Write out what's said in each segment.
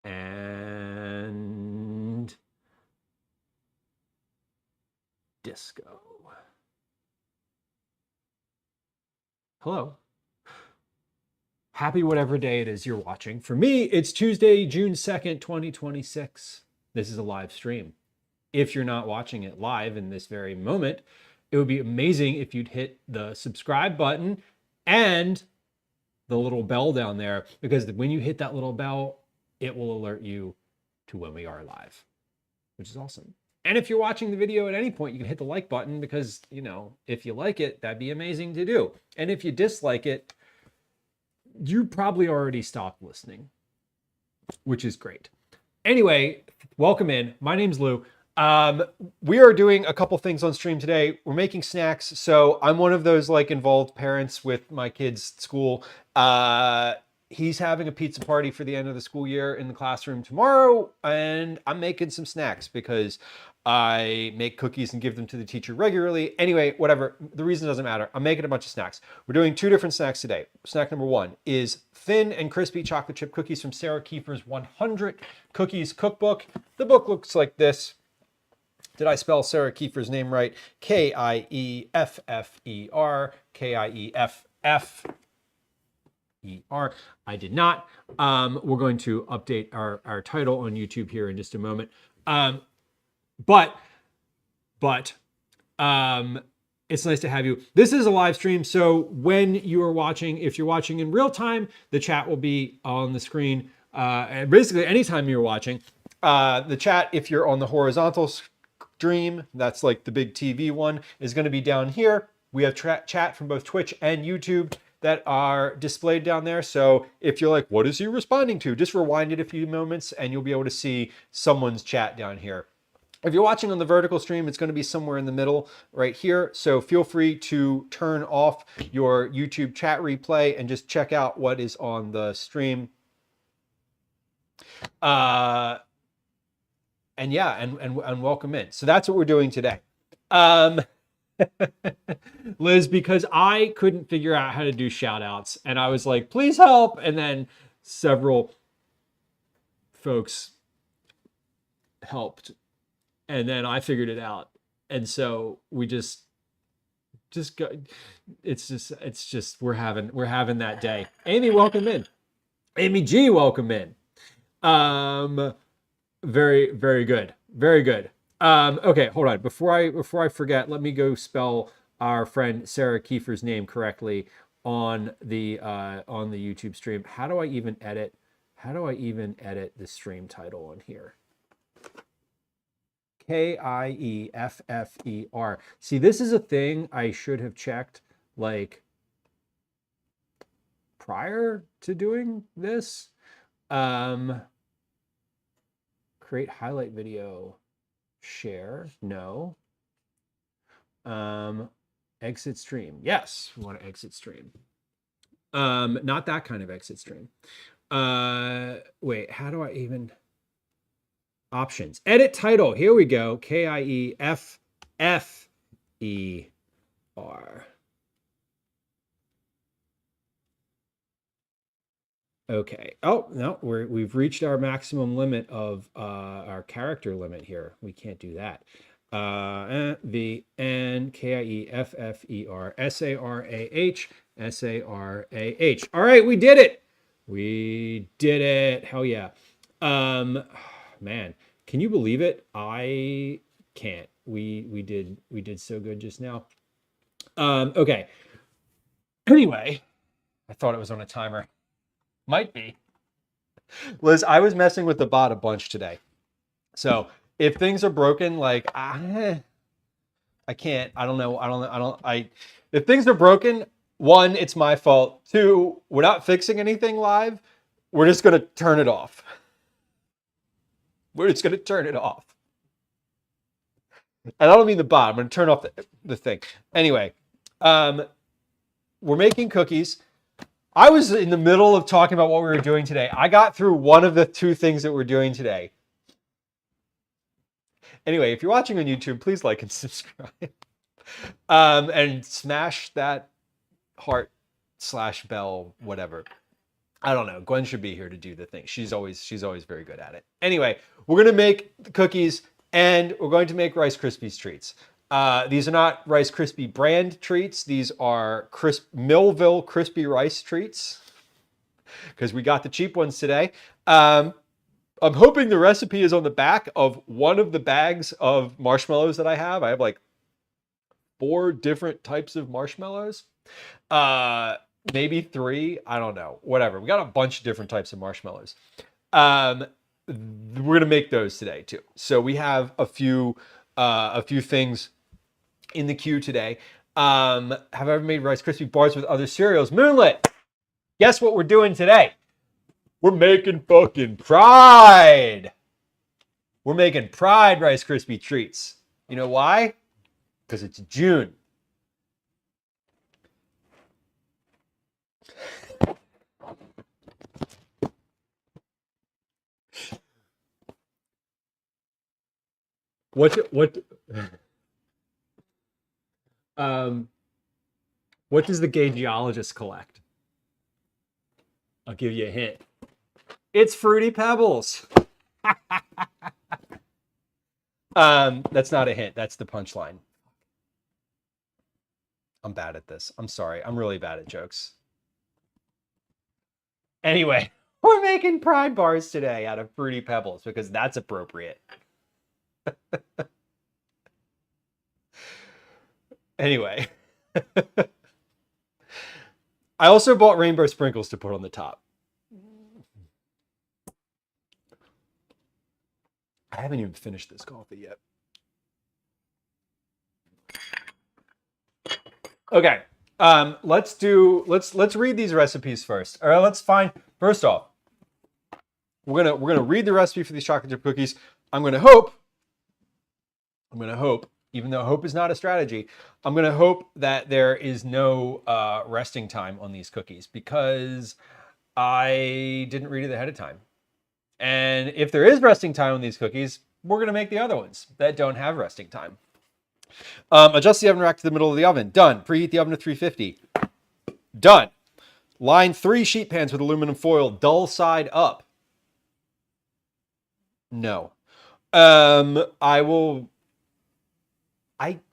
And disco. Hello. Happy whatever day it is you're watching. For me, it's Tuesday, June 2nd, 2026. This is a live stream. If you're not watching it live in this very moment, it would be amazing if you'd hit the subscribe button and the little bell down there, because when you hit that little bell, it will alert you to when we are live, which is awesome. And if you're watching the video at any point, you can hit the like button because, you know, if you like it, that'd be amazing to do. And if you dislike it, you probably already stopped listening, which is great. Anyway, welcome in. My name's Lou. We are doing a couple things on stream today. We're making snacks. So I'm one of those like involved parents with my kids' school. He's having a pizza party for the end of the school year in the classroom tomorrow, and I'm making some snacks because I make cookies and give them to the teacher regularly. Anyway, whatever, the reason doesn't matter. I'm making a bunch of snacks. We're doing two different snacks today. Snack number one is thin and crispy chocolate chip cookies from Sarah Kieffer's 100 Cookies Cookbook. The book looks like this. Did I spell Sarah Kieffer's name right? Kieffer, Kieffer. I did not. We're going to update our title on YouTube here in just a moment. But it's nice to have you. This is a live stream, so when you are watching, if you're watching in real time, the chat will be on the screen. And basically, anytime you're watching, the chat, if you're on the horizontal stream, that's like the big TV one, is going to be down here. We have chat from both Twitch and YouTube that are displayed down there. So if you're like, what is he responding to? Just rewind it a few moments and you'll be able to see someone's chat down here. If you're watching on the vertical stream, it's going to be somewhere in the middle right here. So feel free to turn off your YouTube chat replay and just check out what is on the stream. And yeah, and welcome in. So that's what we're doing today. Liz, because I couldn't figure out how to do shout outs and I was like, please help. And then several folks helped and then I figured it out. And so we just go. It's just, we're having that day. Amy, welcome in. Amy G, welcome in. Very, very good. Very good. Okay, hold on. Before I forget, let me go spell our friend Sarah Kieffer's name correctly on the YouTube stream. How do I even edit the stream title on here? Kieffer. See, this is a thing I should have checked like prior to doing this. Create highlight video. Share, no. Exit stream, yes, we want to exit stream. Not that kind of exit stream. Wait, how do I even? Options, edit title, here we go. Kieffer. Okay. Oh, no, we've reached our maximum limit of our character limit here. We can't do that. VNKIEFFER SARAH. All right, we did it. We did it. Hell yeah. Man, can you believe it? I can't. We did so good just now. Okay. Anyway, I thought it was on a timer. Might be. Liz, I was messing with the bot a bunch today. So if things are broken, like I can't, I don't know. If things are broken, one, it's my fault. Two, we're not fixing anything live. We're just going to turn it off. We're just going to turn it off. And I don't mean the bot. I'm going to turn off the thing. Anyway, we're making cookies. I was in the middle of talking about what we were doing today. I got through one of the two things that we're doing today. Anyway, if you're watching on YouTube, please like and subscribe. And smash that heart / bell, whatever. I don't know. Gwen should be here to do the thing. She's always very good at it. Anyway, we're gonna make the cookies and we're going to make Rice Krispies treats. These are not Rice Krispie brand treats. These are Millville Crispy Rice treats because we got the cheap ones today. I'm hoping the recipe is on the back of one of the bags of marshmallows that I have. I have like 4 different types of marshmallows. Maybe 3. I don't know. Whatever. We got a bunch of different types of marshmallows. We're gonna make those today too. So we have a few things in the queue today. Have I ever made Rice Krispie bars with other cereals? Moonlit. Guess what we're doing today? We're making fucking Pride. We're making Pride Rice Krispie treats. You know why? Because it's June. What does the gay geologist collect? I'll give you a hint. It's Fruity Pebbles. That's not a hint. That's the punchline. I'm bad at this. I'm sorry. I'm really bad at jokes. Anyway, we're making Pride bars today out of Fruity Pebbles because that's appropriate. Anyway. I also bought rainbow sprinkles to put on the top. I haven't even finished this coffee yet. Okay. Let's read these recipes first. All right, let's find first off. We're gonna read the recipe for these chocolate chip cookies. I'm gonna hope, even though hope is not a strategy, I'm gonna hope that there is no resting time on these cookies because I didn't read it ahead of time. And if there is resting time on these cookies, we're gonna make the other ones that don't have resting time. Adjust the oven rack to the middle of the oven. Done. Preheat the oven to 350. Done. Line 3 sheet pans with aluminum foil, dull side up. No. I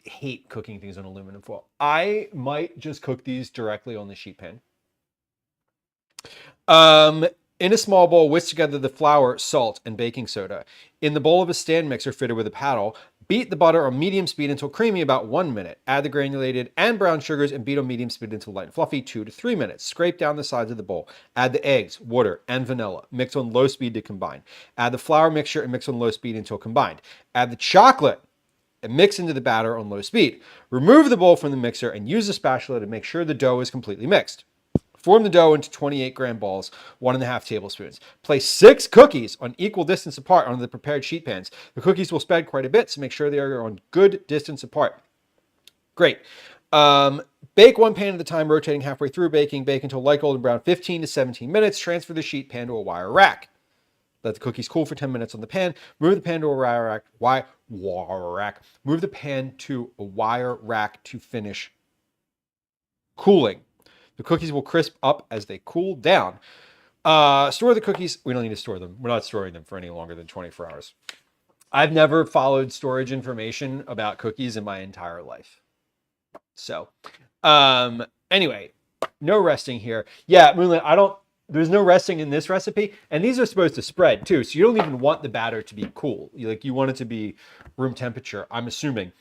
hate cooking things on aluminum foil. I might just cook these directly on the sheet pan. In a small bowl, whisk together the flour, salt, and baking soda. In the bowl of a stand mixer fitted with a paddle, beat the butter on medium speed until creamy, about 1 minute. Add the granulated and brown sugars and beat on medium speed until light and fluffy, 2 to 3 minutes. Scrape down the sides of the bowl. Add the eggs, water, and vanilla. Mix on low speed to combine. Add the flour mixture and mix on low speed until combined. Add the chocolate and mix into the batter on low speed. Remove the bowl from the mixer and use a spatula to make sure the dough is completely mixed. Form the dough into 28-gram balls, 1½ tablespoons. Place 6 cookies on equal distance apart on the prepared sheet pans. The cookies will spread quite a bit, so make sure they are on good distance apart. Great. Bake 1 pan at a time, rotating halfway through baking. Bake until light golden brown, 15 to 17 minutes. Transfer the sheet pan to a wire rack. Let the cookies cool for 10 minutes on the pan. Move the pan to a wire rack. Move the pan to a wire rack to finish cooling. The cookies will crisp up as they cool down. Store the cookies. We don't need to store them. We're not storing them for any longer than 24 hours. I've never followed storage information about cookies in my entire life. So, anyway, no resting here. Yeah, Moonlit, there's no resting in this recipe. And these are supposed to spread too. So you don't even want the batter to be cool. You want it to be room temperature, I'm assuming.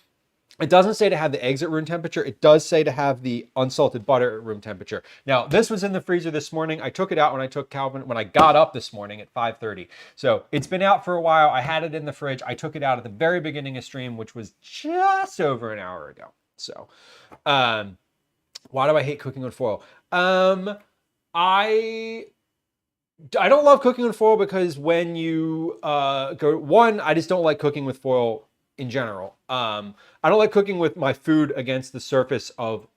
It doesn't say to have the eggs at room temperature. It does say to have the unsalted butter at room temperature. Now, this was in the freezer this morning. I took it out when I got up this morning at 5:30. So it's been out for a while. I had it in the fridge. I took it out at the very beginning of stream, which was just over an hour ago. So, why do I hate cooking on foil? I don't love cooking on foil because when you I just don't like cooking with foil in general. I don't like cooking with my food against the surface of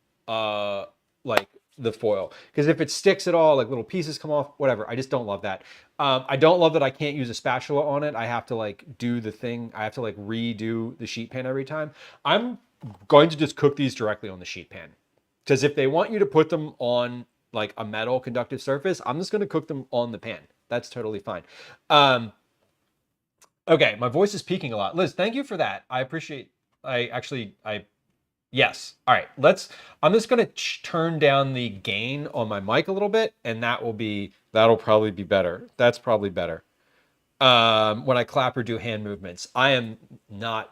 like the foil, because if it sticks at all, like little pieces come off, whatever. I just don't love that. I don't love that I can't use a spatula on it. I have to like do the thing. I have to like redo the sheet pan every time. I'm going to just cook these directly on the sheet pan, because if they want you to put them on like a metal conductive surface, I'm just going to cook them on the pan. That's totally fine. Okay, my voice is peaking a lot. Liz, thank you for that. I appreciate. Yes. All right. I'm just going to turn down the gain on my mic a little bit, and that'll probably be better. That's probably better. When I clap or do hand movements, I am not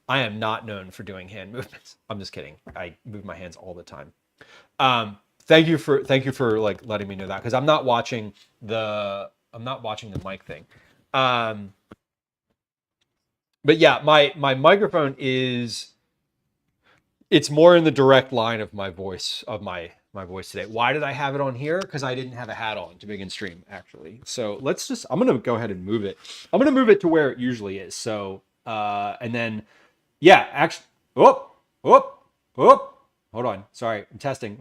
known for doing hand movements. I'm just kidding. I move my hands all the time. Thank you for like letting me know that, because I'm not watching the mic thing. But yeah, my microphone it's more in the direct line of my voice today. Why did I have it on here? Because I didn't have a hat on to begin stream, actually. So I'm gonna go ahead and move it. I'm gonna move it to where it usually is. So and then yeah, actually, whoop. Hold on, sorry, I'm testing.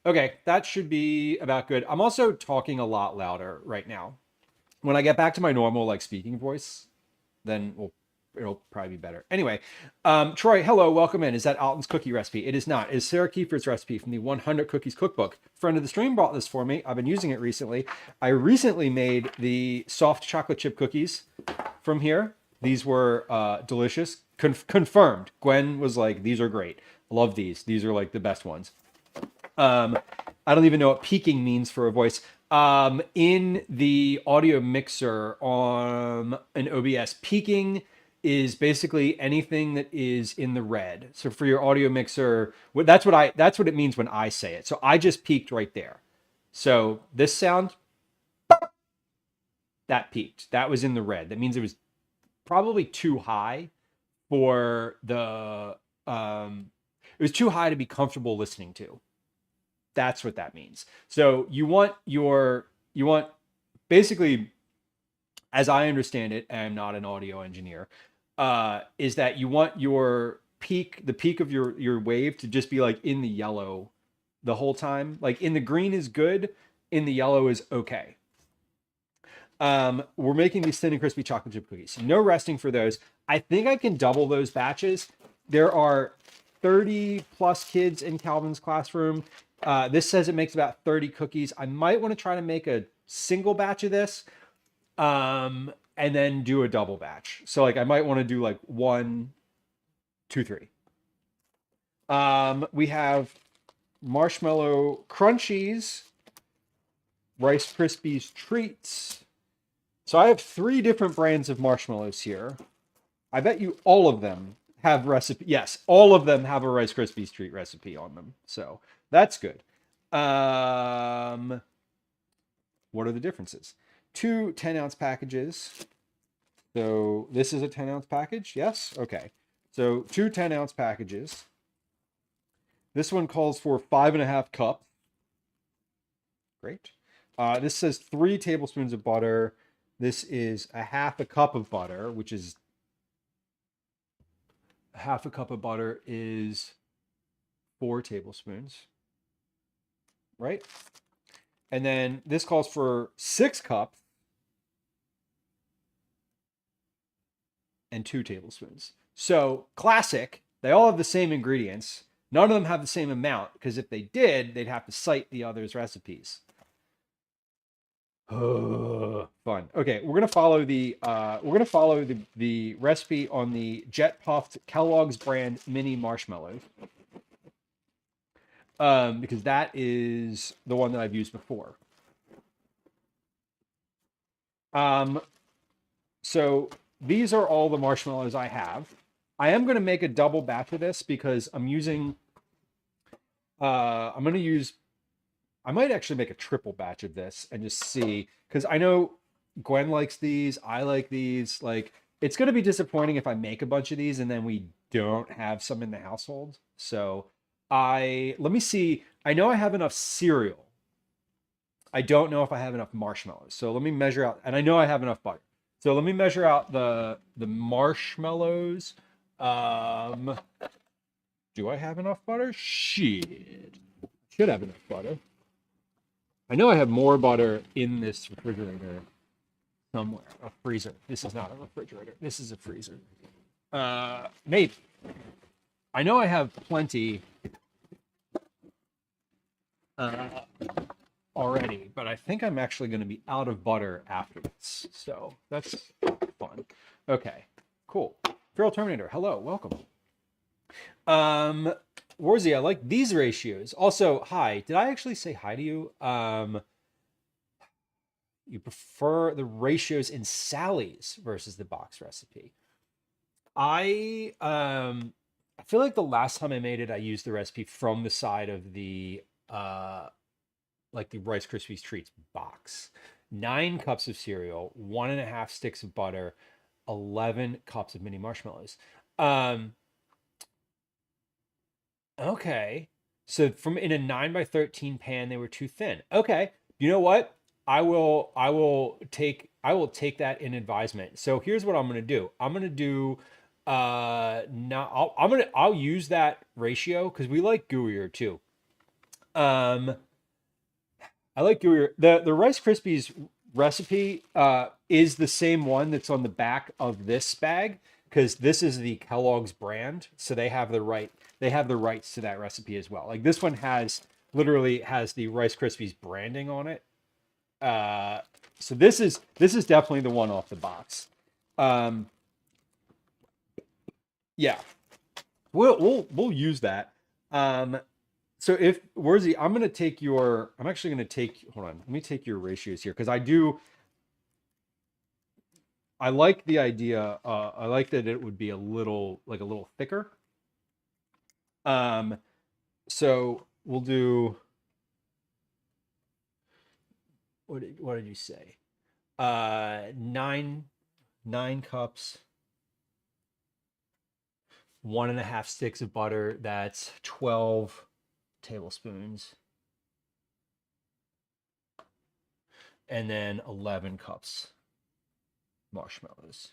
Okay, that should be about good. I'm also talking a lot louder right now. When I get back to my normal like speaking voice, then it'll probably be better. Anyway, Troy, hello, welcome in. Is that Alton's cookie recipe? It is not. It is Sarah Kieffer's recipe from the 100 Cookies Cookbook. Friend of the stream brought this for me. I've been using it recently. I recently made the soft chocolate chip cookies from here. These were delicious. Confirmed. Gwen was like, these are great. Love these. These are like the best ones. I don't even know what peaking means for a voice. In the audio mixer on an OBS, peaking is basically anything that is in the red. So for your audio mixer, that's what it means when I say it. So I just peaked right there. So this sound, that peaked. That was in the red. That means it was probably too high for the it was too high to be comfortable listening to. That's what that means. So you want basically, as I understand it, and I'm not an audio engineer, is that you want the peak of your wave to just be like in the yellow the whole time. Like in the green is good, in the yellow is okay. We're making these thin and crispy chocolate chip cookies. No resting for those. I think I can double those batches. There are 30 plus kids in Calvin's classroom. This says it makes about 30 cookies. I might want to try to make a single batch of this and then do a double batch. So like I might want to do like 1, 2, 3. We have marshmallow crunchies, Rice Krispies treats. So I have 3 different brands of marshmallows here. I bet you all of them have recipe. Yes, all of them have a Rice Krispies treat recipe on them. So that's good. What are the differences? 2 10-ounce packages. So this is a 10-ounce package. Yes. Okay. So 2 10-ounce packages. This one calls for 5.5 cups. Great. This says 3 tablespoons of butter. This is a half a cup of butter, which is half a cup of butter is 4 tablespoons, right? And then this calls for 6 cups and 2 tablespoons. So classic, they all have the same ingredients. None of them have the same amount, because if they did, they'd have to cite the others' recipes. Fun. Okay, we're gonna follow the recipe on the Jet Puffed Kellogg's brand mini marshmallows, because that is the one that I've used before. So these are all the marshmallows I have. I am gonna make a double batch of this because I'm using. I might actually make a triple batch of this and just see, because I know Gwen likes these. I like these. Like, it's going to be disappointing if I make a bunch of these and then we don't have some in the household. So let me see. I know I have enough cereal. I don't know if I have enough marshmallows. So let me measure out, and I know I have enough butter. So let me measure out the marshmallows. Do I have enough butter? Shit. Should have enough butter. I know I have more butter in this refrigerator somewhere. A freezer. This is not a refrigerator. This is a freezer. Maybe. I know I have plenty already, but I think I'm actually going to be out of butter after this. So that's fun. Okay, cool. Feral Terminator, hello, welcome. Warzy, I like these ratios. Also, hi. Did I actually say hi to you? You prefer the ratios in Sally's versus the box recipe. I feel like the last time I made it, I used the recipe from the side of the like the Rice Krispies Treats box. 9 cups of cereal, 1.5 sticks of butter, 11 cups of mini marshmallows. Um, okay. So from in a 9 by 13 pan, they were too thin. Okay. You know what? I will take that in advisement. So here's what I'm gonna do. I'm gonna do now I'll use that ratio because we like gooier too. Um I like your the Rice Krispies recipe is the same one that's on the back of this bag because this is the Kellogg's brand, so they have the rights to that recipe as well. Like this one has literally has the Rice Krispies branding on it. Uh, so this is definitely the one off the box. Um, yeah, we'll use that. Um, So if Worzy, I'm actually gonna take, hold on, let me take your ratios here because I like the idea. I like that it would be a little thicker. Um, so we'll do, what did you say? Nine cups, 1.5 sticks of butter. That's 12 tablespoons. And then 11 cups marshmallows.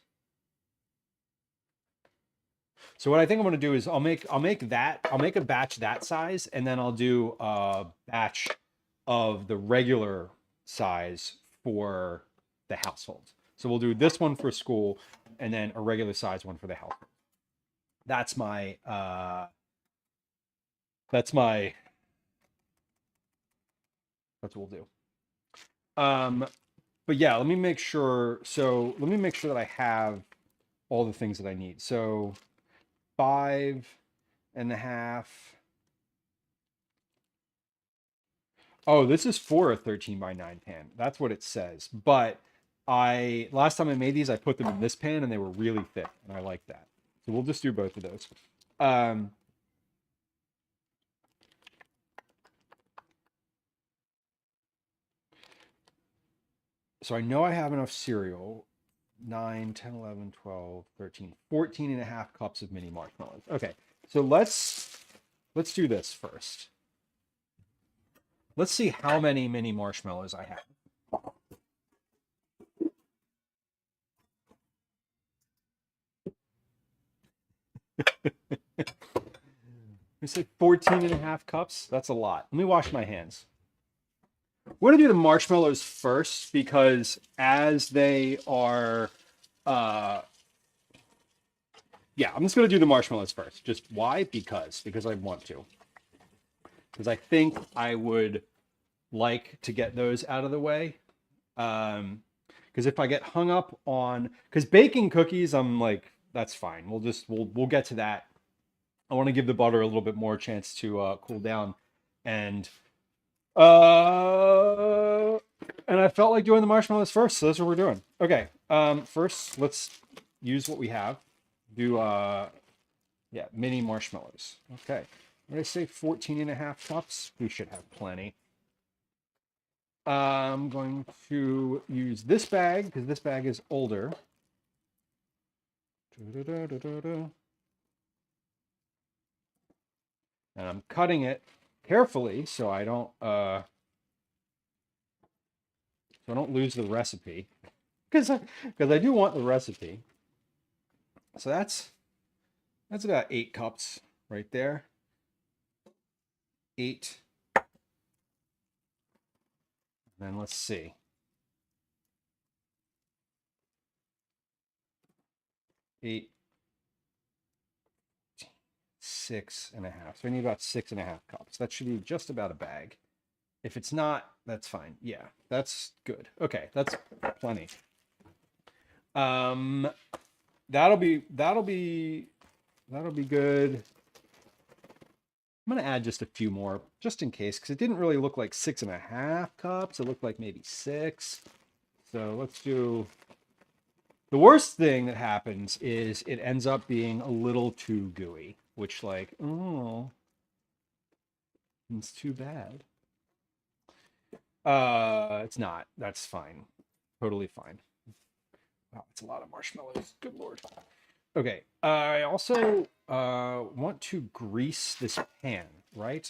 So what I think I'm gonna do is I'll make a batch that size, and then I'll do a batch of the regular size for the household. So we'll do this one for school, and then a regular size one for the household. That's my that's my that's what we'll do. But yeah, let me make sure. So let me make sure that I have all the things that I need. So 5.5. Oh, this is for a 13 by 9 pan. That's what it says. But last time I made these, I put them in this pan and they were really thick, and I like that. So we'll just do both of those. So I know I have enough cereal. 9, 10, 11, 12, 13, 14.5 cups of mini marshmallows. Okay, so let's do this first. Let's see how many mini marshmallows I have. We say 14.5 cups. That's a lot. Let me wash my hands. We're gonna do the marshmallows first because as they are, yeah, I'm just gonna do the marshmallows first. Just why? Because I want to. Because I think I would like to get those out of the way. Because if I get hung up on, because baking cookies, I'm like, that's fine. We'll get to that. I want to give the butter a little bit more chance to cool down, and uh, and I felt like doing the marshmallows first, so that's what we're doing. Okay. First let's use what we have. Do yeah, mini marshmallows. Okay. What did I say? 14.5 cups. We should have plenty. I'm going to use this bag because this bag is older. And I'm cutting it carefully so I don't lose the recipe because I do want the recipe. So that's about 8 cups right there. 8. And then let's see. 8, 6.5. So I need about 6.5 cups. That should be just about a bag. If it's not, that's fine. Yeah, that's good. Okay, that's plenty. Um, that'll be good. I'm gonna add just a few more, just in case, because it didn't really look like 6.5 cups. It looked like maybe 6. So let's do. The worst thing that happens is it ends up being a little too gooey, which like, oh, it's too bad. It's not. That's fine. Totally fine. Wow, it's a lot of marshmallows. Good Lord. Okay. I also want to grease this pan, right?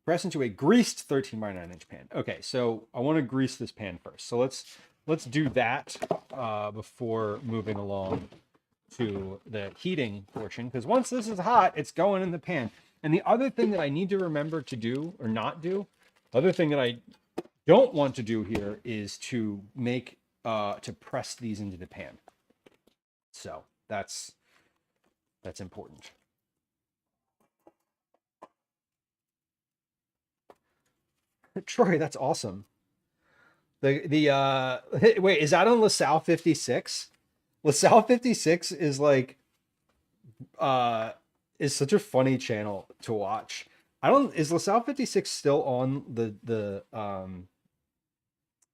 Press into a greased 13 by 9 inch pan. Okay, so I want to grease this pan first. So let's do that before moving along to the heating portion, because once this is hot, it's going in the pan. And the other thing that I need to remember to do or not do, the other thing that I don't want to do here is to make to press these into the pan. So that's important. Troy, that's awesome. The wait, is that on LaSalle 56? LaSalle 56 is like is such a funny channel to watch. I don't is LaSalle 56 still on the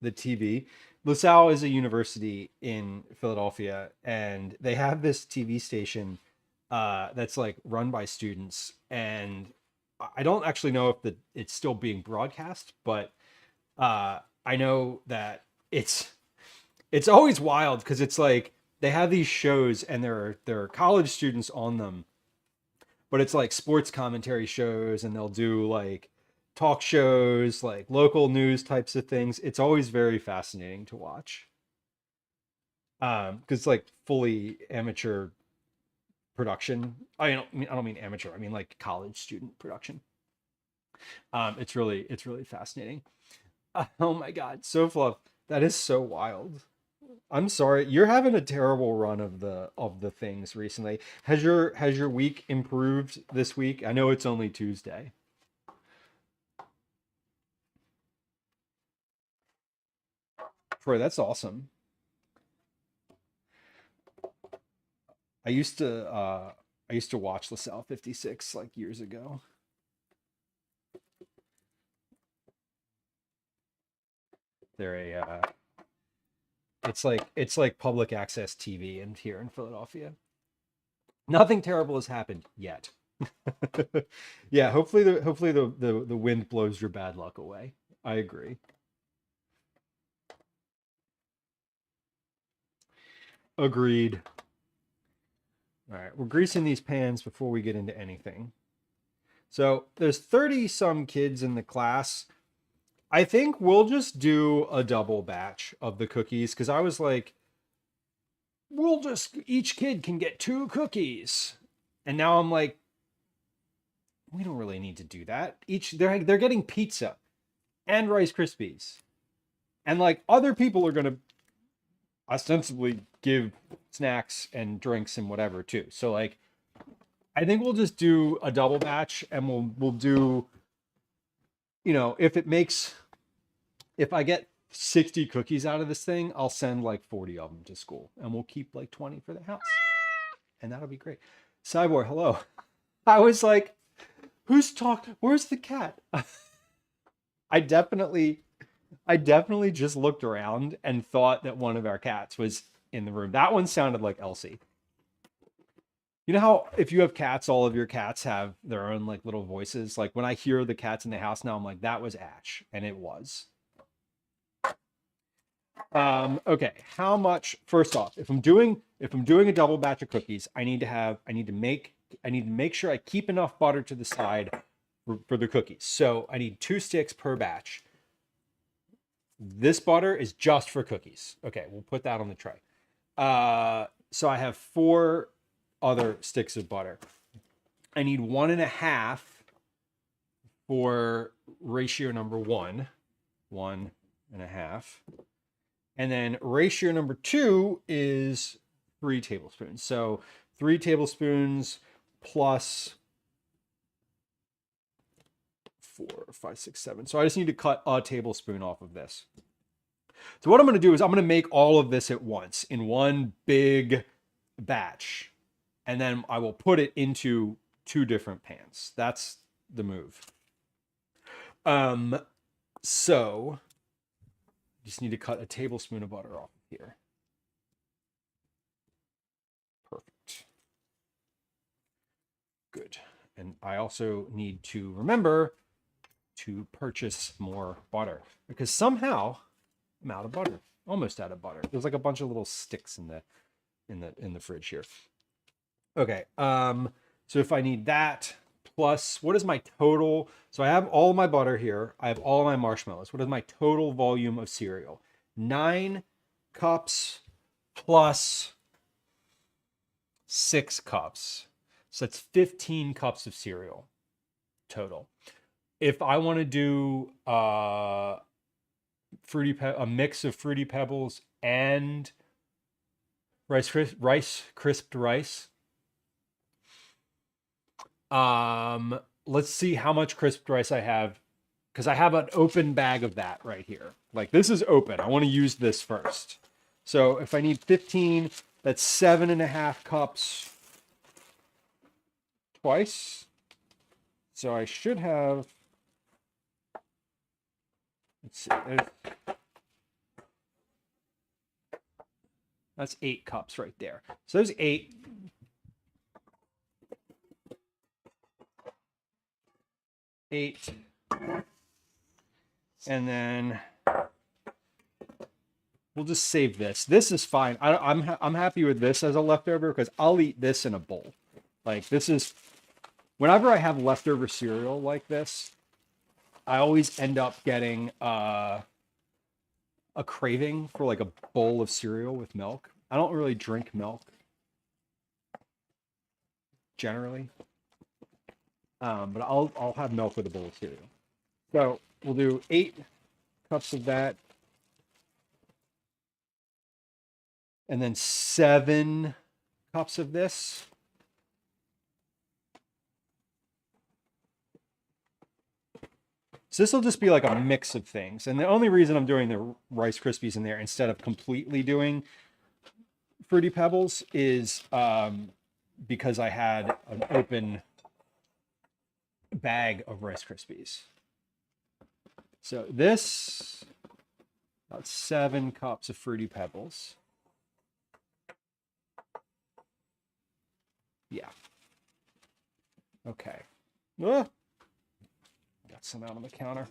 TV? LaSalle is a university in Philadelphia, and they have this TV station that's like run by students, and I don't actually know if it's still being broadcast, but I know that it's always wild because it's like they have these shows and there are college students on them, but it's like sports commentary shows, and they'll do like talk shows, like local news types of things. It's always very fascinating to watch. Because it's like fully amateur production. I don't mean amateur. I mean like college student production. It's really fascinating. Oh my God, so fluff. That is so wild. I'm sorry. You're having a terrible run of the things recently. Has your week improved this week? I know it's only Tuesday. Troy, that's awesome. I used to I used to watch LaSalle 56 like years ago. They're a it's like public access TV and here in Philadelphia. Nothing terrible has happened yet. Yeah, hopefully the wind blows your bad luck away. I agree. Agreed. All right, we're greasing these pans before we get into anything. So there's 30 some kids in the class. I think we'll just do a double batch of the cookies because I was like, we'll just each kid can get 2 cookies. And now I'm like, we don't really need to do that. They're getting pizza and Rice Krispies. And like other people are gonna ostensibly give snacks and drinks and whatever too. So like I think we'll just do a double batch, and we'll do, if I get 60 cookies out of this thing, I'll send like 40 of them to school, and we'll keep like 20 for the house. And that'll be great. Cyborg, hello. I was like, who's talking? Where's the cat? I definitely I definitely just looked around and thought that one of our cats was in the room. That one sounded like Elsie. You know how if you have cats, all of your cats have their own like little voices. Like when I hear the cats in the house now, I'm like, that was Ash, and it was. Okay, how much? First off, if I'm doing a double batch of cookies, I need to make sure I keep enough butter to the side for the cookies. So I need 2 sticks per batch. This butter is just for cookies. Okay, we'll put that on the tray. So I have 4 other sticks of butter. I need 1.5 for ratio number 1. 1.5. And then ratio number 2 is 3 tablespoons. So 3 tablespoons plus 4, 5, 6, 7. So I just need to cut a tablespoon off of this. So what I'm going to do is I'm going to make all of this at once in one big batch. And then I will put it into 2 different pans. That's the move. So just need to cut a tablespoon of butter off here. Perfect. Good. And I also need to remember to purchase more butter because somehow I'm out of butter. Almost out of butter. There's like a bunch of little sticks in the fridge here. Okay. So if I need that plus, what is my total? So I have all my butter here. I have all my marshmallows. What is my total volume of cereal? 9 cups plus 6 cups. So that's 15 cups of cereal total. If I want to do a mix of Fruity Pebbles and crisped rice. Let's see how much crisped rice I have because I have an open bag of that right here. Like this is open. I want to use this first. So if I need 15, that's 7.5 cups twice. So I should have, let's see, that's 8 cups right there. So there's 8. And then we'll just save this. This is fine. I'm happy with this as a leftover because I'll eat this in a bowl. Like this is, whenever I have leftover cereal like this, I always end up getting a craving for like a bowl of cereal with milk. I don't really drink milk generally. But I'll have milk with a bowl of cereal. So we'll do 8 cups of that. And then 7 cups of this. So this will just be like a mix of things. And the only reason I'm doing the Rice Krispies in there instead of completely doing Fruity Pebbles is because I had an open bag of Rice Krispies. So this, about 7 cups of Fruity Pebbles. Yeah. Okay. Got some out on the counter.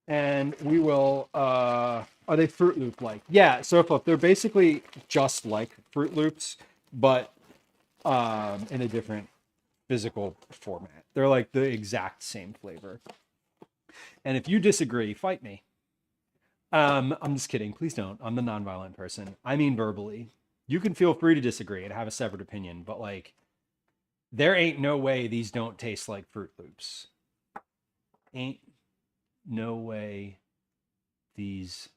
And we will, are they Fruit Loop like? Yeah, so look, they're basically just like Fruit Loops, but in a different physical format. They're like the exact same flavor. And if you disagree, fight me. I'm just kidding. Please don't. I'm the nonviolent person. I mean verbally. You can feel free to disagree and have a separate opinion, but like there ain't no way these don't taste like Fruit Loops. Ain't no way these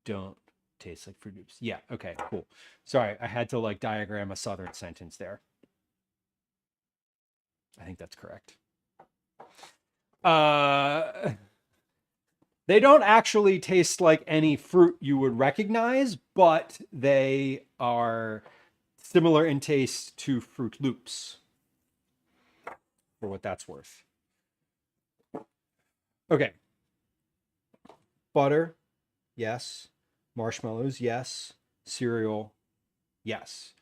don't taste like Fruit Loops. Yeah, okay, cool. Sorry, I had to like diagram a southern sentence there. I think that's correct. They don't actually taste like any fruit you would recognize, but they are similar in taste to Fruit Loops, for what that's worth. Okay. Butter, yes. Marshmallows, yes. Cereal, yes.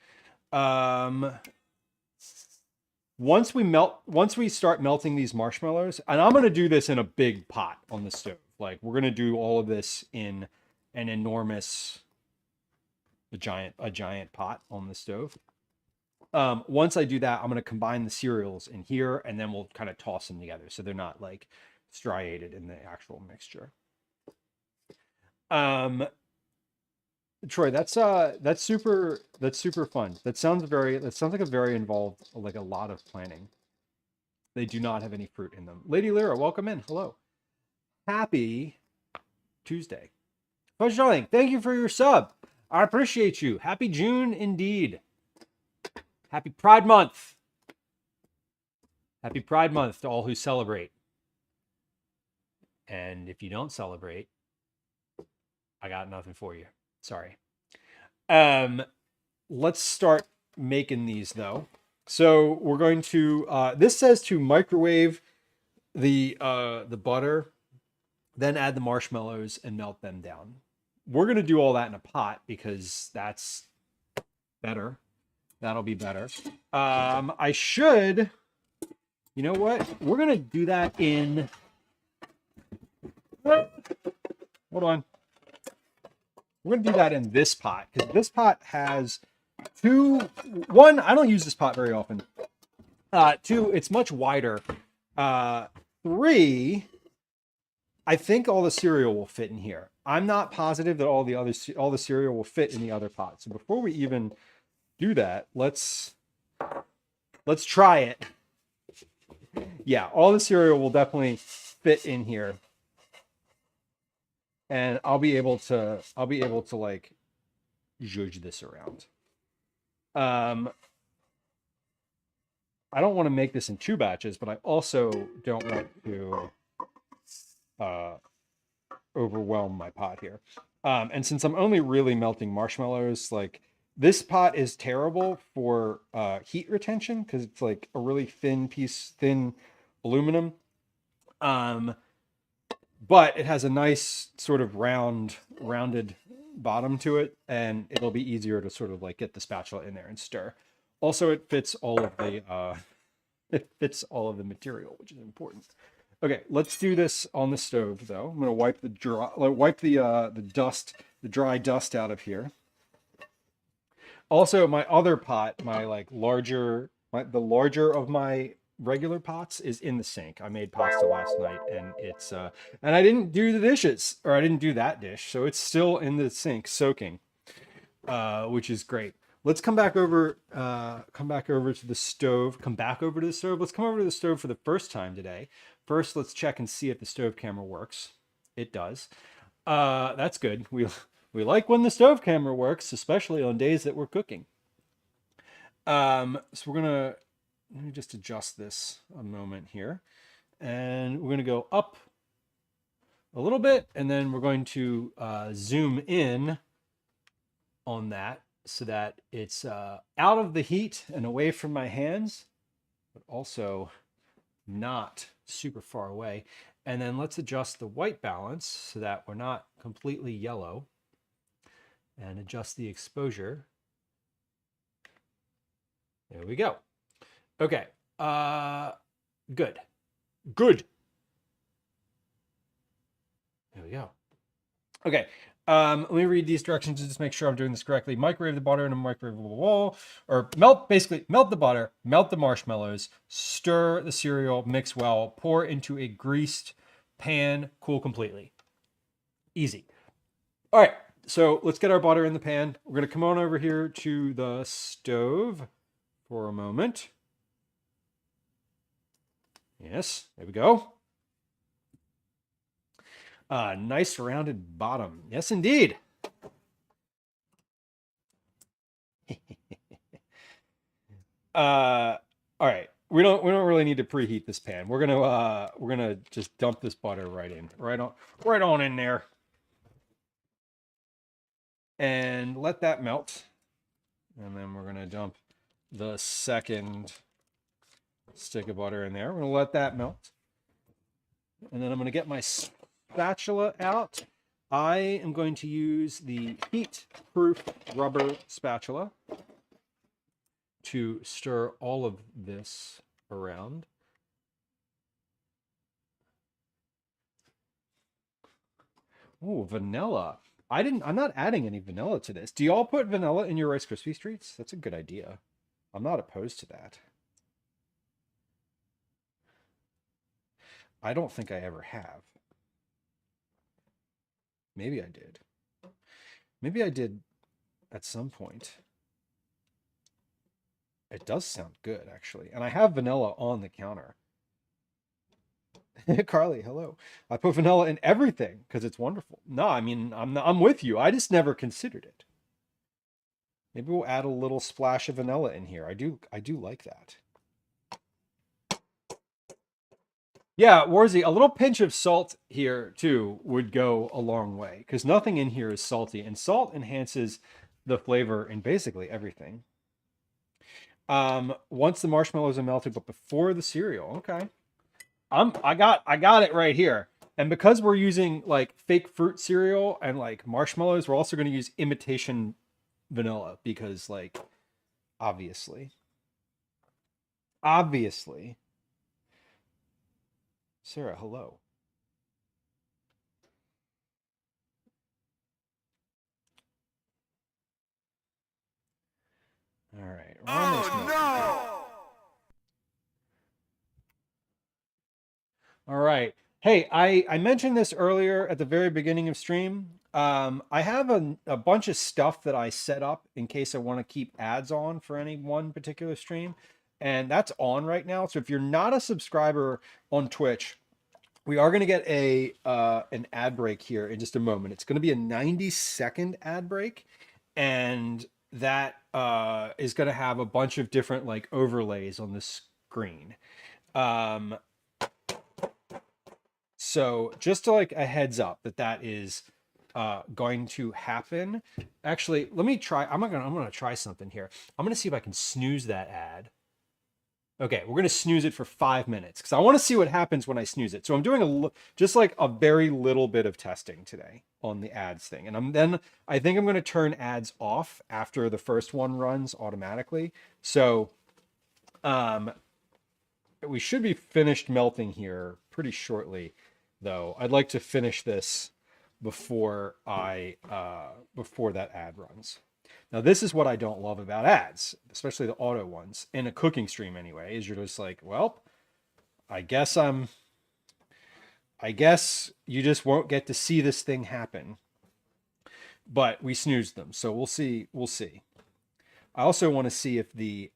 Once we start melting these marshmallows, and I'm going to do this in a big pot on the stove. Like we're going to do all of this in an enormous, a giant pot on the stove. Once I do that, I'm going to combine the cereals in here and then we'll kind of toss them together so they're not like striated in the actual mixture. Troy, that's super fun. That sounds like a very involved, like a lot of planning. They do not have any fruit in them. Lady Lyra, welcome in. Hello. Happy Tuesday. Fudge Darling, thank you for your sub. I appreciate you. Happy June indeed. Happy Pride Month. Happy Pride Month to all who celebrate. And if you don't celebrate, I got nothing for you. Sorry. Let's start making these though. So we're going to, this says to microwave the butter, then add the marshmallows and melt them down. We're going to do all that in a pot because that's better. That'll be better. I should, you know what? We're going to do that in, hold on. We're going to do that in this pot because this pot has one, I don't use this pot very often. Two, it's much wider. Three, I think all the cereal will fit in here. I'm not positive that all the cereal will fit in the other pot. So before we even do that, let's try it. Yeah, all the cereal will definitely fit in here. And I'll be able to like judge this around. I don't want to make this in 2 batches, but I also don't want to overwhelm my pot here. And since I'm only really melting marshmallows, like this pot is terrible for heat retention because it's like a really thin aluminum. But it has a nice sort of rounded bottom to it, and it'll be easier to sort of like get the spatula in there and stir. Also, it fits all of the material, which is important. Okay, let's do this on the stove though. I'm gonna wipe the dry dust out of here. Also, my other pot, the larger of my regular pots is in the sink. I made pasta last night and it's and I didn't do the dishes, or I didn't do that dish, so it's still in the sink soaking, which is great. Let's come back over to the stove. Let's come over to the stove for the first time today. First, let's check and see if the stove camera works. It does. That's good. We like when the stove camera works, especially on days that we're cooking. So let me just adjust this a moment here. And we're going to go up a little bit, and then we're going to zoom in on that so that it's out of the heat and away from my hands, but also not super far away. And then let's adjust the white balance so that we're not completely yellow, and adjust the exposure. There we go. Okay. Good. There we go. Okay. Let me read these directions to just make sure I'm doing this correctly. Microwave the butter in a microwavable bowl, or melt the butter, melt the marshmallows, stir the cereal, mix well, pour into a greased pan, cool completely. Easy. All right. So let's get our butter in the pan. We're going to come on over here to the stove for a moment. Yes, there we go. Nice rounded bottom. Yes, indeed. All right. We don't really need to preheat this pan. We're gonna just dump this butter right on in there, and let that melt. And then we're gonna dump the second stick of butter in there. We're gonna let that melt, and then I'm gonna get my spatula out. I am going to use the heat-proof rubber spatula to stir all of this around. Oh, vanilla. I'm not adding any vanilla to this. Do y'all put vanilla in your Rice Krispie treats? That's a good idea. I'm not opposed to that. I don't think I ever have. Maybe I did. Maybe I did at some point. It does sound good, actually. And I have vanilla on the counter. Carly, hello. I put vanilla in everything because it's wonderful. No, I mean, I'm with you. I just never considered it. Maybe we'll add a little splash of vanilla in here. I do like that. Yeah, Warzy, a little pinch of salt here too would go a long way because nothing in here is salty, and salt enhances the flavor in basically everything. Once the marshmallows are melted, but before the cereal. Okay. I got it right here. And because we're using like fake fruit cereal and like marshmallows, we're also going to use imitation vanilla because like obviously. Obviously. Sarah, hello. All right. We're almost melted here. All right. Hey, I mentioned this earlier at the very beginning of stream. I have a bunch of stuff that I set up in case I want to keep ads on for any one particular stream. And that's on right now. So if you're not a subscriber on Twitch, we are going to get a an ad break here in just a moment. It's going to be a 90-second ad break. And that is going to have a bunch of different like overlays on the screen. So just to like a heads up that is going to happen. Actually, let me try. I'm gonna try something here. I'm gonna see if I can snooze that ad. Okay, we're gonna snooze it for 5 minutes because I want to see what happens when I snooze it. So I'm doing just like a very little bit of testing today on the ads thing, and I think I'm gonna turn ads off after the first one runs automatically. So we should be finished melting here pretty shortly, though. I'd like to finish this before before that ad runs. Now, this is what I don't love about ads, especially the auto ones in a cooking stream anyway, is you're just like, well, I guess you just won't get to see this thing happen. But we snoozed them, so we'll see. We'll see. I also want to see if the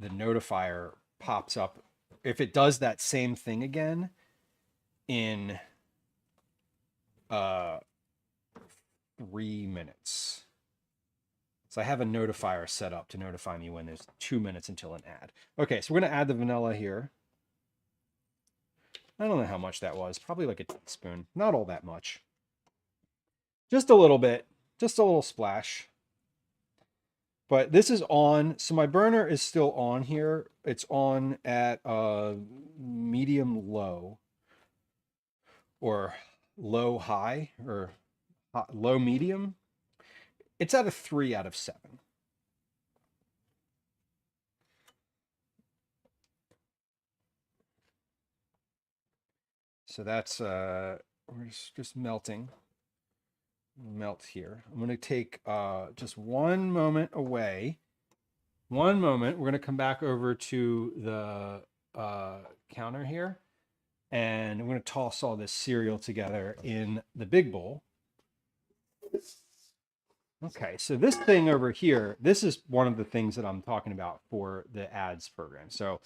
notifier pops up, if it does that same thing again in 3 minutes. So I have a notifier set up to notify me when there's 2 minutes until an ad. Okay, so we're going to add the vanilla here. I don't know how much that was. Probably like a teaspoon. Not all that much. Just a little bit. Just a little splash. But this is on. So my burner is still on here. It's on at medium low. Or low high. Or low medium. It's at a 3 out of 7. So that's we're just melting. Melt here. I'm going to take just one moment away. 1 moment. We're going to come back over to the counter here, and I'm going to toss all this cereal together in the big bowl. Okay, so this thing over here, this is one of the things that I'm talking about for the ads program. So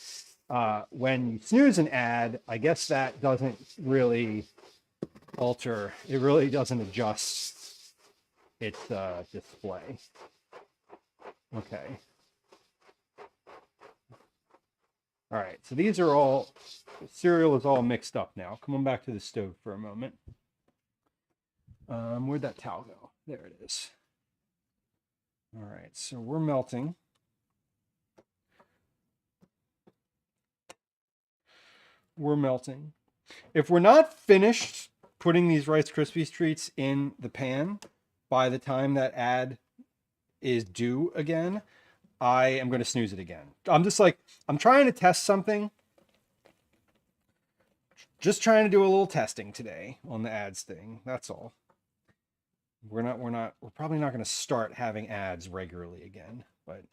when you snooze an ad, I guess that doesn't really alter, it really doesn't adjust its display. Okay. All right, so these are all, cereal is all mixed up now. Come on back to the stove for a moment. Where'd that towel go? There it is. All right, so we're melting. We're melting. If we're not finished putting these Rice Krispies treats in the pan by the time that ad is due again, I am going to snooze it again. I'm just like, I'm trying to test something. Just trying to do a little testing today on the ads thing. That's all. We're probably not going to start having ads regularly again, but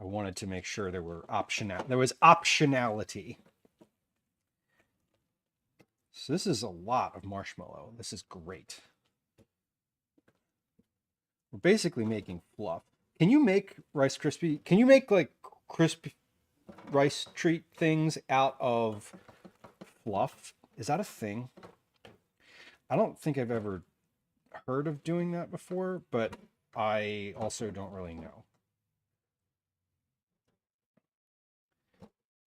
I wanted to make sure there was optionality. So this is a lot of marshmallow. This is great. We're basically making fluff. Can you make Rice Krispie? Can you make like crispy rice treat things out of fluff? Is that a thing? I don't think I've ever heard of doing that before, but I also don't really know.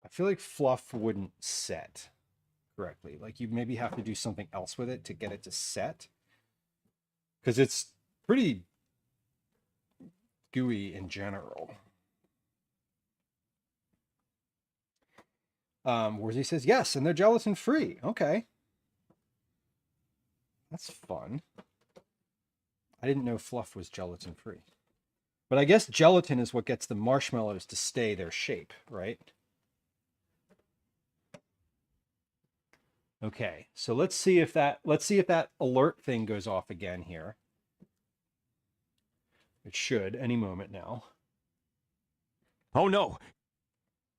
I feel like fluff wouldn't set correctly. Like you maybe have to do something else with it to get it to set. Because it's pretty gooey in general. Worzy says, yes, and they're gelatin free. Okay. That's fun. I didn't know fluff was gelatin free. But I guess gelatin is what gets the marshmallows to stay their shape, right? Okay, so let's see if that alert thing goes off again here. It should any moment now. Oh no.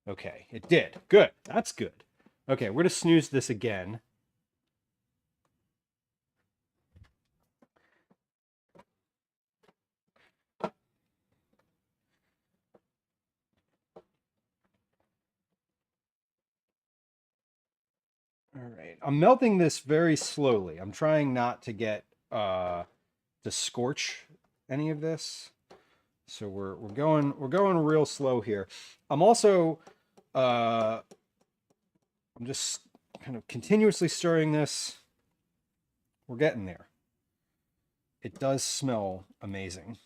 Okay, it did. Good. That's good. Okay, we're going to snooze this again. All right. I'm melting this very slowly. I'm trying not to get to scorch any of this. So we're going real slow here. I'm also I'm just kind of continuously stirring this. We're getting there. It does smell amazing,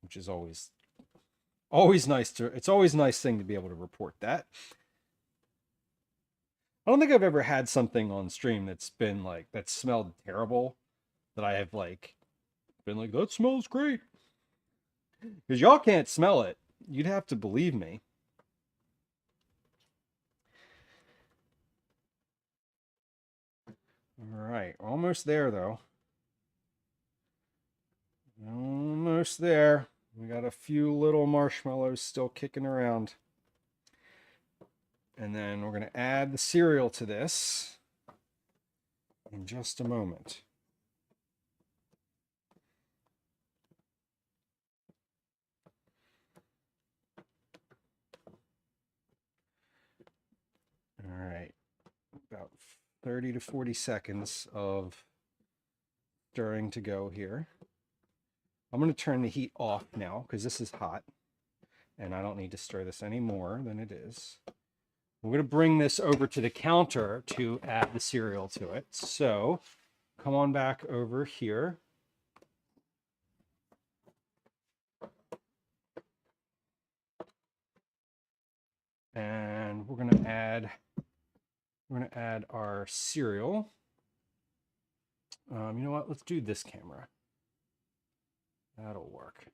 which is always nice to, it's always a nice thing to be able to report that. I don't think I've ever had something on stream that's been like, that smelled terrible, that I have like been like, that smells great. Because y'all can't smell it. You'd have to believe me. All right, almost there though. Almost there. We got a few little marshmallows still kicking around. And then we're going to add the cereal to this in just a moment. All right, about 30 to 40 seconds of stirring to go here. I'm going to turn the heat off now because this is hot and I don't need to stir this any more than it is. We're going to bring this over to the counter to add the cereal to it. So come on back over here. And we're going to add our cereal. You know what? Let's do this camera. That'll work.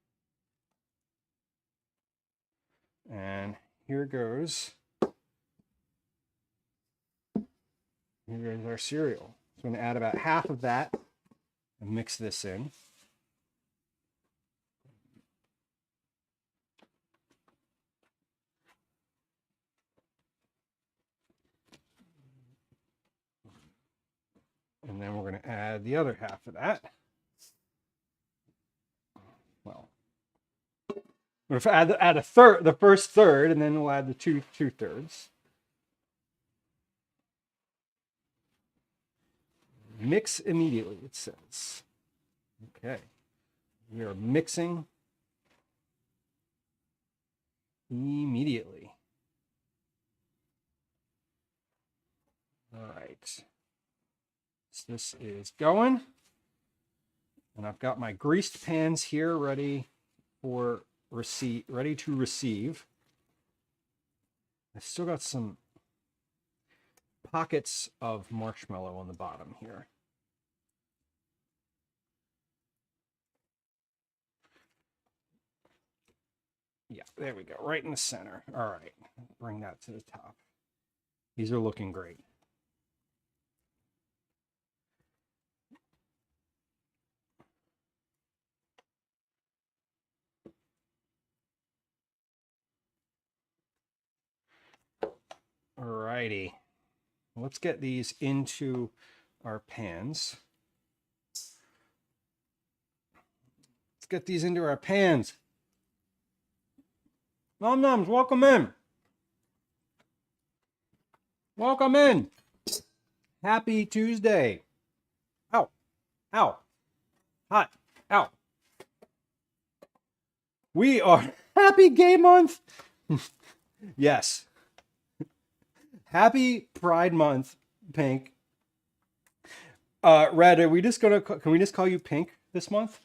And here goes. Here goes our cereal. So I'm going to add about half of that and mix this in. And then we're going to add the other half of that. Well, we're going to add a third, the first third, and then we'll add the two thirds. Mix immediately, it says. Okay. We are mixing immediately. All right. So this is going. And I've got my greased pans here ready to receive. I've still got some pockets of marshmallow on the bottom here. Yeah, there we go, right in the center. All right, bring that to the top. These are looking great. All righty. Let's get these into our pans. Let's get these into our pans. Nom noms, welcome in. Welcome in. Happy Tuesday. Ow, ow. hot. Ow. We are happy gay month. Yes. Happy Pride Month, Pink. Red, are we just can we just call you Pink this month?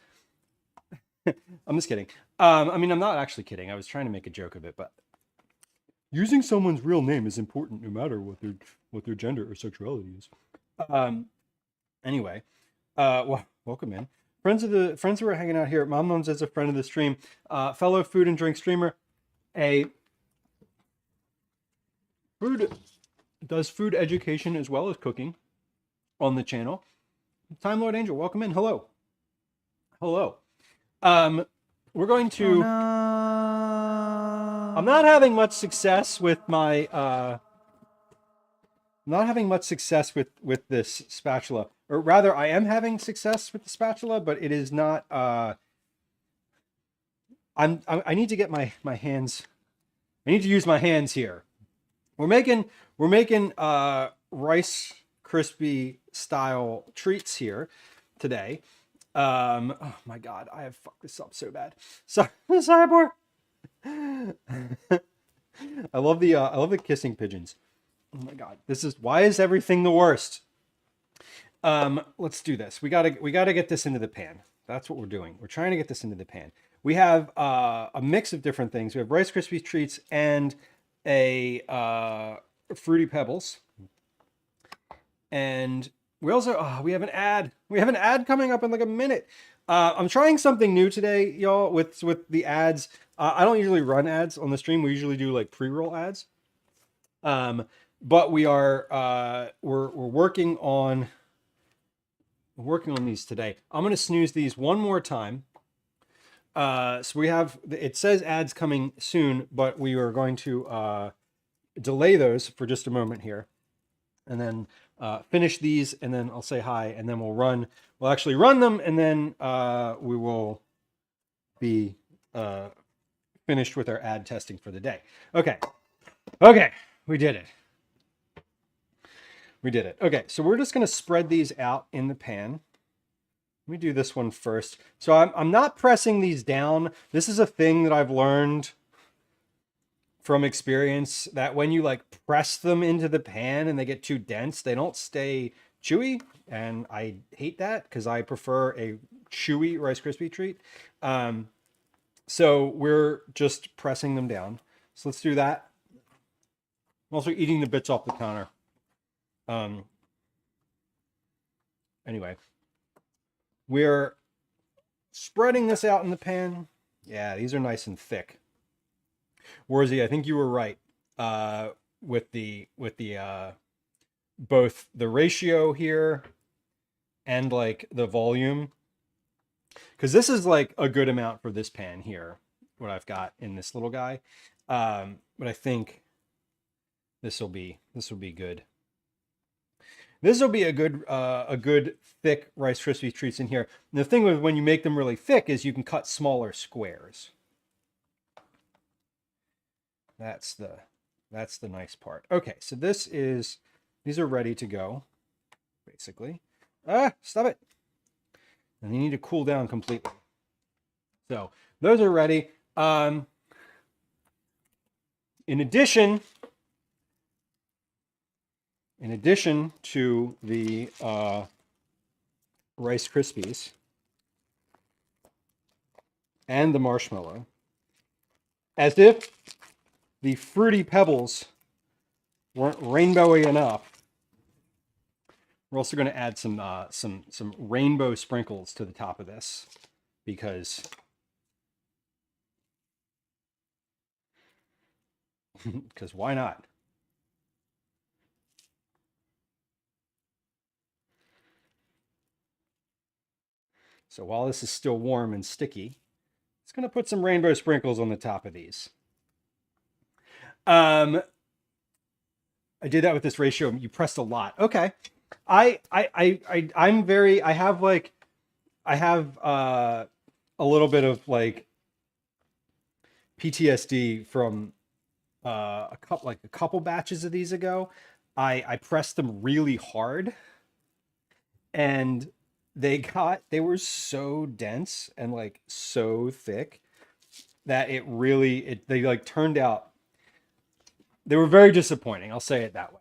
I'm just kidding. I mean, I'm not actually kidding. I was trying to make a joke of it, but using someone's real name is important no matter what their gender or sexuality is. Anyway, welcome in. Friends who are hanging out here. Mom Mums is a friend of the stream, fellow food and drink streamer, does food education as well as cooking on the channel. Time Lord Angel, welcome in. Hello. We're going to. I'm not having much success with my. Not having much success with this spatula, or rather, I am having success with the spatula, but it is not. I need to get my hands. I need to use my hands here. We're making Rice Krispie style treats here today. Oh my God, I have fucked this up so bad. Sorry, Boar. I love the kissing pigeons. Oh my God, why is everything the worst? Let's do this. We gotta get this into the pan. That's what we're doing. We're trying to get this into the pan. We have a mix of different things. We have Rice Krispie treats and a Fruity Pebbles. And we also we have an ad. We have an ad coming up in like a minute. I'm trying something new today, y'all, with the ads. I don't usually run ads on the stream. We usually do like pre-roll ads. But we are we're working on these today. I'm gonna snooze these one more time. So we have, it says ads coming soon, but we are going to delay those for just a moment here, and then finish these, and then I'll say hi, and then we'll actually run them, and then we will be finished with our ad testing for the day. Okay, we did it. Okay, so we're just gonna spread these out in the pan. Let me do this one first. So I'm not pressing these down. This is a thing that I've learned from experience, that when you like press them into the pan and they get too dense, they don't stay chewy. And I hate that because I prefer a chewy Rice Krispie treat. So we're just pressing them down. So let's do that. I'm also eating the bits off the counter. Anyway. We're spreading this out in the pan. Yeah, these are nice and thick. Warzy, I think you were right with the both the ratio here and like the volume, because this is like a good amount for this pan here, what I've got in this little guy. But I think this will be good. This will be a good thick Rice Krispie treats in here. And the thing with when you make them really thick is you can cut smaller squares. That's the nice part. Okay, so these are ready to go, basically. Stop it. And they need to cool down completely. So those are ready. In addition to the Rice Krispies and the marshmallow, as if the Fruity Pebbles weren't rainbowy enough, we're also going to add some rainbow sprinkles to the top of this, because why not? So while this is still warm and sticky, it's going to put some rainbow sprinkles on the top of these. I did that with this ratio. You pressed a lot. Okay. I have a little bit of like PTSD from a couple batches of these ago. I pressed them really hard, and they were so dense and like so thick that they like turned out, they were very disappointing. I'll say it that way.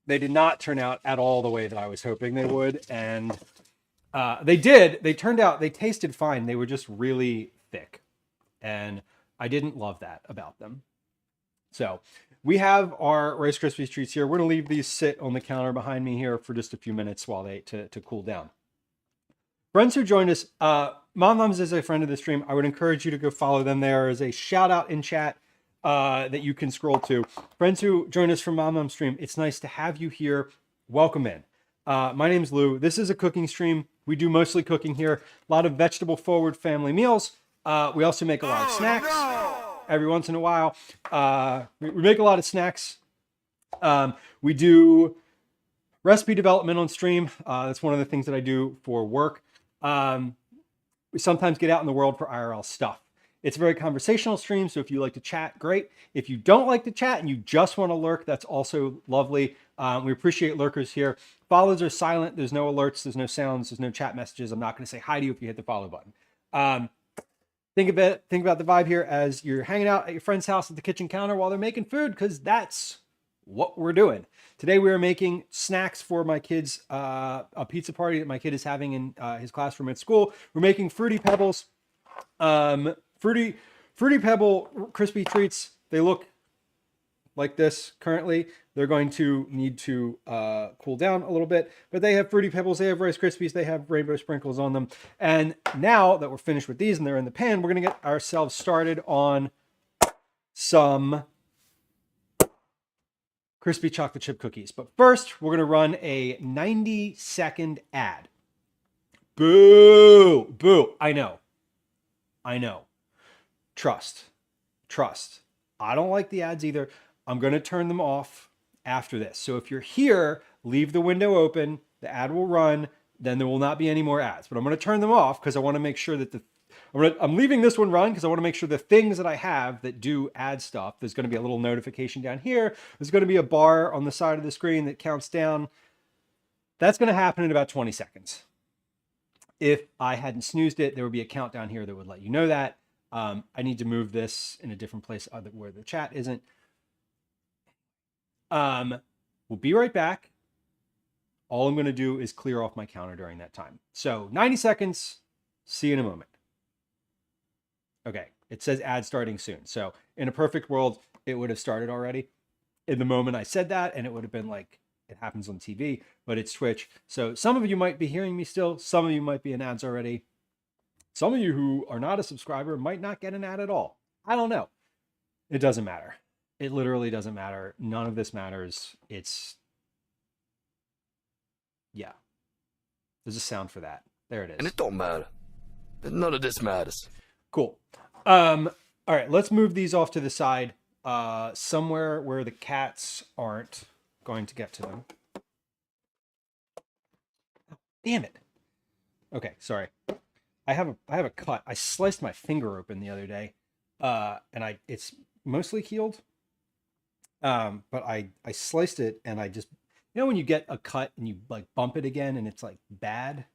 They did not turn out at all the way that I was hoping they would. And they did. They turned out, they tasted fine. They were just really thick. And I didn't love that about them. So we have our Rice Krispies treats here. We're going to leave these sit on the counter behind me here for just a few minutes while they to cool down. Friends who joined us, Moms is a friend of the stream. I would encourage you to go follow them. There is a shout out in chat that you can scroll to. Friends who join us from Mom stream, it's nice to have you here. Welcome in. My name's Lou. This is a cooking stream. We do mostly cooking here. A lot of vegetable forward family meals. We also make a lot of snacks every once in a while. We make a lot of snacks. We do recipe development on stream. That's one of the things that I do for work. We sometimes get out in the world for IRL stuff. It's a very conversational stream, so if you like to chat, great. If you don't like to chat and you just want to lurk, that's also lovely. We appreciate lurkers here. Follows are silent. There's no alerts. There's no sounds. There's no chat messages. I'm not going to say hi to you if you hit the follow button. Think about the vibe here as you're hanging out at your friend's house at the kitchen counter while they're making food, because that's what we're doing. Today we are making snacks for my kids, a pizza party that my kid is having in his classroom at school. We're making Fruity Pebbles, Fruity Pebble crispy treats. They look like this currently. They're going to need to cool down a little bit, but they have Fruity Pebbles, they have Rice Krispies, they have rainbow sprinkles on them. And now that we're finished with these and they're in the pan, we're gonna get ourselves started on some crispy chocolate chip cookies. But first, we're gonna run a 90-second ad. Boo, boo, I know. Trust. I don't like the ads either. I'm gonna turn them off after this. So if you're here, leave the window open, the ad will run, then there will not be any more ads. But I'm gonna turn them off because I wanna make sure that I'm leaving this one run because I wanna make sure the things that I have that do ad stuff, there's gonna be a little notification down here. There's gonna be a bar on the side of the screen that counts down. That's gonna happen in about 20 seconds. If I hadn't snoozed it, there would be a countdown here that would let you know that. I need to move this in a different place where the chat isn't. We'll be right back. All I'm going to do is clear off my counter during that time. So 90 seconds. See you in a moment. Okay. It says ad starting soon. So in a perfect world, it would have started already in the moment I said that, and it would have been like, it happens on TV, but it's Twitch. So some of you might be hearing me still. Some of you might be in ads already. Some of you who are not a subscriber might not get an ad at all. I don't know. It doesn't matter. It literally doesn't matter. None of this matters. Yeah. There's a sound for that. There it is. And it don't matter. None of this matters. Cool. All right, let's move these off to the side, somewhere where the cats aren't going to get to them. Damn it. Okay, sorry. I have a cut. I sliced my finger open the other day, and it's mostly healed. But I sliced it, and I just, when you get a cut and you like bump it again and it's like bad.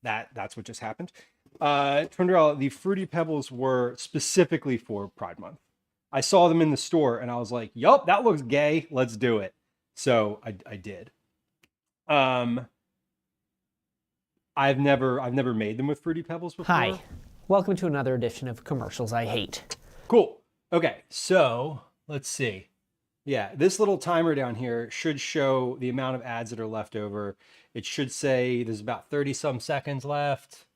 That's what just happened. Turned out the Fruity Pebbles were specifically for Pride Month. I saw them in the store and I was like, yup, that looks gay. Let's do it. So I did. I've never made them with Fruity Pebbles before. Hi, welcome to another edition of Commercials I Hate. Cool. Okay, so let's see. Yeah, this little timer down here should show the amount of ads that are left over. It should say there's about 30 some seconds left.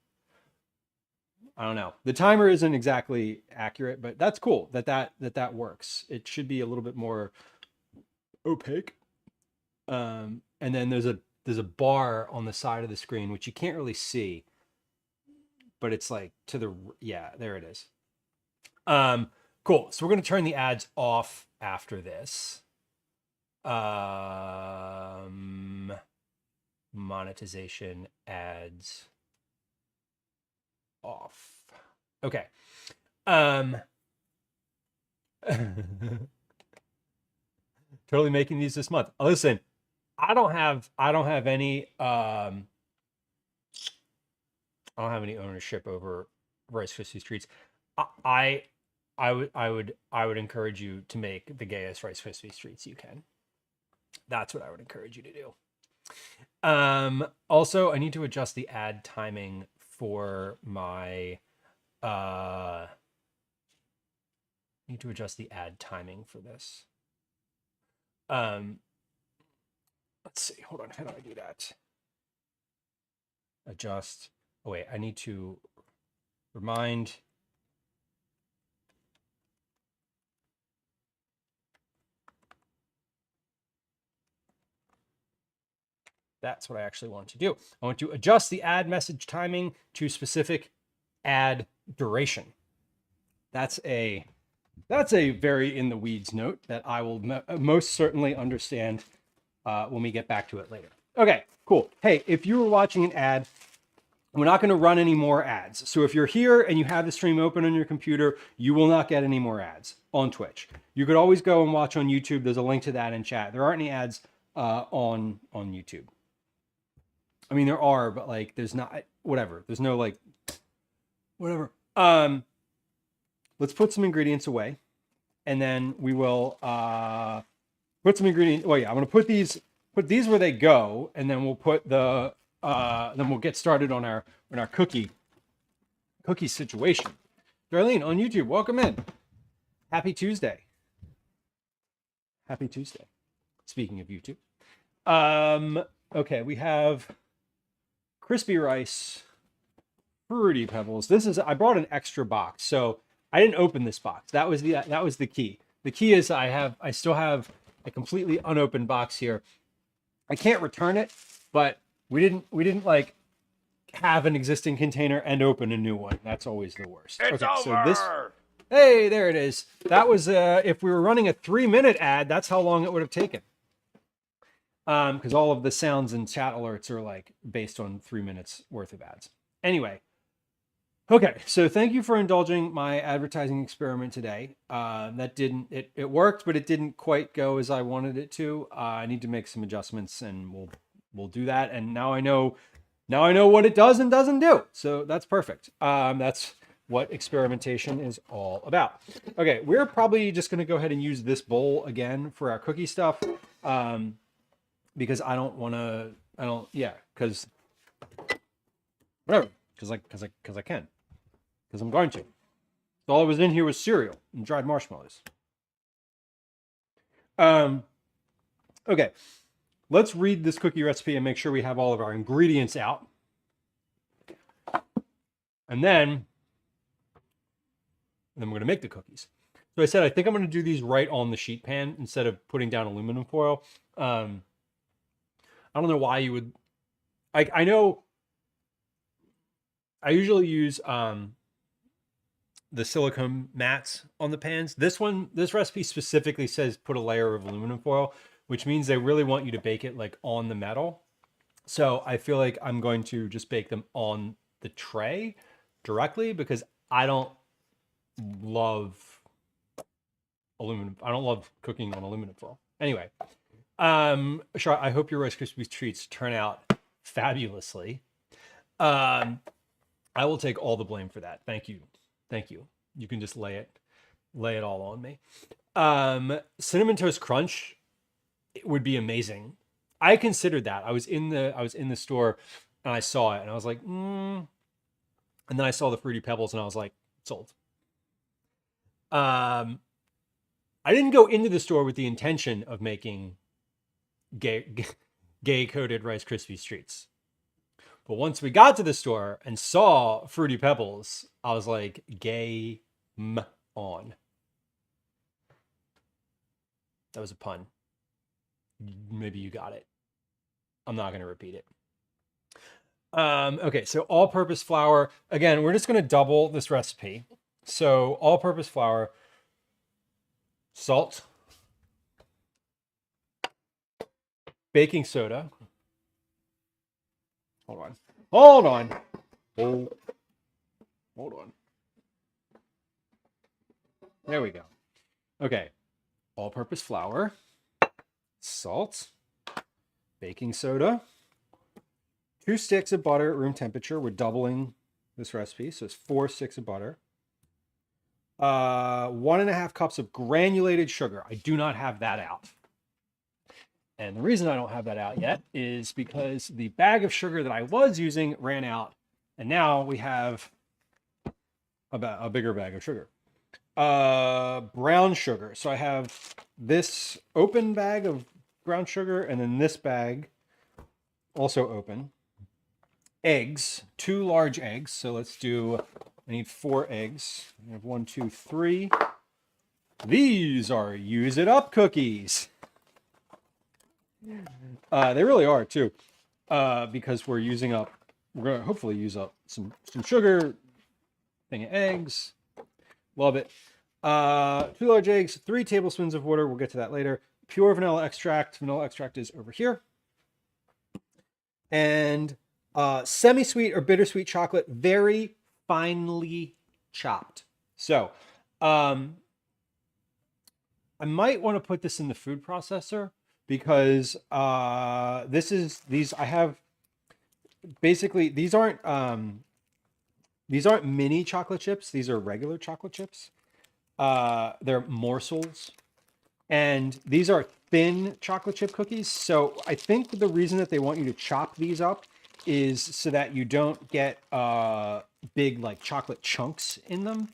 I don't know. The timer isn't exactly accurate, but that's cool that works. It should be a little bit more opaque. And then there's a bar on the side of the screen, which you can't really see, but it's like yeah, there it is. Cool. So we're going to turn the ads off after this. Monetization ads off. Okay. Totally making these this month. Listen, I don't have any I don't have any ownership over Rice Krispie treats. I I would encourage you to make the gayest Rice Krispie treats you can. That's what I would encourage you to do. Also, I need to adjust the ad timing for my need to adjust the ad timing for this. Let's see. Hold on. How do I do that? Adjust. Oh wait, I need to remind. That's what I actually want to do. I want to adjust the ad message timing to specific ad duration. That's a very in the weeds note that I will most certainly understand when we get back to it later. Okay, cool. Hey, if you were watching an ad, we're not going to run any more ads. So if you're here and you have the stream open on your computer, you will not get any more ads on Twitch. You could always go and watch on YouTube. There's a link to that in chat. There aren't any ads on YouTube. I mean, there are, but like, there's not, whatever. There's no like, whatever. Let's put some ingredients away, and then we will put some ingredients. Well, yeah, I'm going to put these where they go, and then we'll put the, then we'll get started on our cookie situation. Darlene on YouTube, welcome in. Happy Tuesday. Happy Tuesday. Speaking of YouTube. Okay, we have Crispy Rice, Fruity Pebbles. I brought an extra box, so I didn't open this box. That was the key. The key is I still have a completely unopened box here. I can't return it, but we didn't like have an existing container and open a new one. That's always the worst. It's okay, over. so this. Hey, there it is. That was if we were running a 3-minute ad, that's how long it would have taken. Because all of the sounds and chat alerts are like based on 3 minutes worth of ads. Anyway, okay, so thank you for indulging my advertising experiment today. It worked, but it didn't quite go as I wanted it to. I need to make some adjustments, and we'll do that. And now I know what it does and doesn't do. So that's perfect. That's what experimentation is all about. Okay, we're probably just going to go ahead and use this bowl again for our cookie stuff. Because I don't want to, because whatever, because I can, because I'm going to. All that was in here was cereal and dried marshmallows. Okay, let's read this cookie recipe and make sure we have all of our ingredients out. And then we're going to make the cookies. So I said, I think I'm going to do these right on the sheet pan instead of putting down aluminum foil. I don't know why you would, I know I usually use the silicone mats on the pans. This recipe specifically says put a layer of aluminum foil, which means they really want you to bake it like on the metal. So I feel like I'm going to just bake them on the tray directly because I don't love aluminum. I don't love cooking on aluminum foil. Anyway. Sure, I hope your Rice Krispie treats turn out fabulously. I will take all the blame for that. Thank you. You can just lay it all on me. Cinnamon Toast Crunch, it would be amazing. I considered that. I was in the store and I saw it and I was like, And then I saw the Fruity Pebbles and I was like, sold. I didn't go into the store with the intention of making gay coated Rice Krispie treats. But once we got to the store and saw Fruity Pebbles, I was like, game on. That was a pun. Maybe you got it. I'm not going to repeat it. Okay, so all-purpose flour. Again, we're just going to double this recipe. So all-purpose flour, salt, baking soda. Hold on. There we go. Okay. All-purpose flour, salt, baking soda, 2 sticks of butter at room temperature. We're doubling this recipe, so it's 4 sticks of butter. 1.5 cups of granulated sugar. I do not have that out. And the reason I don't have that out yet is because the bag of sugar that I was using ran out, and now we have a bigger bag of sugar. Brown sugar. So I have this open bag of brown sugar, and then this bag also open. Eggs, 2 large eggs. So let's do, I need 4 eggs. I have 1, 2, 3. These are use it up cookies. They really are too, because we're gonna hopefully use up some sugar, thing of eggs. Love it. 2 large eggs, 3 tablespoons of water. We'll get to that later. Pure vanilla extract. Vanilla extract is over here. And semi-sweet or bittersweet chocolate, very finely chopped. So I might want to put this in the food processor, because these aren't mini chocolate chips. These are regular chocolate chips. They're morsels, and these are thin chocolate chip cookies. So I think the reason that they want you to chop these up is so that you don't get big like chocolate chunks in them.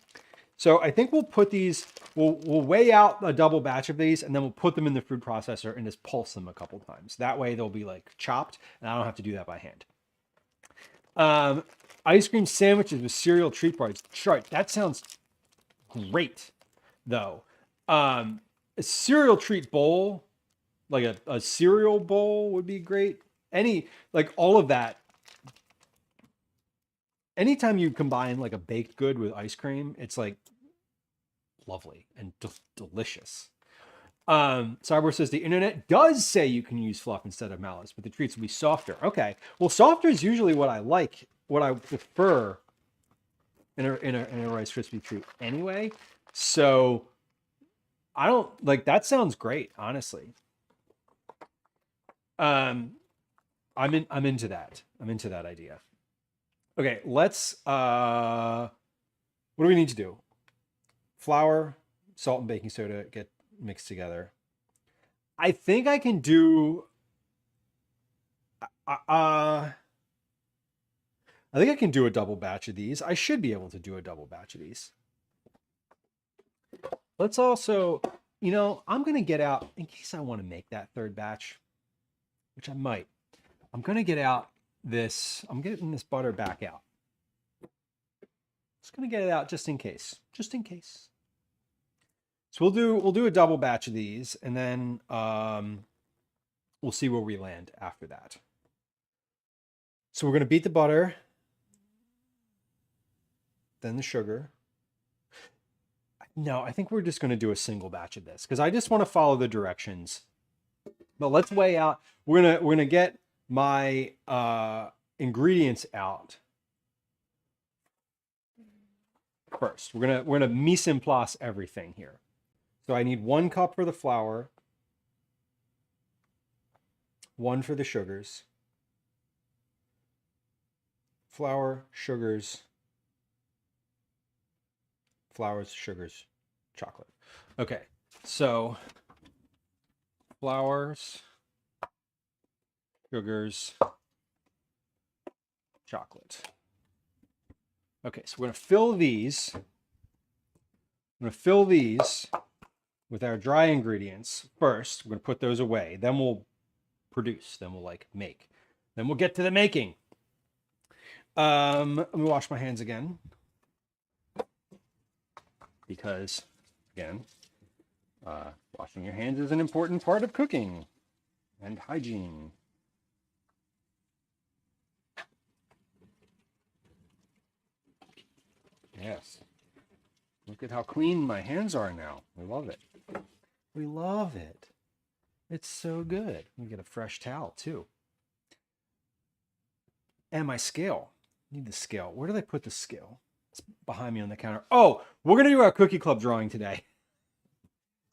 So I think we'll put these, we'll weigh out a double batch of these, and then we'll put them in the food processor and just pulse them a couple times. That way they'll be like chopped, and I don't have to do that by hand. Ice cream sandwiches with cereal treat bars. Sure, that sounds great, though. A cereal treat bowl, like a cereal bowl would be great. Like all of that. Anytime you combine like a baked good with ice cream, it's like lovely and delicious. Cyber says the internet does say you can use fluff instead of malice, but the treats will be softer. Okay, well, softer is usually what I like, what I prefer in a Rice Krispie treat anyway. So I don't like that. Sounds great, honestly. I'm into that. I'm into that idea. Okay, let's, what do we need to do? Flour, salt, and baking soda get mixed together. I think I can do, I think I can do a double batch of these. I should be able to do a double batch of these. Let's also, I'm going to get out, in case I want to make that third batch, which I might, I'm going to get out I'm getting this butter back out. Just going to get it out just in case. So we'll do a double batch of these, and then we'll see where we land after that. So we're going to beat the butter, then the sugar. No, I think we're just going to do a single batch of this because I just want to follow the directions. But let's weigh out. We're gonna get my ingredients out first. We're gonna mise en place everything here. So I need 1 cup for the flour, 1 for the sugars. Flour, sugars, flours, sugars, chocolate. Okay, so flours, sugars, chocolate. Okay, so we're going to fill these. I'm going to fill these with our dry ingredients first. We're going to put those away. Then we'll produce. Then we'll make. Then we'll get to the making. Let me wash my hands again. Because, again, washing your hands is an important part of cooking and hygiene. Yes. Look at how clean my hands are now. We love it. We love it. It's so good. We get a fresh towel too. And my scale. I need the scale. Where did I put the scale? It's behind me on the counter. Oh, we're going to do our cookie club drawing today.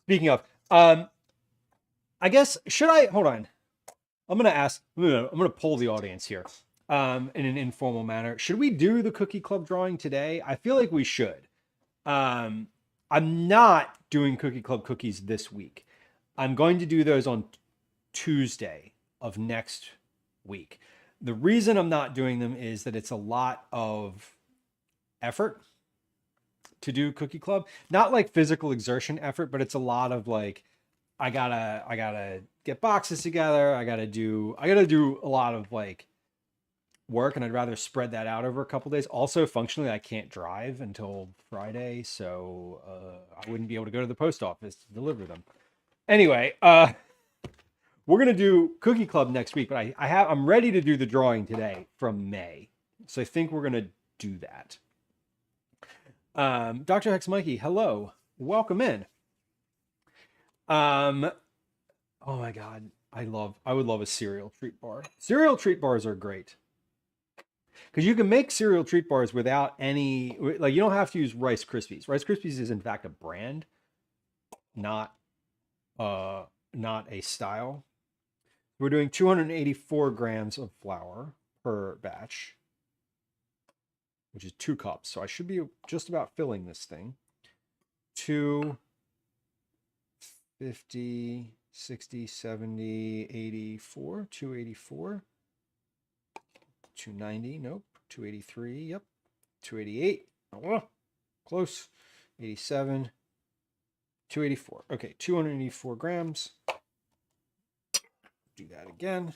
Speaking of, I guess, hold on. I'm gonna poll the audience here, in an informal manner. Should we do the Cookie Club drawing today? I feel like we should. I'm not doing Cookie Club cookies this week. I'm going to do those on Tuesday of next week. The reason I'm not doing them is that it's a lot of effort to do Cookie Club. Not like physical exertion effort, but it's a lot of like, I gotta get boxes together. I gotta do a lot of like work, and I'd rather spread that out over a couple days. Also, functionally, I can't drive until Friday, so I wouldn't be able to go to the post office to deliver them. Anyway, we're gonna do Cookie Club next week, but I'm ready to do the drawing today from May, so I think we're gonna do that. Dr. Hex Mikey, hello, welcome in. Oh my God, I would love a cereal treat bar. Cereal treat bars are great because you can make cereal treat bars without any, like, you don't have to use Rice Krispies. Rice Krispies is in fact a brand, not a style. We're doing 284 grams of flour per batch, which is 2 cups. So I should be just about filling this thing. 250, 60, 70, 84, 284, 290, nope, 283, yep, 288, oh, close, 87, 284. Okay, 284 grams. Do that again.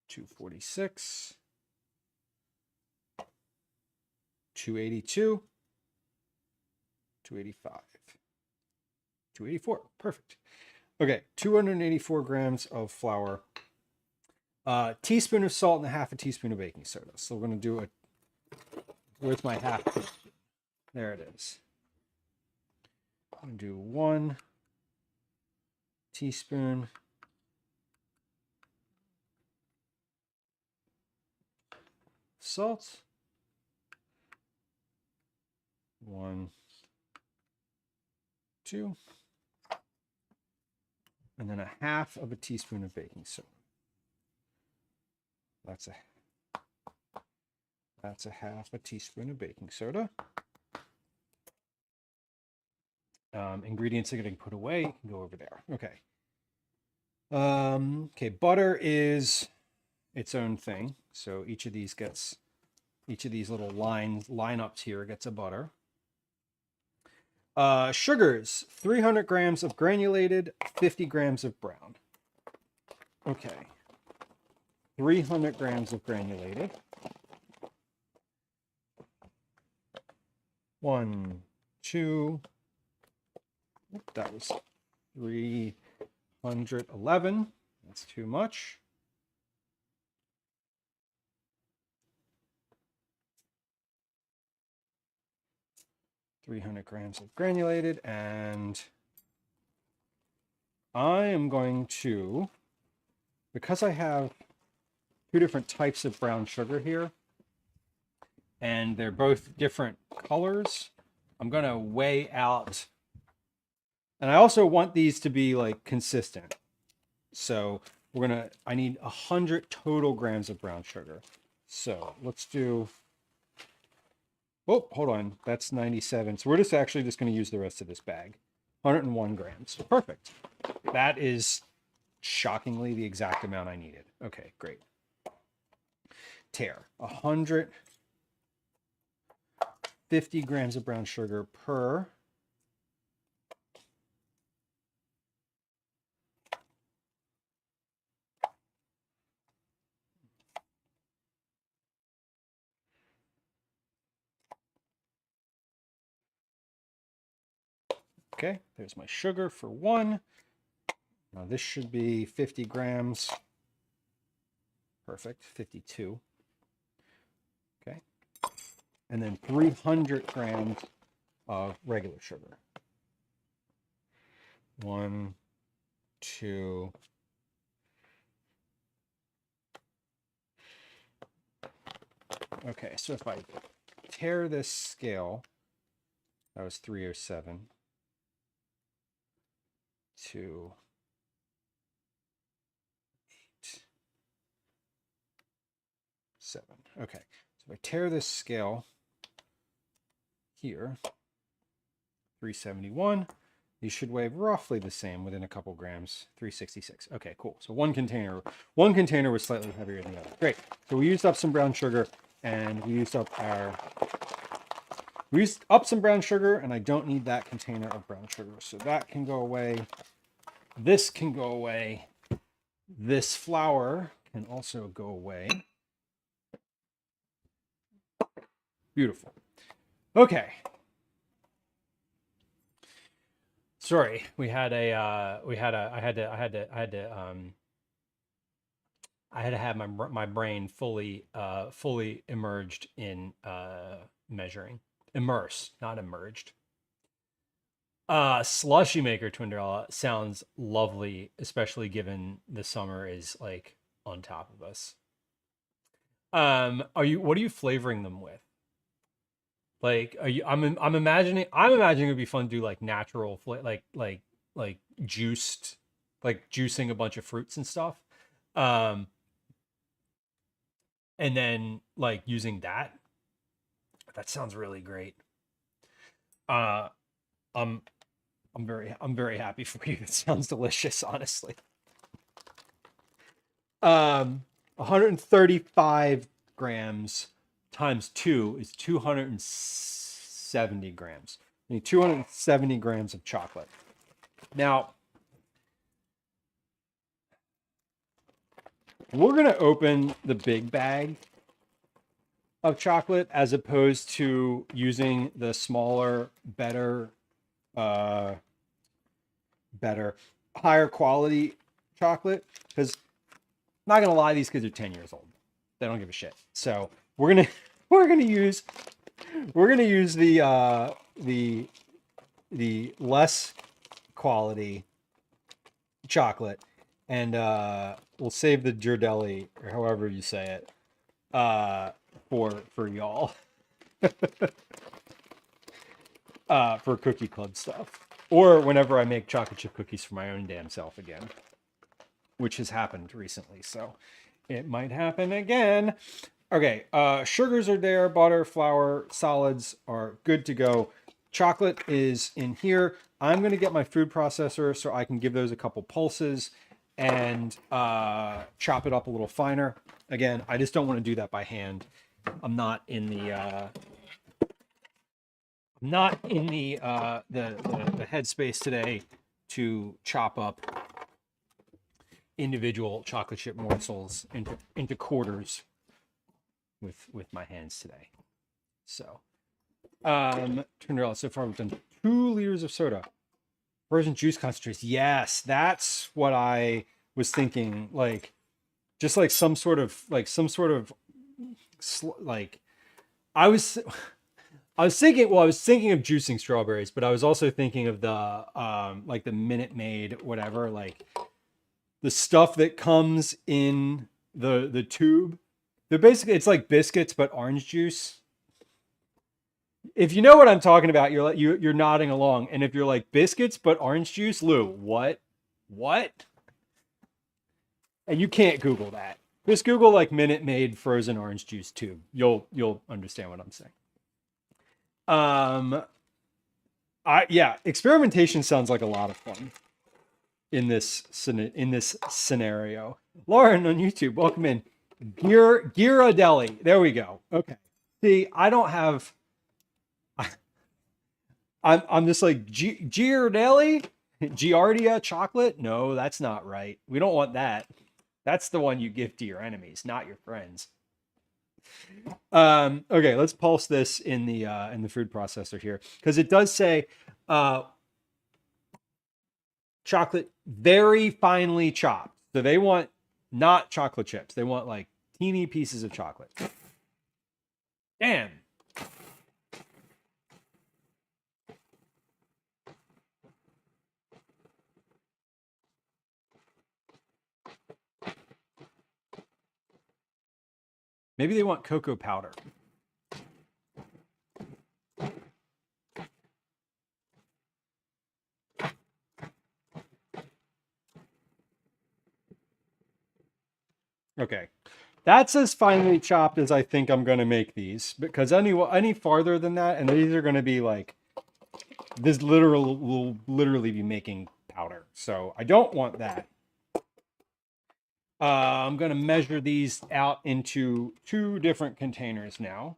$246, 282, 285, 284. Perfect. Okay, 284 grams of flour, a teaspoon of salt, and a half a teaspoon of baking soda. So we're going to do where's my half? There it is. I'm going to do 1 teaspoon salt, 1, 2, and then a half of a teaspoon of baking soda. That's a half a teaspoon of baking soda. Ingredients are getting put away. You can go over there. Okay. Okay, butter is its own thing. So each of these little lineups here gets a butter. Sugars, 300 grams of granulated, 50 grams of brown. Okay. 300 grams of granulated. 1, 2, that was 311. That's too much. $300 grams of granulated, and I am going to, because I have 2 different types of brown sugar here, and they're both different colors, I'm going to weigh out. And I also want these to be like consistent. So I need 100 total grams of brown sugar. So let's do, oh, hold on. That's 97. So we're just going to use the rest of this bag. 101 grams. Perfect. That is shockingly the exact amount I needed. Okay, great. Tare. 150 grams of brown sugar per Okay, there's my sugar for 1. Now this should be 50 grams. Perfect, 52. Okay. And then 300 grams of regular sugar. 1, 2. Okay, so if I tear this scale, that was 307. 2, 8, 7. Okay, so if I tear this scale here, 371, these should weigh roughly the same within a couple grams, 366. Okay, cool. So one container was slightly heavier than the other. Great. So we used up some brown sugar, and we used up some brown sugar, and I don't need that container of brown sugar. So that can go away. This can go away. This flour can also go away. Beautiful. Okay. Sorry, I had to have my brain fully immersed in measuring. Immersed, not emerged. Slushy maker Twinderella sounds lovely, especially given the summer is like on top of us. What are you flavoring them with? Like, I'm imagining it would be fun to do like natural like juiced, like juicing a bunch of fruits and stuff. And then like using that. That sounds really great. I'm very happy for you. It sounds delicious, honestly. 135 grams times 2 is 270 grams. I need 270 grams of chocolate. Now, we're going to open the big bag of chocolate as opposed to using the smaller, better, higher quality chocolate. Because, not going to lie, these kids are 10 years old. They don't give a shit. So we're gonna use the less quality chocolate, and we'll save the Ghirardelli, or however you say it, for y'all, for cookie club stuff, or whenever I make chocolate chip cookies for my own damn self again, which has happened recently, so it might happen again. Okay, sugars are there, butter, flour, solids are good to go. Chocolate is in here. I'm going to get my food processor so I can give those a couple pulses and chop it up a little finer. Again, I just don't want to do that by hand. I'm not in the headspace today to chop up individual chocolate chip morsels into quarters with my hands today. So, Twinderella, so far we've done 2 liters of soda. Frozen juice concentrates. Yes, that's what I was thinking. Like, just like some sort of I was thinking of juicing strawberries, but I was also thinking of the like the Minute Maid, whatever, like the stuff that comes in the tube. They're basically, it's like biscuits but orange juice. If you know what I'm talking about, you're nodding along. And if you're like, biscuits but orange juice, Lou, what? And you can't Google that. Just Google like Minute Maid frozen orange juice tube. You'll understand what I'm saying. Yeah, experimentation sounds like a lot of fun in this scenario. Lauren on YouTube, welcome in. Ghirardelli. There we go. Okay. See, I don't have. I'm just like Ghirardelli, Giardia chocolate. No, that's not right. We don't want that. That's the one you give to your enemies, not your friends. Okay, let's pulse this in the food processor here, because it does say chocolate very finely chopped. So they want not chocolate chips. They want like teeny pieces of chocolate. Damn. Maybe they want cocoa powder. Okay. That's as finely chopped as I think I'm going to make these, because any farther than that, and these are going to be like, this will literally be making powder. So I don't want that. I'm going to measure these out into 2 different containers now.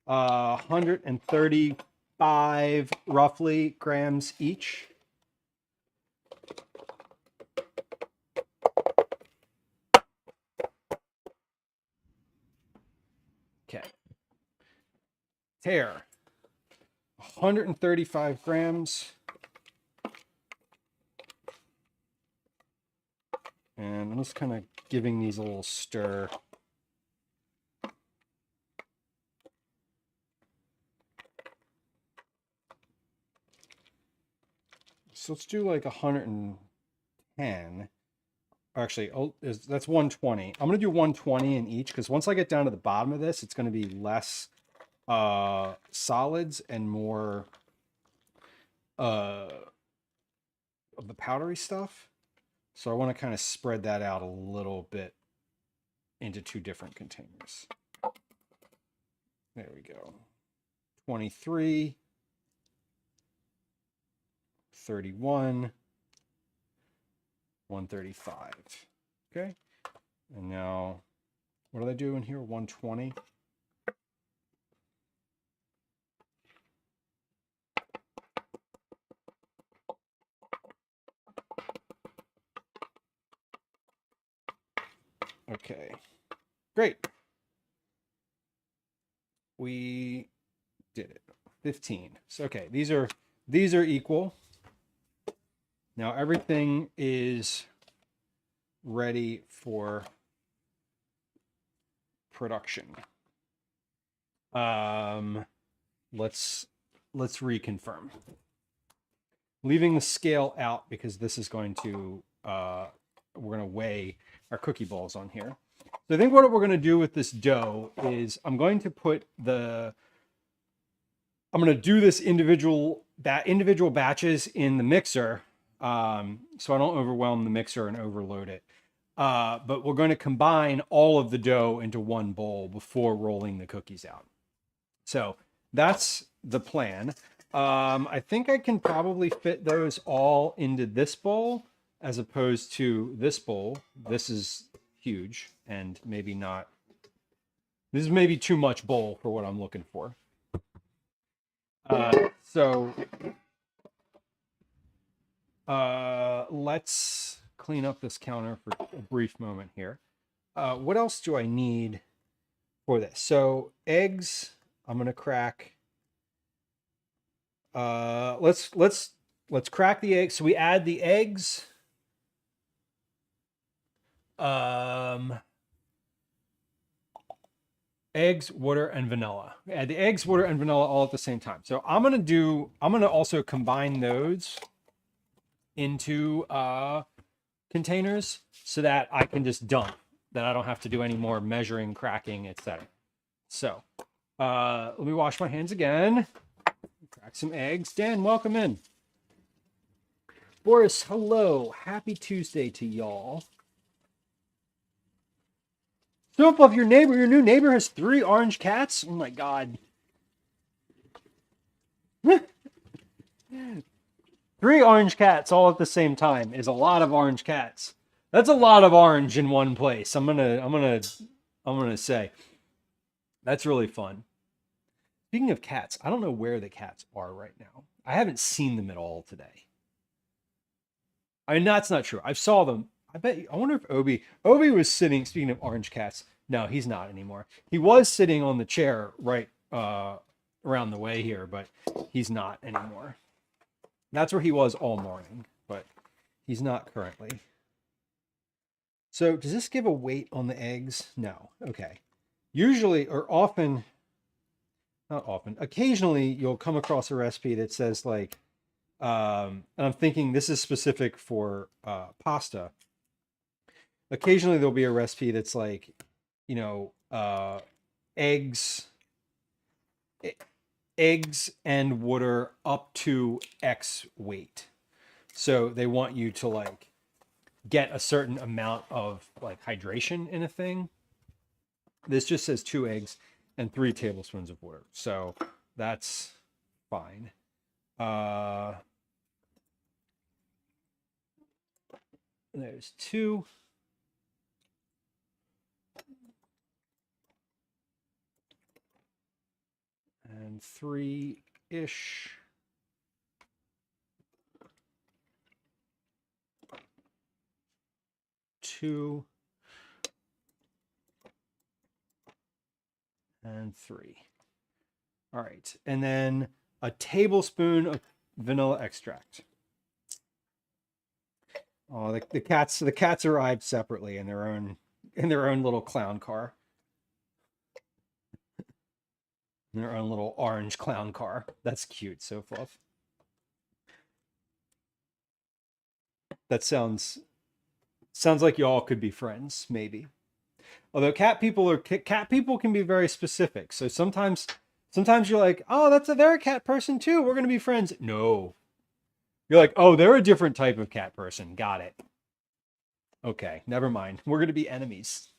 135 roughly grams each. Okay. Tear. 135 grams. And I'm just kind of giving these a little stir. So let's do like 110. Actually, that's 120. I'm going to do 120 in each, because once I get down to the bottom of this, it's going to be less solids and more of the powdery stuff. So I want to kind of spread that out a little bit into 2 different containers. There we go. 23, 31, 135. Okay. And now, what did I do in here? 120. Okay, great. We did it. 15. So okay, these are equal. Now everything is ready for production. Let's reconfirm. Leaving the scale out, because this is going to we're going to weigh our cookie balls on here. So I think what we're going to do with this dough is I'm going to do this individual batches in the mixer, so I don't overwhelm the mixer and overload it. But we're going to combine all of the dough into one bowl before rolling the cookies out. So that's the plan. I think I can probably fit those all into this bowl as opposed to this bowl. This is huge and maybe not. This is maybe too much bowl for what I'm looking for. So let's clean up this counter for a brief moment here. What else do I need for this? So eggs, I'm gonna crack. Let's crack the eggs. So we add the eggs. Eggs, water, and vanilla. Add the eggs, water, and vanilla all at the same time. So I'm gonna also combine those into containers so that I can just dump, that I don't have to do any more measuring, cracking, etc. So let me wash my hands again. Crack some eggs. Dan, welcome in. Boris, hello. Happy Tuesday to y'all. Don't love your neighbor. Your new neighbor has 3 orange cats. Oh my god. 3 orange cats all at the same time is a lot of orange cats. That's a lot of orange in one place. I'm gonna say. That's really fun. Speaking of cats, I don't know where the cats are right now. I haven't seen them at all today. I mean, that's not true. I saw them. I wonder if Obi was sitting, speaking of orange cats. No, he's not anymore. He was sitting on the chair right around the way here, but he's not anymore. That's where he was all morning, but he's not currently. So does this give a weight on the eggs? No. Okay. Usually, or often, not often, occasionally you'll come across a recipe that says like, and I'm thinking this is specific for pasta. Occasionally there'll be a recipe that's like, you know, eggs and water up to X weight. So they want you to like get a certain amount of like hydration in a thing. This just says 2 eggs and 3 tablespoons of water. So that's fine. There's 2. And 3-ish. Two and 3. All right, and then a tablespoon of vanilla extract. Oh, the cats arrived separately in their own little clown car. In their own little orange clown car. That's cute, so fluff. That sounds like y'all could be friends, maybe. Although cat people can be very specific. So sometimes you're like, oh, they're a cat person too. We're gonna be friends. No. You're like, oh, they're a different type of cat person. Got it. Okay, never mind. We're gonna be enemies.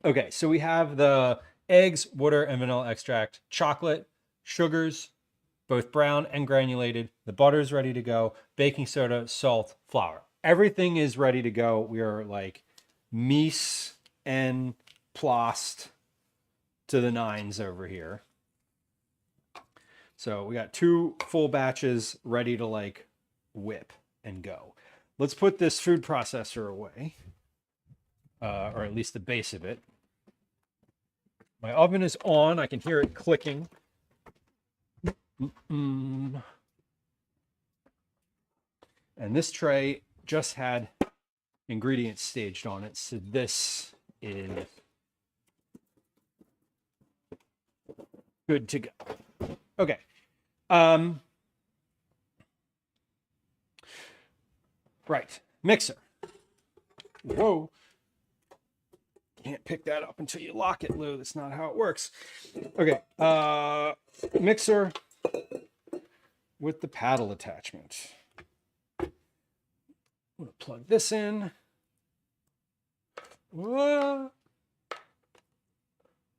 Okay, so we have the eggs, water, and vanilla extract, chocolate, sugars, both brown and granulated. The butter is ready to go. Baking soda, salt, flour. Everything is ready to go. We are like mise en place to the 9s over here. So we got 2 full batches ready to like whip and go. Let's put this food processor away, or at least the base of it. My oven is on. I can hear it clicking. And this tray just had ingredients staged on it. So this is good to go. Okay. Right. Mixer. Whoa. Can't pick that up until you lock it, Lou. That's not how it works. Okay. Mixer with the paddle attachment. I'm going to plug this in. Whoa.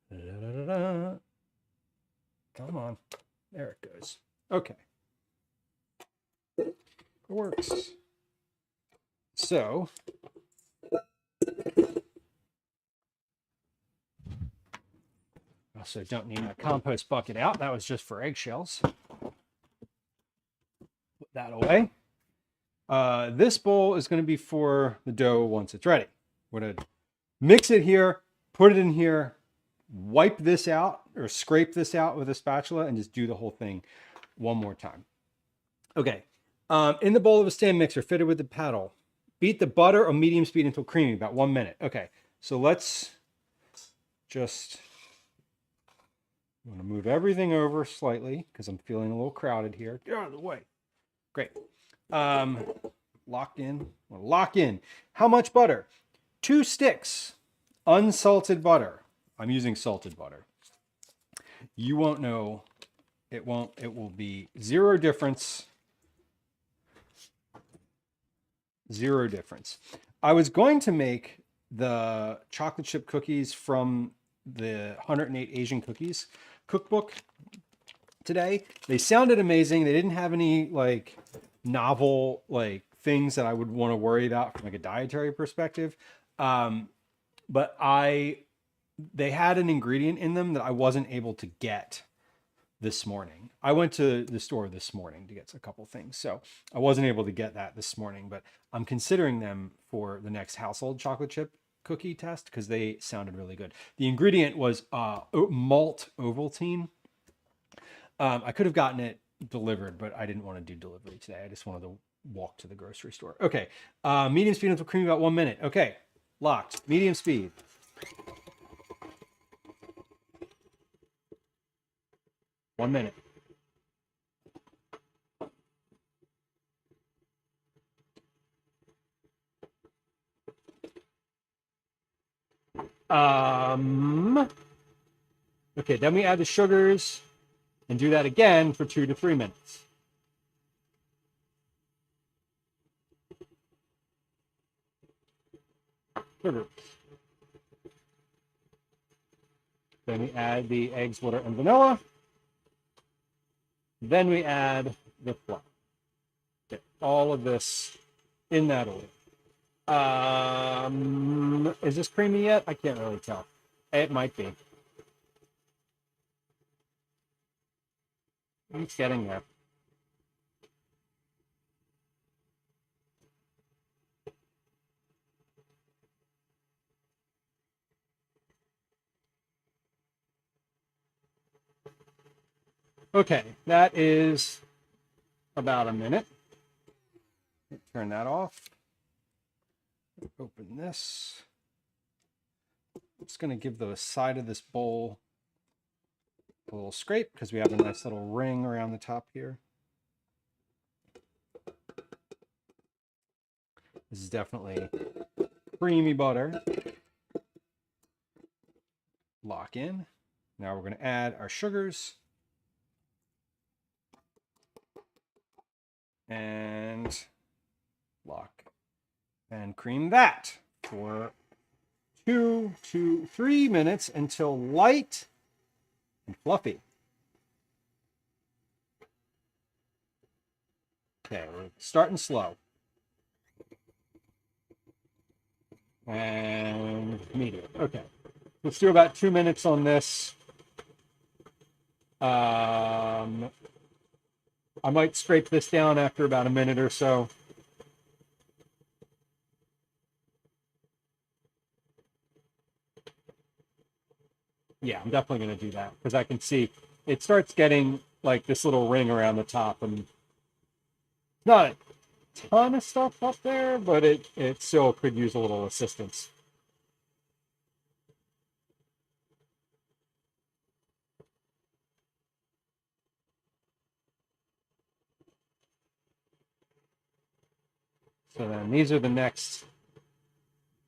Da-da-da-da. Come on. There it goes. Okay. It works. So, also don't need my compost bucket out. That was just for eggshells. Put that away. This bowl is going to be for the dough once it's ready. We're going to mix it here, put it in here, wipe this out or scrape this out with a spatula and just do the whole thing one more time. Okay. In the bowl of a stand mixer fitted with the paddle, beat the butter on medium speed until creamy, about 1 minute. Okay. So let's just, I'm going to move everything over slightly because I'm feeling a little crowded here. Get out of the way. Great. Locked in. Lock in. How much butter? 2 sticks. Unsalted butter. I'm using salted butter. You won't know. It won't. It will be zero difference. Zero difference. I was going to make the chocolate chip cookies from the 108 Asian Cookies cookbook today. They sounded amazing. They didn't have any like novel like things that I would want to worry about from like a dietary perspective. But they had an ingredient in them that I wasn't able to get this morning. I went to the store this morning to get a couple things. So I wasn't able to get that this morning, but I'm considering them for the next household chocolate chip cookie test because they sounded really good. The ingredient was malt Ovaltine. I could have gotten it delivered, but I didn't want to do delivery today. I just wanted to walk to the grocery store. Okay. Medium speed until creamy, about 1 minute. Okay. Locked. Medium speed. One minute. Okay, then we add the sugars And do that again for 2 to 3 minutes. Sugars. Then we add the eggs, water, and vanilla. Then we add the flour. Okay, all of this in that order. Is this creamy yet? I can't really tell. It might be. It's getting there. Okay, that is about a minute. Turn that off. Open this. I'm just going to give the side of this bowl a little scrape because we have a nice little ring around the top here. This is definitely creamy butter. Lock in. Now we're going to add our sugars. And lock and cream that for 2 to 3 minutes until light and fluffy. Okay, we're starting slow. And medium. Okay, let's do about 2 minutes on this. I might scrape this down after about a minute or so. Yeah, I'm definitely going to do that because I can see it starts getting like this little ring around the top, and not a ton of stuff up there, but it still could use a little assistance. So then these are the next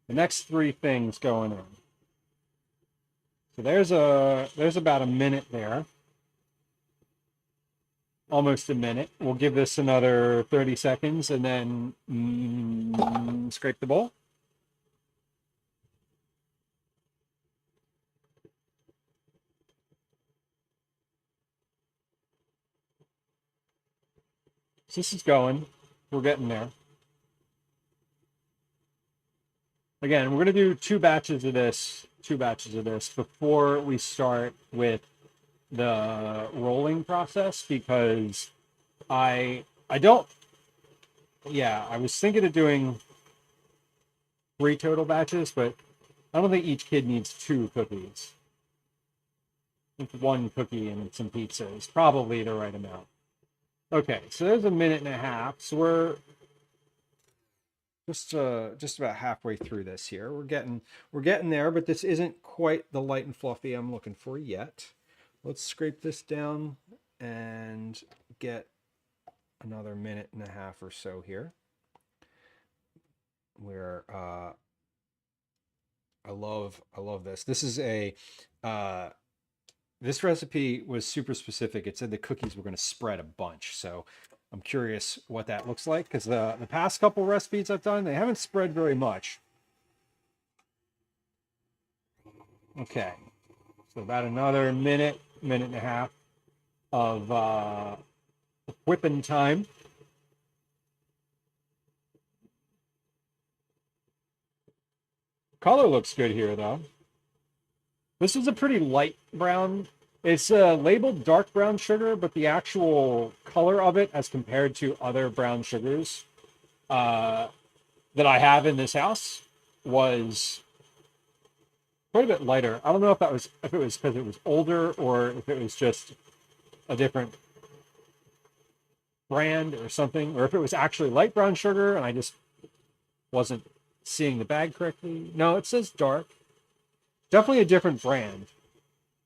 3 things going on. So there's about a minute there. Almost a minute. We'll give this another 30 seconds and then scrape the bowl. So this is going. We're getting there. Again, we're going to do 2 batches of this before we start with the rolling process because I was thinking of doing 3 total batches, but I don't think each kid needs 2 cookies. I think 1 cookie and some pizza is probably the right amount. Okay, so there's a minute and a half. So we're just about halfway through this here. We're getting there, but this isn't quite the light and fluffy I'm looking for yet. Let's scrape this down and get another minute and a half or so here. Where I love this. This is this recipe was super specific. It said the cookies were going to spread a bunch, so I'm curious what that looks like because the past couple recipes I've done, they haven't spread very much. Okay, so about another minute and a half of whipping time. Color looks good here, though. This is a pretty light brown. It's labeled dark brown sugar, but the actual color of it, as compared to other brown sugars that I have in this house, was quite a bit lighter. I don't know if it was because it was older or if it was just a different brand or something, or if it was actually light brown sugar and I just wasn't seeing the bag correctly. No, it says dark. Definitely a different brand.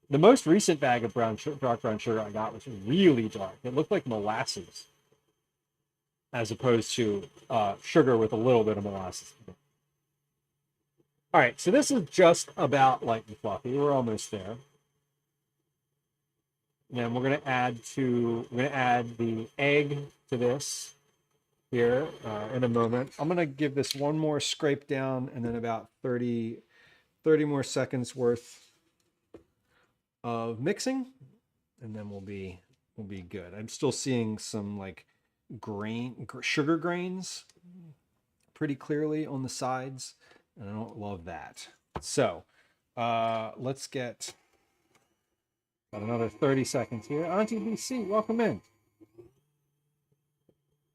The most recent bag of dark brown sugar I got was really dark. It looked like molasses, as opposed to sugar with a little bit of molasses. All right, so this is just about light and fluffy. We're almost there. then we're gonna add the egg to this here in a moment. I'm gonna give this one more scrape down and then about 30 more seconds worth of mixing, and then we'll be good. I'm still seeing some like sugar grains pretty clearly on the sides, and I don't love that. So let's get about another 30 seconds here. Auntie BC, welcome in.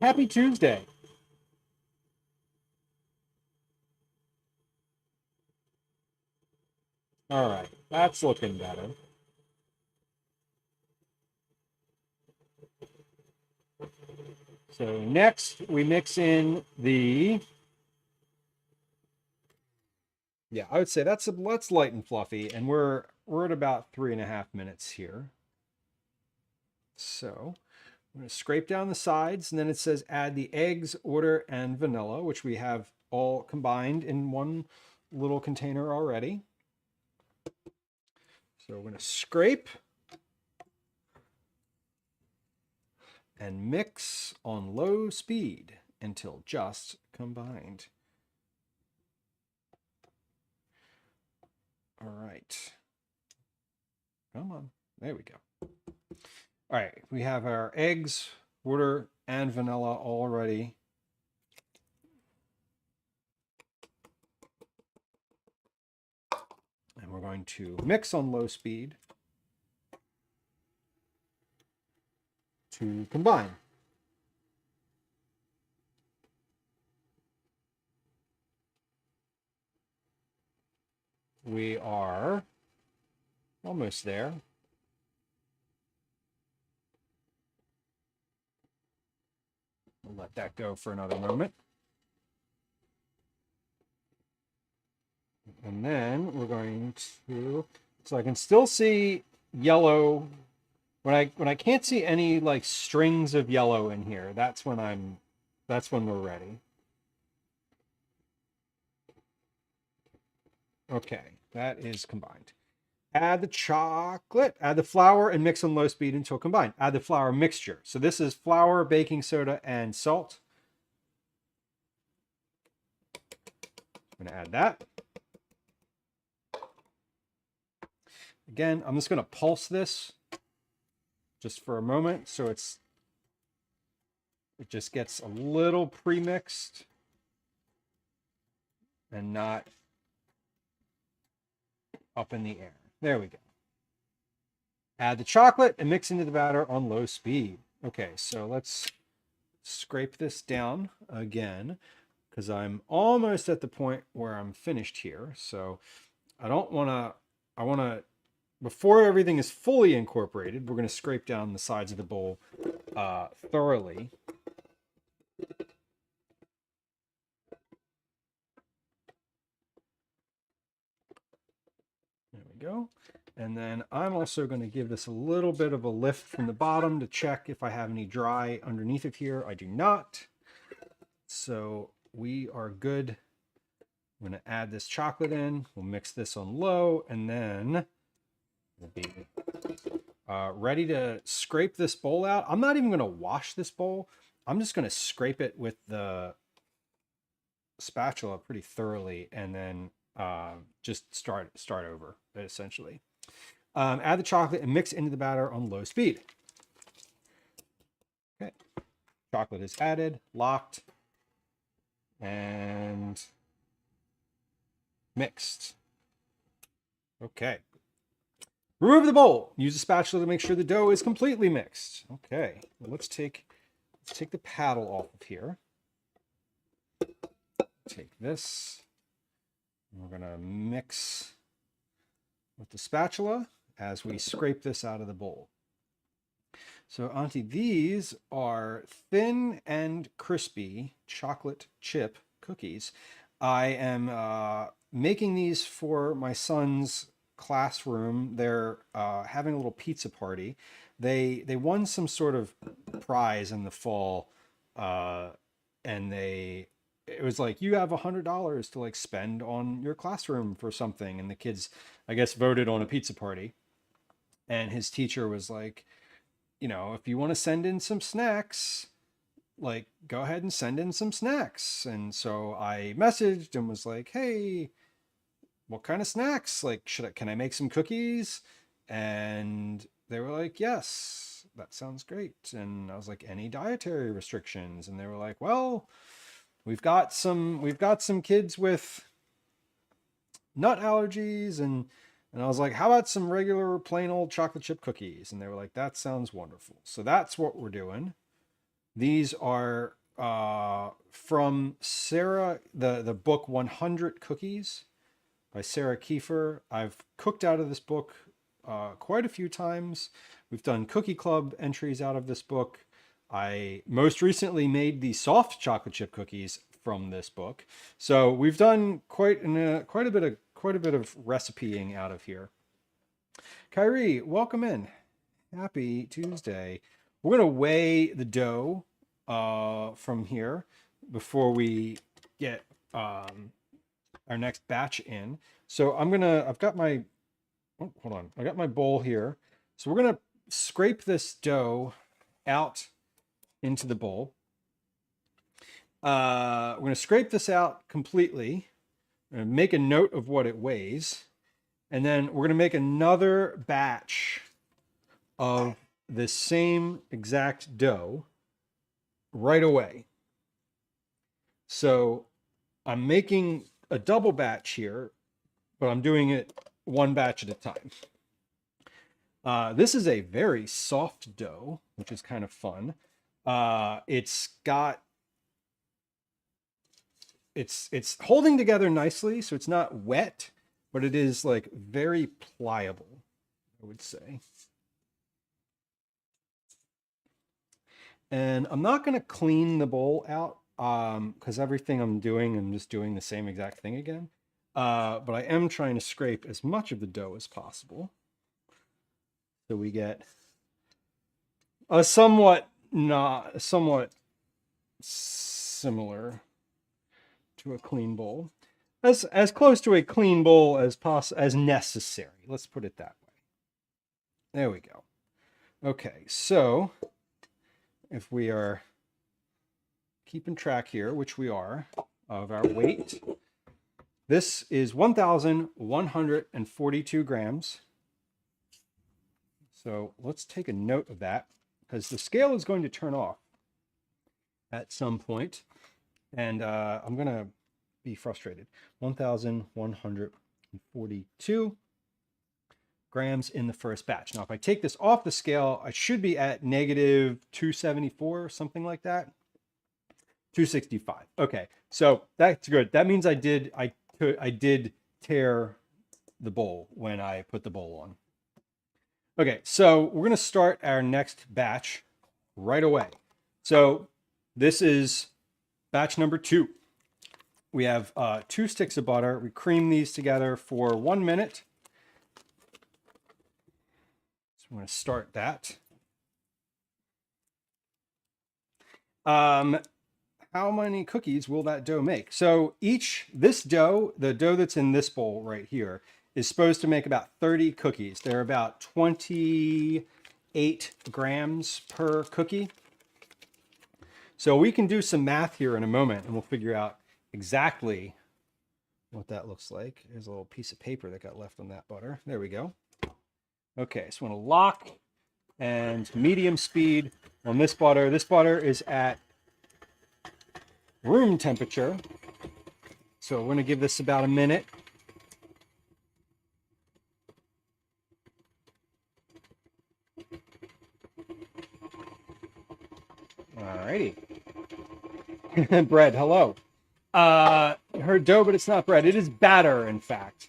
Happy Tuesday. All right, that's looking better. So next we mix in the, yeah, I would say that's light and fluffy, and we're at about 3.5 minutes here. So I'm going to scrape down the sides, and then it says add the eggs, water, and vanilla, which we have all combined in one little container already. So we're going to scrape and mix on low speed until just combined. All right. Come on. There we go. All right. We have our eggs, water, and vanilla all ready. And we're going to mix on low speed to combine. We are almost there. We'll let that go for another moment. And then we're going to, so I can still see yellow. When I can't see any like strings of yellow in here, that's when we're ready. Okay, that is combined. Add the chocolate, add the flour, and mix on low speed until combined. Add the flour mixture. So this is flour, baking soda, and salt. I'm gonna add that. Again, I'm just gonna pulse this just for a moment so it just gets a little pre-mixed and not up in the air. There we go. Add the chocolate and mix into the batter on low speed. Okay, so let's scrape this down again because I'm almost at the point where I'm finished here. So I want to, before everything is fully incorporated, we're going to scrape down the sides of the bowl thoroughly. There we go. And then I'm also going to give this a little bit of a lift from the bottom to check if I have any dry underneath of here. I do not. So we are good. I'm going to add this chocolate in. We'll mix this on low, and then we'll be ready to scrape this bowl out. I'm not even going to wash this bowl. I'm just going to scrape it with the spatula pretty thoroughly, and then just start over, essentially. Add the chocolate and mix into the batter on low speed. Okay, chocolate is added, locked, and mixed. Okay. Remove the bowl. Use a spatula to make sure the dough is completely mixed. Okay, well, let's take the paddle off of here. Take this. We're gonna mix with the spatula as we scrape this out of the bowl. So Auntie, these are thin and crispy chocolate chip cookies. I am making these for my son's classroom. They're having a little pizza party. They won some sort of prize in the fall, and it was like, you have $100 to like spend on your classroom for something, and the kids, I guess, voted on a pizza party. And his teacher was like, if you want to send in some snacks, like, go ahead and send in some snacks. And so I messaged and was like, hey, what kind of snacks? Like, can I make some cookies? And they were like, yes, that sounds great. And I was like, any dietary restrictions? And they were like, well, we've got some kids with nut allergies. And I was like, how about some regular plain old chocolate chip cookies? And they were like, that sounds wonderful. So that's what we're doing. These are from Sarah, the book 100 Cookies by Sarah Kieffer. I've cooked out of this book quite a few times. We've done cookie club entries out of this book. I most recently made the soft chocolate chip cookies from this book. So we've done quite a bit of recipeing out of here. Kyrie, welcome in. Happy Tuesday. We're gonna weigh the dough from here before we get our next batch in. So I've got my, hold on. I got my bowl here. So we're going to scrape this dough out into the bowl. We're going to scrape this out completely. I'm going to make a note of what it weighs. And then we're going to make another batch of the same exact dough right away. So I'm making a double batch here, but I'm doing it one batch at a time. This is a very soft dough, which is kind of fun. It's holding together nicely, so it's not wet, but it is like very pliable, I would say. And I'm not going to clean the bowl out because everything I'm just doing the same exact thing again. But I am trying to scrape as much of the dough as possible. So we get a somewhat similar to a clean bowl. As close to a clean bowl as necessary. Let's put it that way. There we go. Okay, so if we are keeping track here, which we are, of our weight, this is 1,142 grams. So let's take a note of that because the scale is going to turn off at some point, and I'm going to be frustrated. 1,142 grams in the first batch. Now, if I take this off the scale, I should be at negative 274, something like that. 265. Okay, so that's good. That means I did tear the bowl when I put the bowl on. Okay, so we're going to start our next batch right away. So this is batch number 2. We have 2 sticks of butter. We cream these together for 1 minute. So I'm going to start that. How many cookies will that dough make? So the dough that's in this bowl right here, is supposed to make about 30 cookies. They're about 28 grams per cookie. So we can do some math here in a moment and we'll figure out exactly what that looks like. There's a little piece of paper that got left on that butter. There we go. Okay, so I'm going to lock and medium speed on this butter. This butter is at room temperature. So we're going to give this about a minute. Alrighty. Bread, hello. Heard dough, but it's not bread. It is batter, in fact.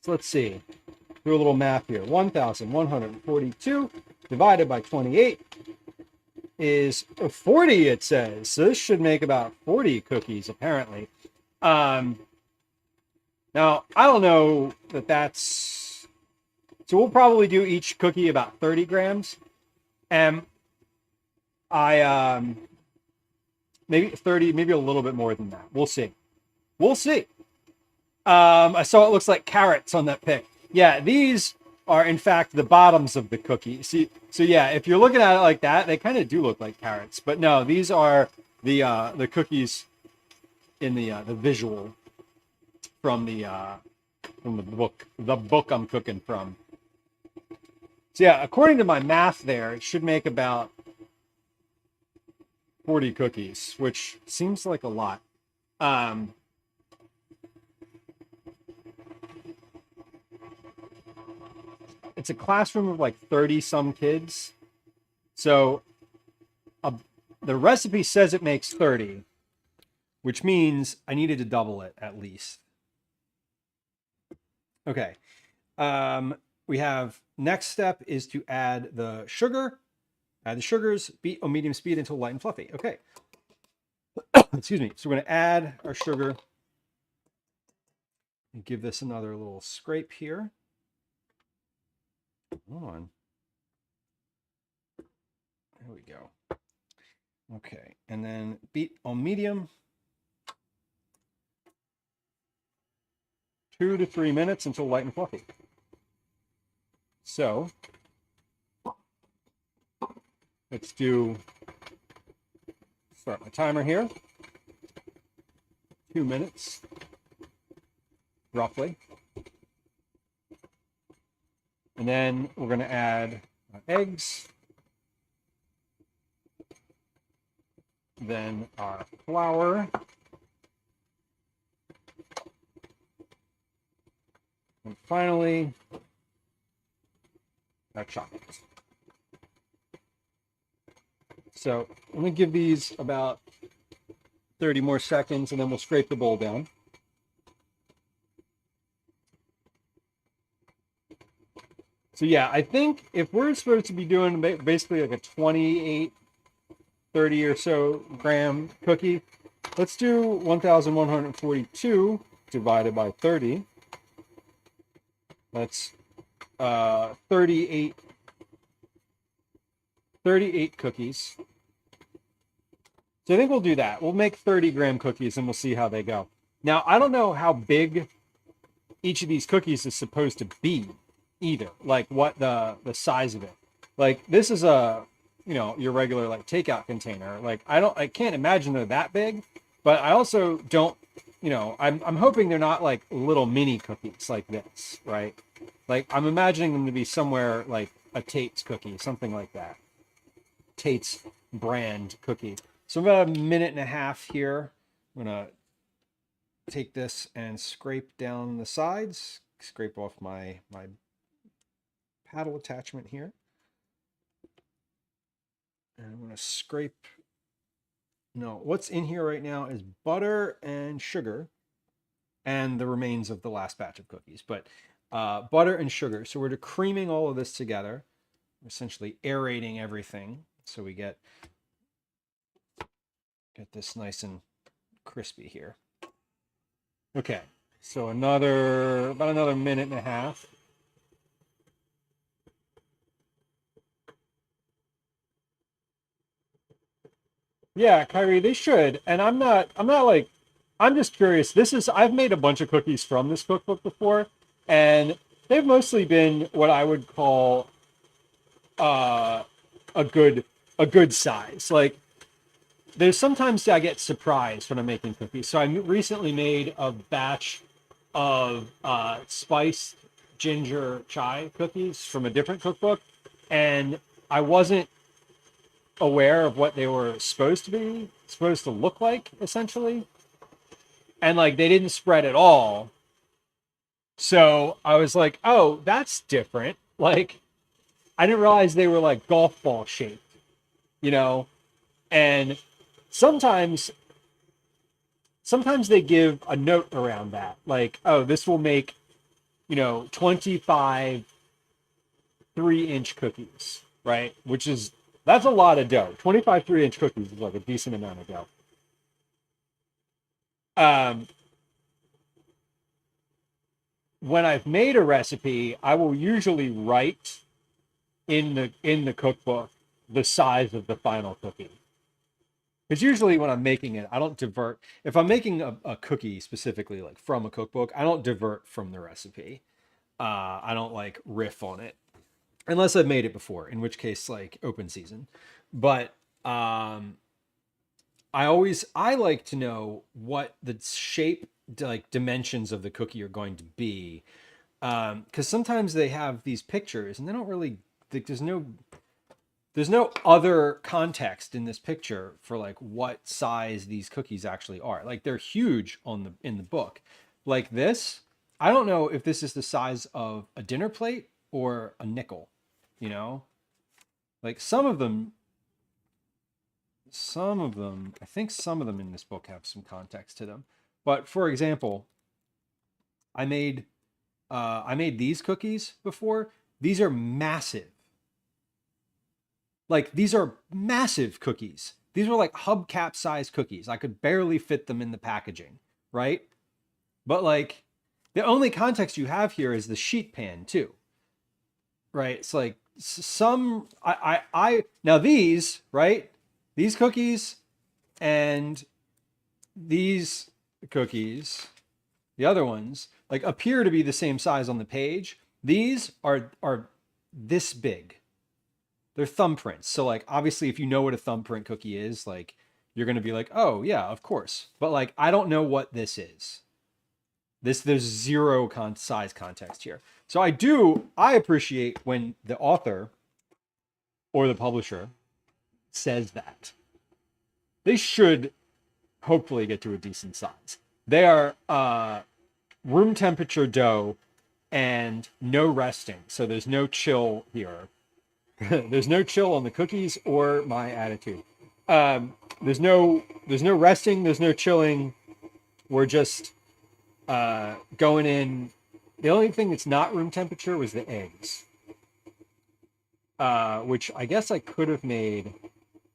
So let's see. Do a little math here. 1,142 divided by 28 is 40, it says. So this should make about 40 cookies, apparently. Now, I don't know that's... So we'll probably do each cookie about 30 grams. And maybe 30, maybe a little bit more than that. We'll see. We'll see. I saw it looks like carrots on that pic. Yeah, these are in fact the bottoms of the cookie. See, so yeah, if you're looking at it like that, they kind of do look like carrots. But no, these are the cookies in the visual from the book I'm cooking from. So yeah, according to my math there, it should make about 40 cookies, which seems like a lot. It's a classroom of like 30 some kids. So the recipe says it makes 30, which means I needed to double it at least. Okay. We have next step is to add the sugar. Add the sugars, beat on medium speed until light and fluffy. Okay. Excuse me. So we're going to add our sugar and give this another little scrape here. Hold on. There we go. Okay. And then beat on medium. 2 to 3 minutes until light and fluffy. So let's start my timer here. 2 minutes, roughly. And then we're going to add our eggs. Then our flour. And finally, our chocolate. So I'm going to give these about 30 more seconds, and then we'll scrape the bowl down. So yeah, I think if we're supposed to be doing basically like a 28, 30 or so gram cookie, let's do 1,142 divided by 30. That's 38 cookies. So I think we'll do that. We'll make 30-gram cookies and we'll see how they go. Now, I don't know how big each of these cookies is supposed to be either. Like what the size of it. Like this is a, your regular like takeout container. Like I can't imagine they're that big, but I also don't, I'm hoping they're not like little mini cookies like this, right? Like I'm imagining them to be somewhere like a Tate's cookie, something like that. Tate's brand cookie. So about a minute and a half here. I'm gonna take this and scrape down the sides, scrape off my paddle attachment here. And I'm gonna scrape, no, what's in here right now is butter and sugar and the remains of the last batch of cookies, but butter and sugar. So we're creaming all of this together, essentially aerating everything. So we get this nice and crispy here. Okay, so about another minute and a half. Yeah, Kyrie, they should. And I'm just curious. I've made a bunch of cookies from this cookbook before, and they've mostly been what I would call a good size. Like there's sometimes I get surprised when I'm making cookies. So I recently made a batch of spiced ginger chai cookies from a different cookbook, and I wasn't aware of what they were supposed to look like, essentially. And like they didn't spread at all. So I was like, oh, that's different. Like I didn't realize they were like golf ball shaped, and sometimes they give a note around that, like, oh, this will make 25 3-inch cookies, right? That's a lot of dough. 25 3-inch cookies is like a decent amount of dough. When I've made a recipe, I will usually write in the cookbook the size of the final cookie. Because usually when I'm making it, I don't divert. If I'm making a cookie specifically like from a cookbook, I don't divert from the recipe. I don't like riff on it unless I've made it before, in which case like open season. But I like to know what the shape, like dimensions of the cookie are going to be, because sometimes they have these pictures and they don't really like, there's no other context in this picture for like what size these cookies actually are. Like they're huge in the book. Like this, I don't know if this is the size of a dinner plate or a nickel, you know? Like some of them, I think some of them in this book have some context to them. But for example, I made these cookies before. These are massive. Like these are massive cookies. These were like hubcap size cookies. I could barely fit them in the packaging, right? But like the only context you have here is the sheet pan too, right? It's like some I now these, right? These cookies and these cookies, the other ones, like appear to be the same size on the page. These are this big. They're thumbprints. So like obviously if you know what a thumbprint cookie is, like you're going to be like, "Oh, yeah, of course." But like I don't know what this is. There's zero size context here. So I appreciate when the author or the publisher says that. They should hopefully get to a decent size. They are room temperature dough and no resting. So there's no chill here. There's no chill on the cookies or my attitude. There's no resting. There's no chilling. We're just going in. The only thing that's not room temperature was the eggs, which I guess I could have made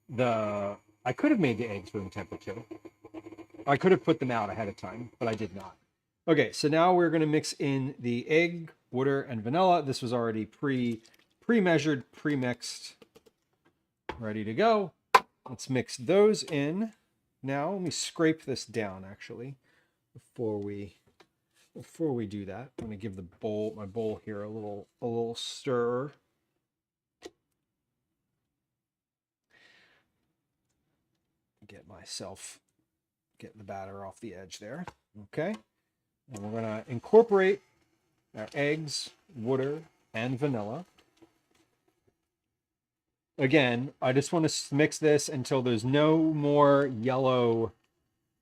the eggs room temperature. I could have put them out ahead of time, but I did not. Okay, so now we're going to mix in the egg, water, and vanilla. This was already pre-measured, pre-mixed, ready to go. Let's mix those in. Now let me scrape this down actually before we do that. I'm going to give my bowl here a little stir. Get the batter off the edge there. Okay. And we're going to incorporate our eggs, water, and vanilla. Again, I just want to mix this until there's no more yellow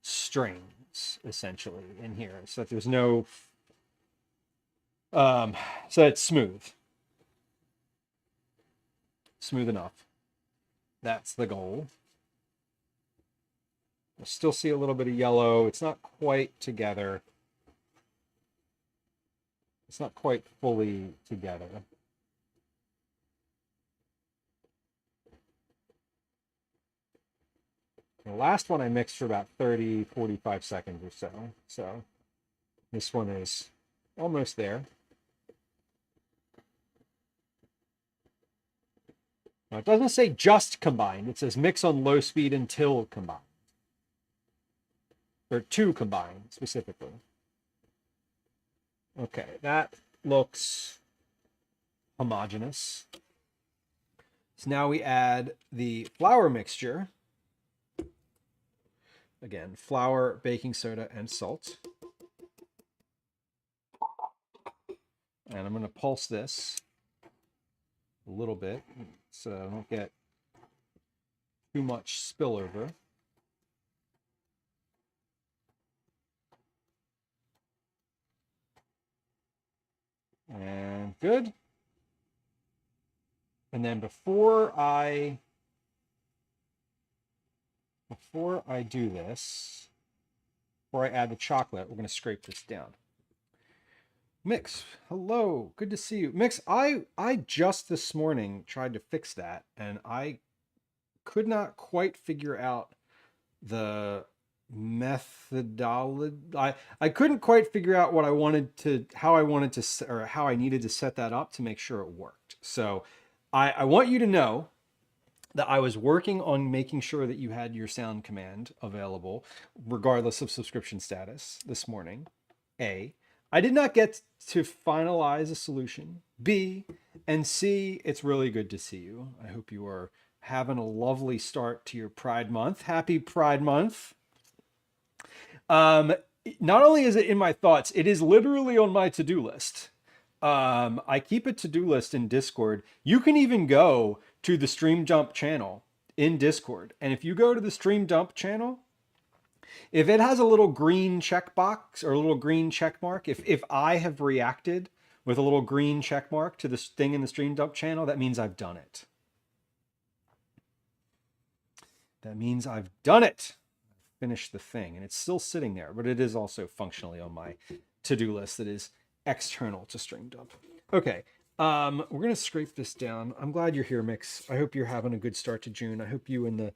strings, essentially, in here. So that there's no... so it's smooth. Smooth enough. That's the goal. I still see a little bit of yellow. It's not quite together. It's not quite fully together. The last one I mixed for about 30, 45 seconds or so. So this one is almost there. Now, it doesn't say just combined. It says mix on low speed until combined. Or to combine, specifically. Okay, that looks homogeneous. So now we add the flour mixture. Again, flour, baking soda, and salt. And I'm going to pulse this a little bit so I don't get too much spillover. And good. And then before I do this, before I add the chocolate, we're going to scrape this down. Mix, hello, good to see you. Mix, I just this morning tried to fix that, and I could not quite figure out the methodology. I couldn't quite figure out what how I needed to set that up to make sure it worked. So I want you to know that I was working on making sure that you had your sound command available, regardless of subscription status this morning. I did not get to finalize a solution. B, and C, it's really good to see you. I hope you are having a lovely start to your Pride Month. Happy Pride Month. Not only is it in my thoughts, it is literally on my to-do list. I keep a to-do list in Discord. You can even go to the Stream Dump channel in Discord. And if you go to the Stream Dump channel, if it has a little green checkbox or a little green check mark, if I have reacted with a little green check mark to this thing in the Stream Dump channel, that means I've done it. That means I've done it. Finished the thing, and it's still sitting there, but it is also functionally on my to-do list that is external to Stream Dump. Okay, we're gonna scrape this down. I'm glad you're here, Mix. I hope you're having a good start to June. I hope you and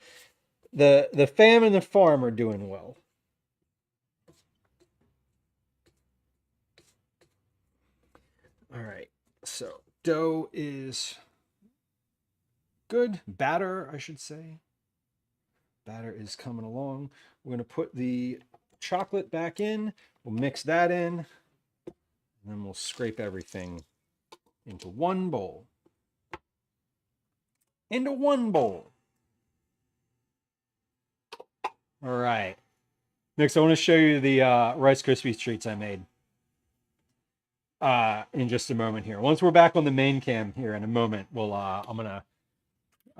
the fam and the farm are doing well. All right, so dough is good. Batter, I should say. Batter is coming along. We're going to put the chocolate back in. We'll mix that in. And then we'll scrape everything into one bowl. Into one bowl. All right. Next, I want to show you the Rice Krispie treats I made in just a moment here. Once we're back on the main cam here in a moment, we'll I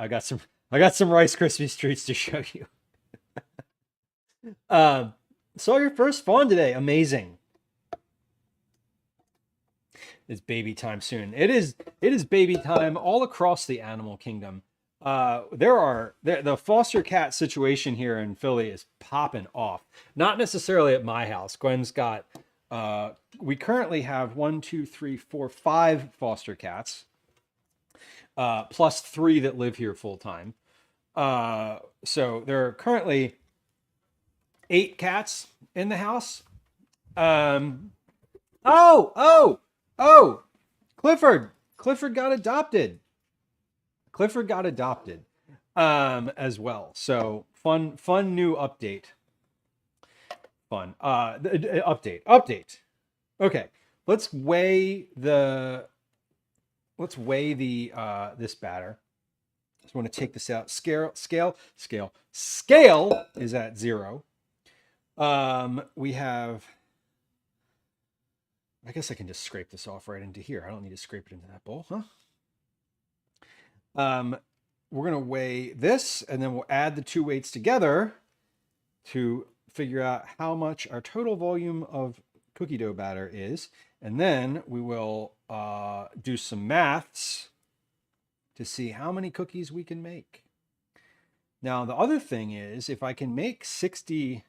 got some Rice Krispie treats to show you. Saw your first fawn today. Amazing. It's baby time soon. It is baby time all across the animal kingdom. The foster cat situation here in Philly is popping off. Not necessarily at my house. Gwen's got we currently have 5 foster cats. Plus 3 that live here full time. So there are currently 8 cats in the house. Oh! Clifford got adopted. As well. So fun new update. Update. Okay, let's weigh this batter. Just want to take this out. Scale is at 0. We have, I guess I can just scrape this off right into here. I don't need to scrape it into that bowl, huh? We're going to weigh this, and then we'll add the 2 weights together to figure out how much our total volume of cookie dough batter is. And then we will do some maths to see how many cookies we can make. Now, the other thing is, if I can make 70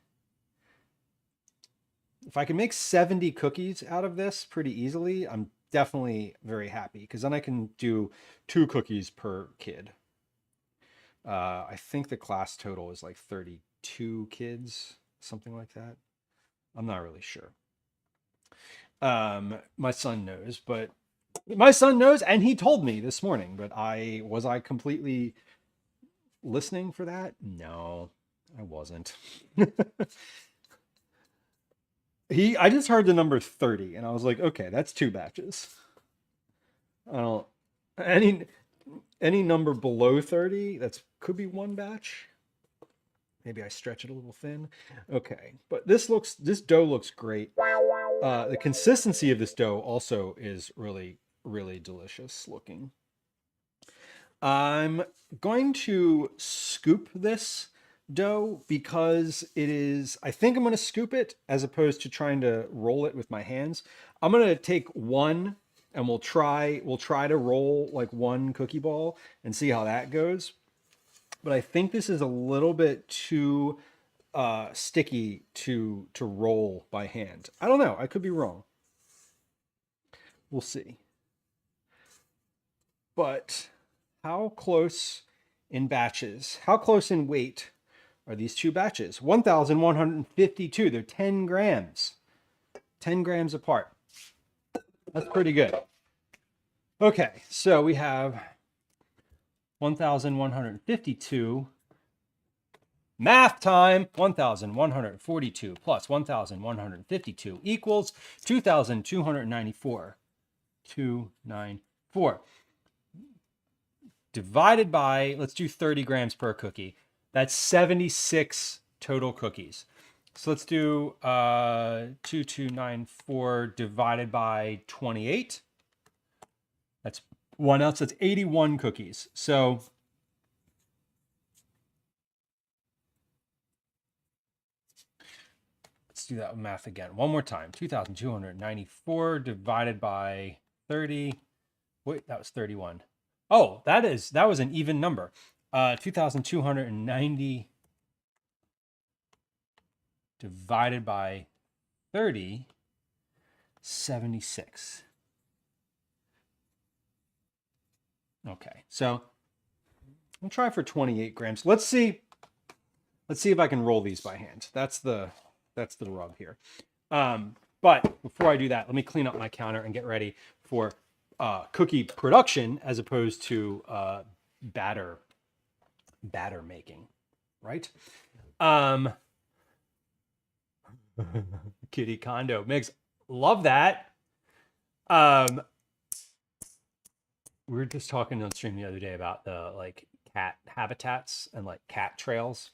cookies out of this pretty easily, I'm definitely very happy, because then I can do 2 cookies per kid. I think the class total is like 32 kids, something like that. I'm not really sure. My son knows, and he told me this morning, but was I completely listening for that? No, I wasn't. I just heard the number 30, and I was like, okay, that's 2 batches. Any number below 30, could be 1 batch. Maybe I stretch it a little thin. Okay, but this dough looks great. The consistency of this dough also is really, really delicious looking. I'm going to scoop this dough because I think I'm going to scoop it as opposed to trying to roll it with my hands. I'm going to take one, and we'll try to roll like 1 cookie ball and see how that goes. But I think this is a little bit too sticky to roll by hand. I don't know. I could be wrong. We'll see. But how close in batches, how close in weight are these 2 batches? 1,152. They're 10 grams. 10 grams apart. That's pretty good. Okay, so we have 1,152 Math time. 1,142 plus 1,152 equals 2,294. 294. Divided by, let's do 30 grams per cookie. That's 76 total cookies. So let's do 2,294 divided by 28. That's 1 ounce. That's 81 cookies. So let's do that math again. One more time. 2,294 divided by 30. Wait, that was 31. Oh, that was an even number. 2,290 divided by 30, 76. Okay, so we'll try for 28 grams. Let's see if I can roll these by hand. That's the rub here. But before I do that, let me clean up my counter and get ready for cookie production as opposed to batter making, right? Kitty condo mix, love that. We were just talking on stream the other day about the like cat habitats and like cat trails,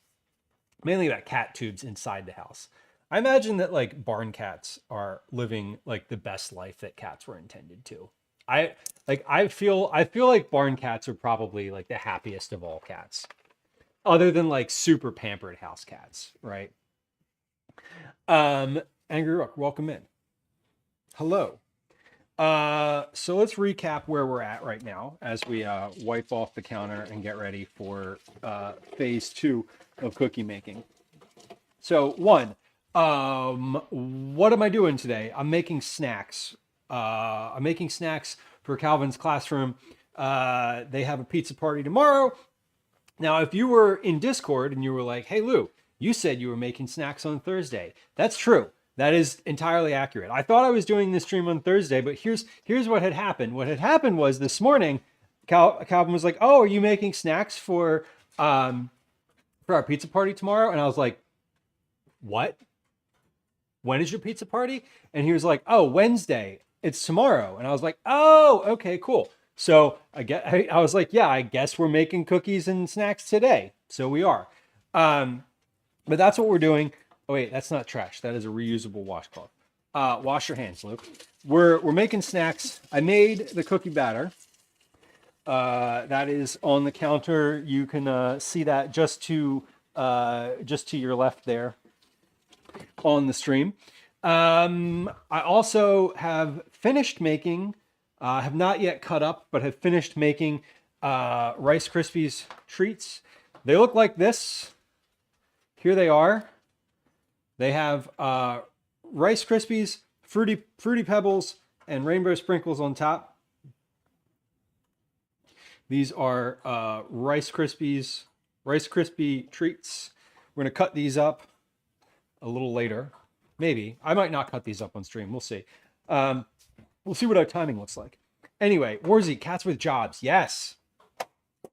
mainly about cat tubes inside the house. I imagine that like barn cats are living like the best life that cats were intended to. I feel like barn cats are probably like the happiest of all cats, other than like super pampered house cats, right? Angry Rook, welcome in. Hello. So let's recap where we're at right now as we wipe off the counter and get ready for phase 2 of cookie making. So 1, what am I doing today? I'm making snacks. I'm making snacks for Calvin's classroom. They have a pizza party tomorrow. Now, if you were in Discord and you were like, hey, Lou, you said you were making snacks on Thursday. That's true. That is entirely accurate. I thought I was doing this stream on Thursday, but here's what had happened. What had happened was this morning, Calvin was like, oh, are you making snacks for our pizza party tomorrow? And I was like, what? When is your pizza party? And he was like, oh, Wednesday. It's tomorrow. And I was like, oh, okay, cool. So I was like, yeah, I guess we're making cookies and snacks today. So we are. But that's what we're doing. Oh wait, that's not trash. That is a reusable washcloth. Wash your hands, Luke. We're making snacks. I made the cookie batter. That is on the counter. You can see that just to your left there on the stream. I also have finished making, have not yet cut up, but have finished making Rice Krispies treats. They look like this. Here they are. They have Rice Krispies, fruity pebbles, and rainbow sprinkles on top. These are Rice Krispie treats. We're gonna cut these up a little later. Maybe. I might not cut these up on stream. We'll see. We'll see what our timing looks like. Anyway, Warzy, cats with jobs. Yes.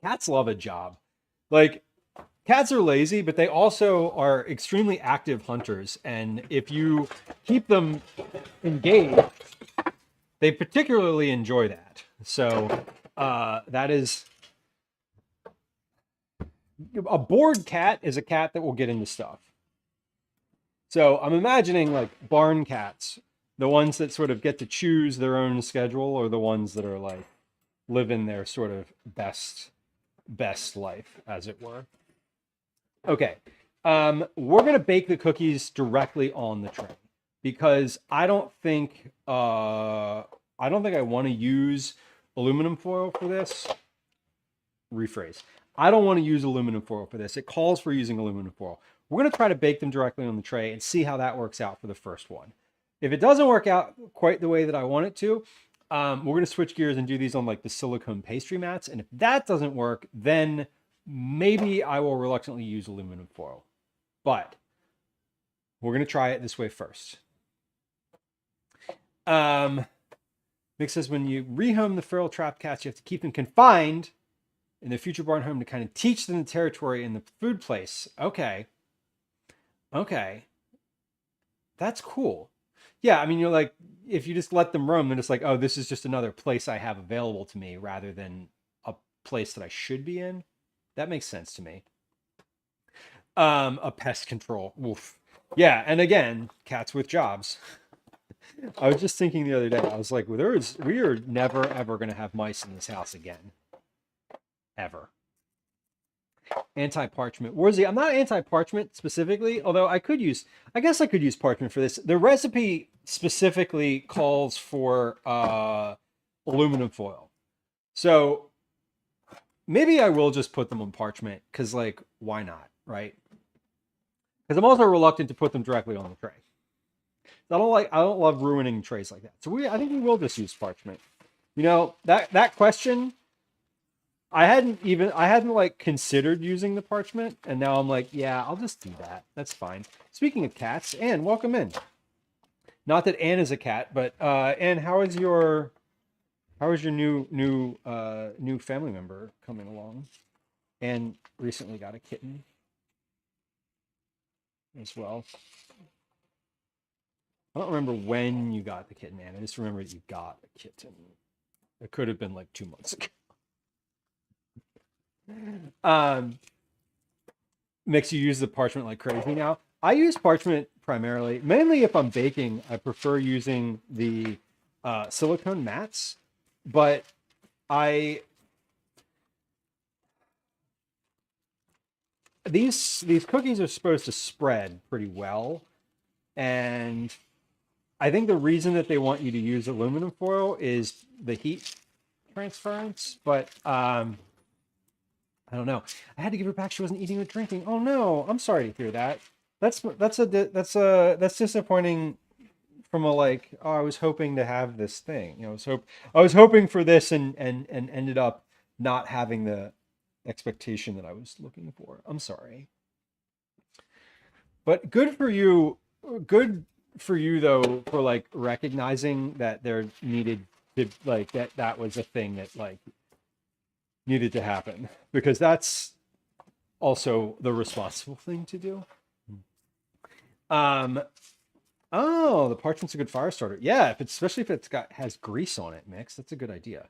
Cats love a job. Like, cats are lazy, but they also are extremely active hunters. And if you keep them engaged, they particularly enjoy that. So that is... A bored cat is a cat that will get into stuff. So I'm imagining like barn cats, the ones that sort of get to choose their own schedule, or the ones that are like living their sort of best life, as it were. Okay, we're gonna bake the cookies directly on the tray because I don't think I want to use aluminum foil for this. Rephrase. I don't want to use aluminum foil for this. It calls for using aluminum foil. We're going to try to bake them directly on the tray and see how that works out for the first one. If it doesn't work out quite the way that I want it to, we're going to switch gears and do these on like the silicone pastry mats. And if that doesn't work, then maybe I will reluctantly use aluminum foil. But we're going to try it this way first. Mick says when you rehome the feral trap cats, you have to keep them confined in the future barn home to kind of teach them the territory and the food place. Okay. Okay. That's cool. Yeah, I mean, you're like, if you just let them roam, then it's like, oh, this is just another place I have available to me rather than a place that I should be in. That makes sense to me. A pest control. Oof. Yeah, and again, cats with jobs. I was just thinking the other day, I was like, well, we are never ever gonna have mice in this house again. Ever. Anti-parchment. Warzy, I'm not anti-parchment specifically, although I guess I could use parchment for this. The recipe specifically calls for aluminum foil. So maybe I will just put them on parchment because, like, why not, right? Because I'm also reluctant to put them directly on the tray. I don't love ruining trays like that. So I think we will just use parchment. You know, that question, I hadn't like considered using the parchment, and now I'm like, yeah, I'll just do that. That's fine. Speaking of cats, Anne, welcome in. Not that Anne is a cat, but Anne, how is your new family member coming along? Anne recently got a kitten as well. I don't remember when you got the kitten, Anne. I just remember that you got a kitten. It could have been like 2 months ago. Makes you use the parchment like crazy now. I use parchment primarily, mainly if I'm baking. I prefer using the silicone mats, but these cookies are supposed to spread pretty well, and I think the reason that they want you to use aluminum foil is the heat transference, but I don't know. I had to give her back. She wasn't eating or drinking. Oh no, I'm sorry to hear that. That's disappointing. From a like, oh, I was hoping to have this thing. You know, I was hoping for this, and ended up not having the expectation that I was looking for. I'm sorry, but good for you. Good for you though, for like recognizing that there needed to like that was a thing that like needed to happen, because that's also the responsible thing to do. Oh, the parchment's a good fire starter. Yeah, especially if has grease on it, Mix. That's a good idea.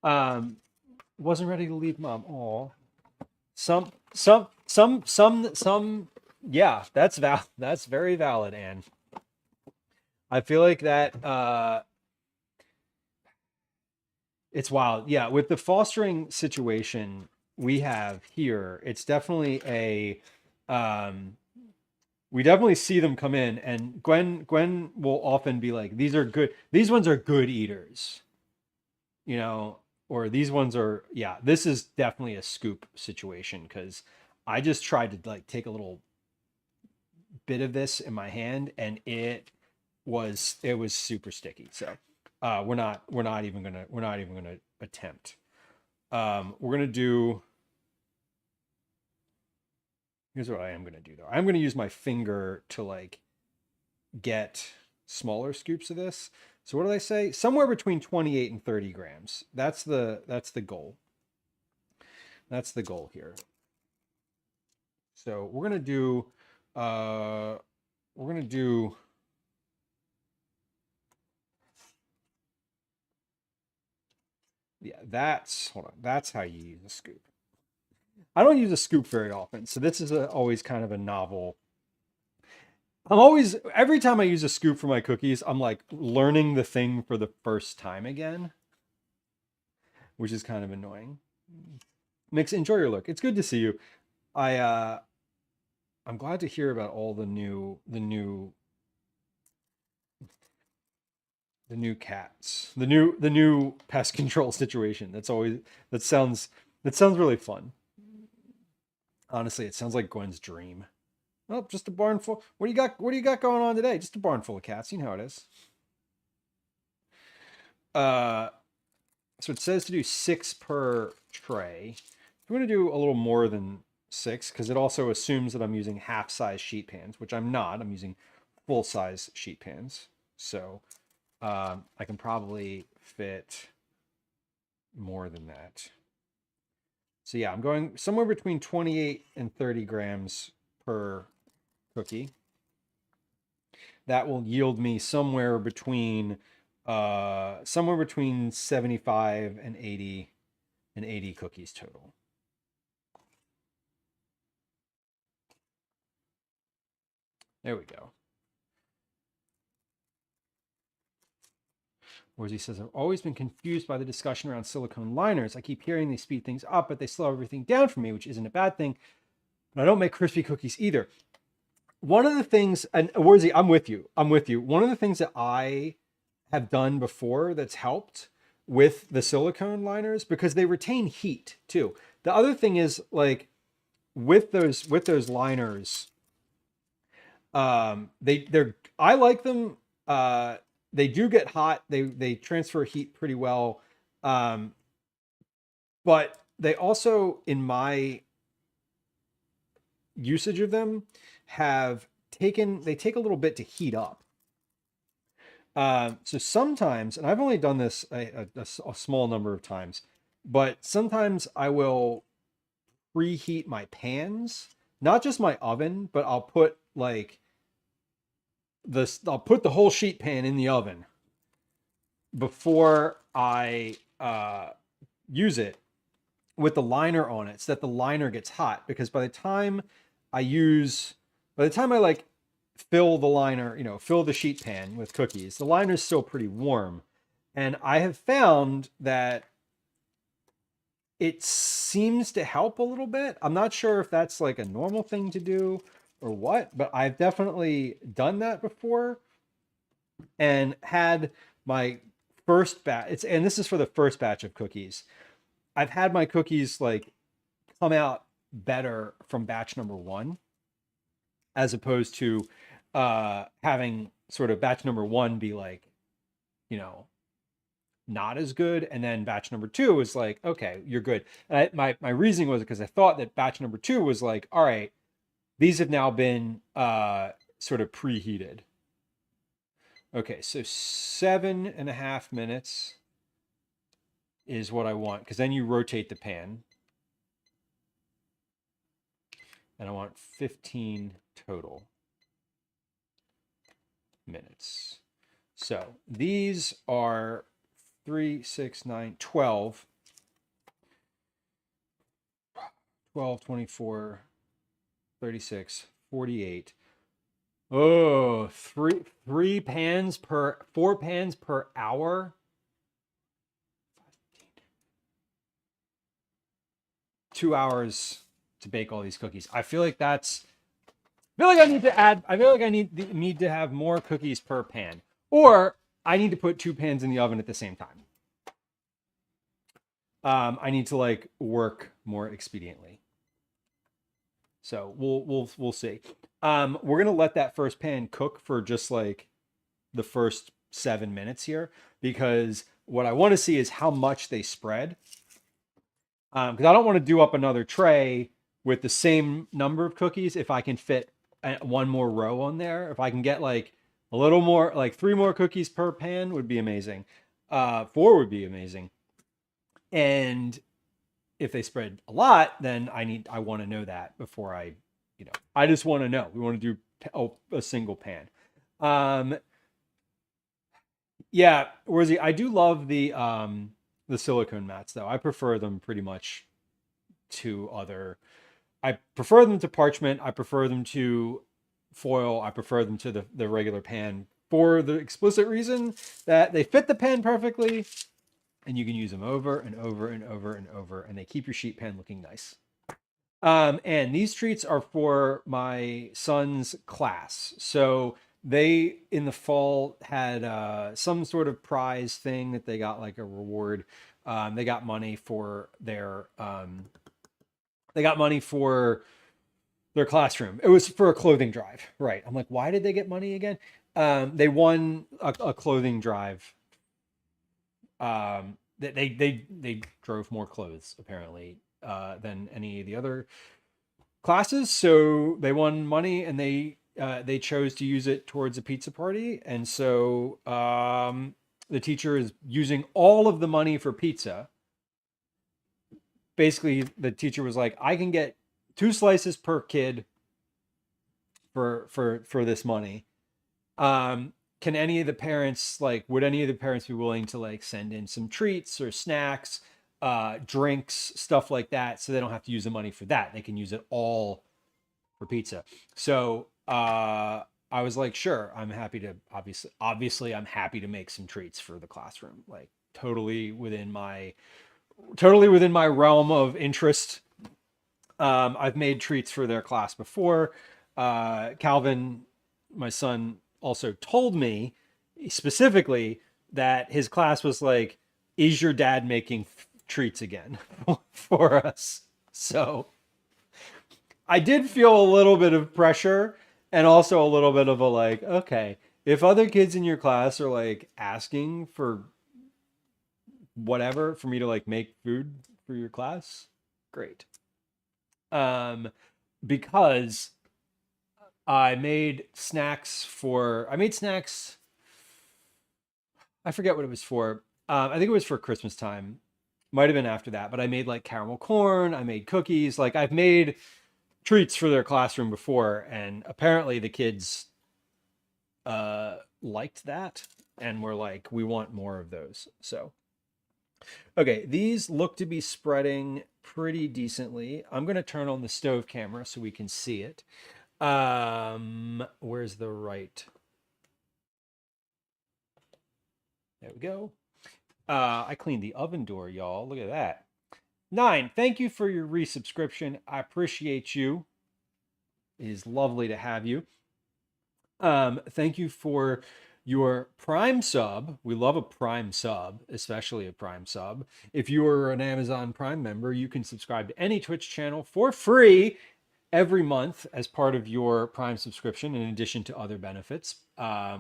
Wasn't ready to leave mom. Oh, some. Yeah, that's that's very valid, Anne. I feel like that. It's wild. Yeah, with the fostering situation we have here, it's definitely a. We definitely see them come in, and Gwen will often be like, these ones are good eaters, you know, or these ones are, yeah, this is definitely a scoop situation, because I just tried to like take a little bit of this in my hand, and it was super sticky. So we're not even gonna attempt. We're gonna do. Here's what I am going to do though. I'm going to use my finger to like get smaller scoops of this. So what do they say? Somewhere between 28 and 30 grams. That's the goal. That's the goal here. So we're going to do yeah, hold on. That's how you use a scoop. I don't use a scoop very often, so this is always kind of a novel. Every time I use a scoop for my cookies, I'm like learning the thing for the first time again, which is kind of annoying. Mix, enjoy your look. It's good to see you. I'm glad to hear about all the new cats, the new pest control situation. That sounds really fun. Honestly, it sounds like Gwen's dream. Oh, just a barn full. What do you got going on today? Just a barn full of cats. You know how it is. So it says to do 6 per tray. I'm going to do a little more than 6, because it also assumes that I'm using half-size sheet pans, which I'm not. I'm using full-size sheet pans. So I can probably fit more than that. So yeah, I'm going somewhere between 28 and 30 grams per cookie. That will yield me somewhere between 75 and 80 cookies total. There we go. Worzy says, I've always been confused by the discussion around silicone liners. I keep hearing they speed things up, but they slow everything down for me, which isn't a bad thing. But I don't make Krispie cookies either. One of the things, and Worzy, I'm with you. One of the things that I have done before that's helped with the silicone liners, because they retain heat too. The other thing is, like, with those liners, I like them. They do get hot. They transfer heat pretty well. But they also, in my usage of them, they take a little bit to heat up. So sometimes, and I've only done this a small number of times, but sometimes I will preheat my pans, not just my oven, but I'll put like I'll put the whole sheet pan in the oven before I use it with the liner on it, so that the liner gets hot. Because by the time I like fill the liner, fill the sheet pan with cookies, the liner's still pretty warm. And I have found that it seems to help a little bit. I'm not sure if that's like a normal thing to do or what, but I've definitely done that before and had my first batch. And this is for the first batch of cookies. I've had my cookies like come out better from batch number 1, as opposed to having sort of batch number 1 be like, not as good, and then batch number 2 was like, okay, you're good. And my reasoning was because I thought that batch number 2 was like, all right, these have now been sort of preheated. Okay, so 7.5 minutes is what I want, because then you rotate the pan. And I want 15 total minutes. So these are 3, 6, 9, 12. 12, 24, 36, 48. Oh, 4 pans per hour. 2 hours to bake all these cookies. I feel like I need to have more cookies per pan, or I need to put 2 pans in the oven at the same time. I need to like work more expediently. So we'll see. We're gonna let that first pan cook for just like the first 7 minutes here, because what I want to see is how much they spread. Because I don't want to do up another tray with the same number of cookies if I can fit one more row on there. If I can get like a little more, like 3 more cookies per pan would be amazing. 4 would be amazing. And if they spread a lot, then I want to know that before I just want to know. We want to do a single pan. Yeah, Worzy, I do love the silicone mats though. I prefer them pretty much to I prefer them to parchment. I prefer them to foil. I prefer them to the regular pan, for the explicit reason that they fit the pan perfectly and you can use them over and over and over and over, and they keep your sheet pan looking nice. And these treats are for my son's class. So they, in the fall, had some sort of prize thing that they got, like a reward. They got money for their classroom. It was for a clothing drive, right? I'm like, why did they get money again? They won a clothing drive. They drove more clothes apparently than any of the other classes, so they won money, and they chose to use it towards a pizza party. And so the teacher is using all of the money for pizza basically the teacher was like, I can get 2 slices per kid for this money. Can any of the parents, like, would any of the parents be willing to like send in some treats or snacks, drinks, stuff like that, so they don't have to use the money for that? They can use it all for pizza. So I was like, sure, I'm happy to, obviously I'm happy to make some treats for the classroom. Like totally within my realm of interest. I've made treats for their class before. Calvin, my son, also told me specifically that his class was like, is your dad making treats again for us? So I did feel a little bit of pressure and also a little bit of a like, okay, if other kids in your class are like asking for whatever for me to like make food for your class, great. Because I made snacks. I forget what it was for. I think it was for Christmas time. Might have been after that, but I made like caramel corn. I made cookies. Like I've made treats for their classroom before, and apparently the kids liked that and were like, we want more of those. So, okay, these look to be spreading pretty decently. I'm going to turn on the stove camera so we can see it. Where's the right? There we go. I cleaned the oven door, y'all. Look at that. 9, thank you for your resubscription. I appreciate you. It is lovely to have you. Thank you for your Prime sub. We love a Prime sub, especially a Prime sub. If you are an Amazon Prime member, you can subscribe to any Twitch channel for free every month as part of your Prime subscription, in addition to other benefits,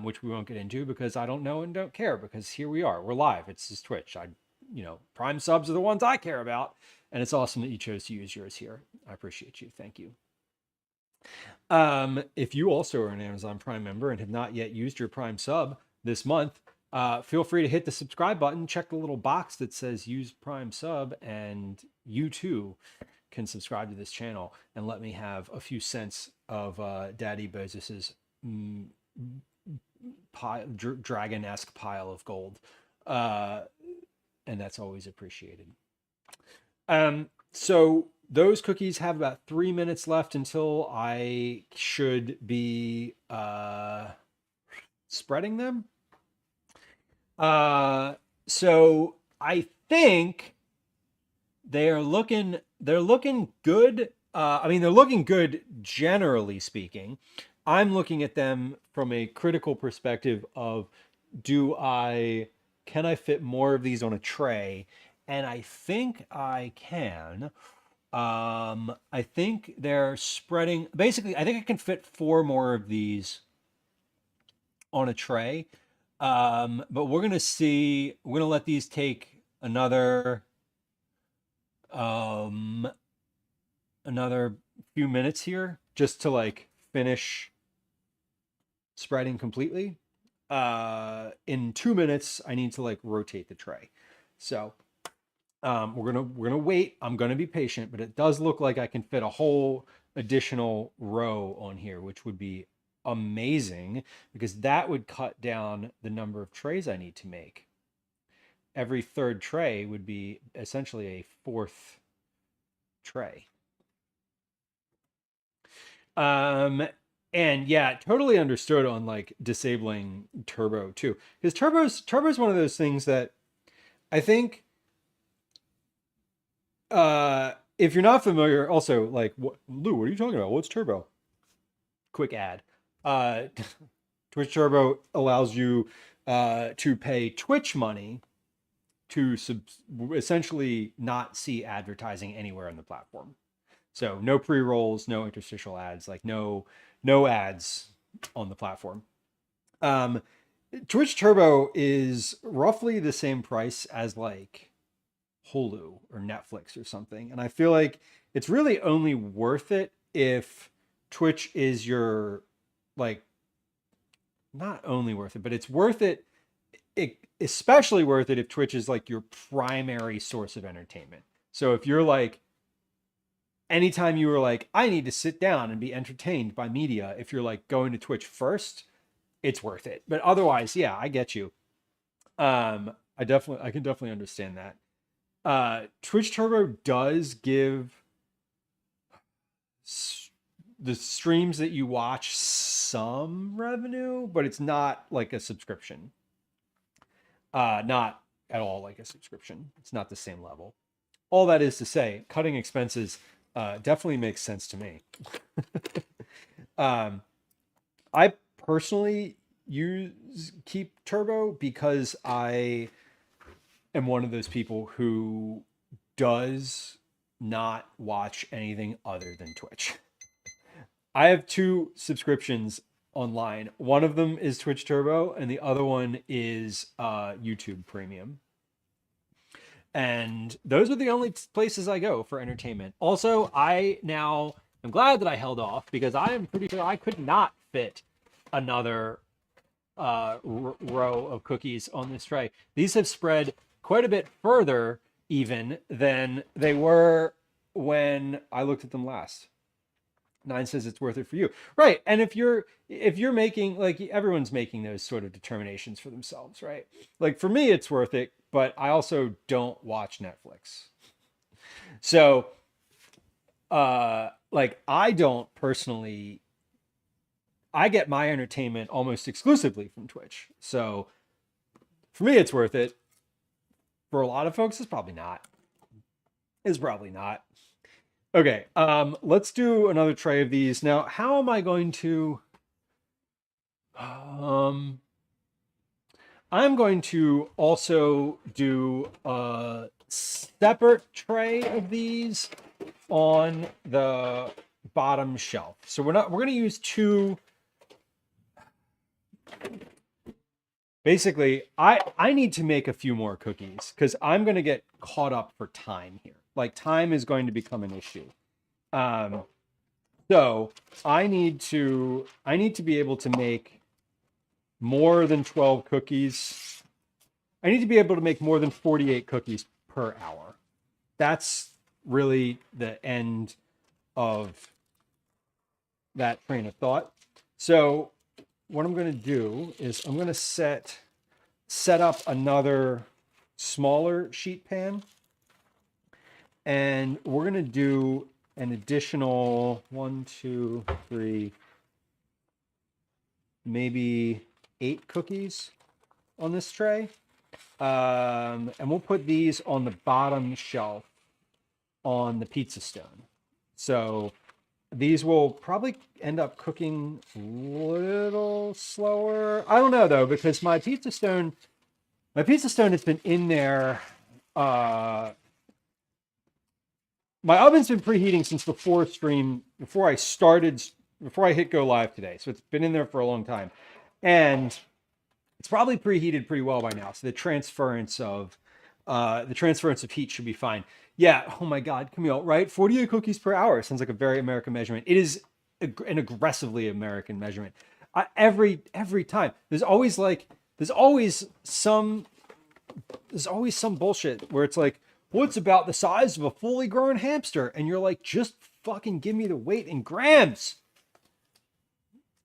which we won't get into because I don't know and don't care, because here we are. We're live. It's just Twitch. Prime subs are the ones I care about, and it's awesome that you chose to use yours here. I appreciate you. Thank you. If you also are an Amazon Prime member and have not yet used your Prime sub this month, feel free to hit the subscribe button, check the little box that says use Prime sub, and you too can subscribe to this channel and let me have a few cents of Daddy Bezos's dragon-esque pile of gold. And that's always appreciated. So those cookies have about 3 minutes left until I should be spreading them. So I think they're looking good. I mean, they're looking good generally speaking. I'm looking at them from a critical perspective of, can I fit more of these on a tray? And I think I can. I think they're spreading. Basically, I think I can fit 4 more of these on a tray. But we're gonna see. We're gonna let these take another few minutes here just to like finish spreading completely. In 2 minutes, I need to like rotate the tray. So we're gonna wait. I'm gonna be patient, but it does look like I can fit a whole additional row on here, which would be amazing because that would cut down the number of trays I need to make. Every 3rd tray would be essentially a 4th tray. And yeah, totally understood on like disabling turbo too, because turbo's one of those things that I think if you're not familiar, also like, Lou, what are you talking about? What's turbo? Quick ad. Twitch Turbo allows you to pay Twitch money to essentially not see advertising anywhere on the platform. So no pre-rolls, no interstitial ads, like no ads on the platform. Twitch Turbo is roughly the same price as like Hulu or Netflix or something. And I feel like it's really only worth it if Twitch is your, like, not only worth it, but it's worth it, especially worth it if Twitch is like your primary source of entertainment. So if you're like, anytime you were like, I need to sit down and be entertained by media, if you're like going to Twitch first, it's worth it. But otherwise, yeah, I get you. I can definitely understand that. Twitch Turbo does give the streams that you watch some revenue, but it's not like a subscription. Not at all like a subscription. It's not the same level. All that is to say, cutting expenses definitely makes sense to me. I personally use Keep Turbo because I am one of those people who does not watch anything other than Twitch. I have 2 subscriptions online. One of them is Twitch Turbo, and the other one is YouTube Premium. And those are the only places I go for entertainment. Also, I now am glad that I held off because I am pretty sure I could not fit another row of cookies on this tray. These have spread quite a bit further even than they were when I looked at them last. 9 says it's worth it for you. Right. And if you're making, like, everyone's making those sort of determinations for themselves, right? Like, for me, it's worth it, but I also don't watch Netflix. So, like, I don't personally, I get my entertainment almost exclusively from Twitch. So for me, it's worth it. For a lot of folks, it's probably not. It's probably not. Okay, let's do another tray of these. Now, how am I going to... I'm going to also do a separate tray of these on the bottom shelf. So we're going to use 2... Basically, I need to make a few more cookies because I'm going to get caught up for time here. Like, time is going to become an issue. So I need to be able to make more than 12 cookies. I need to be able to make more than 48 cookies per hour. That's really the end of that train of thought. So what I'm going to do is I'm going to set up another smaller sheet pan, and we're going to do an additional 1, 2, 3, maybe 8 cookies on this tray. And we'll put these on the bottom shelf on the pizza stone. So these will probably end up cooking a little slower. I don't know though, because my pizza stone has been in there. My oven's been preheating since before I hit go live today. So it's been in there for a long time. And it's probably preheated pretty well by now. So the transference of heat should be fine. Yeah. Oh my God, Camille, right? 48 cookies per hour sounds like a very American measurement. It is an aggressively American measurement. Every time there's always some bullshit where it's like, well, it's about the size of a fully grown hamster. And you're like, just fucking give me the weight in grams.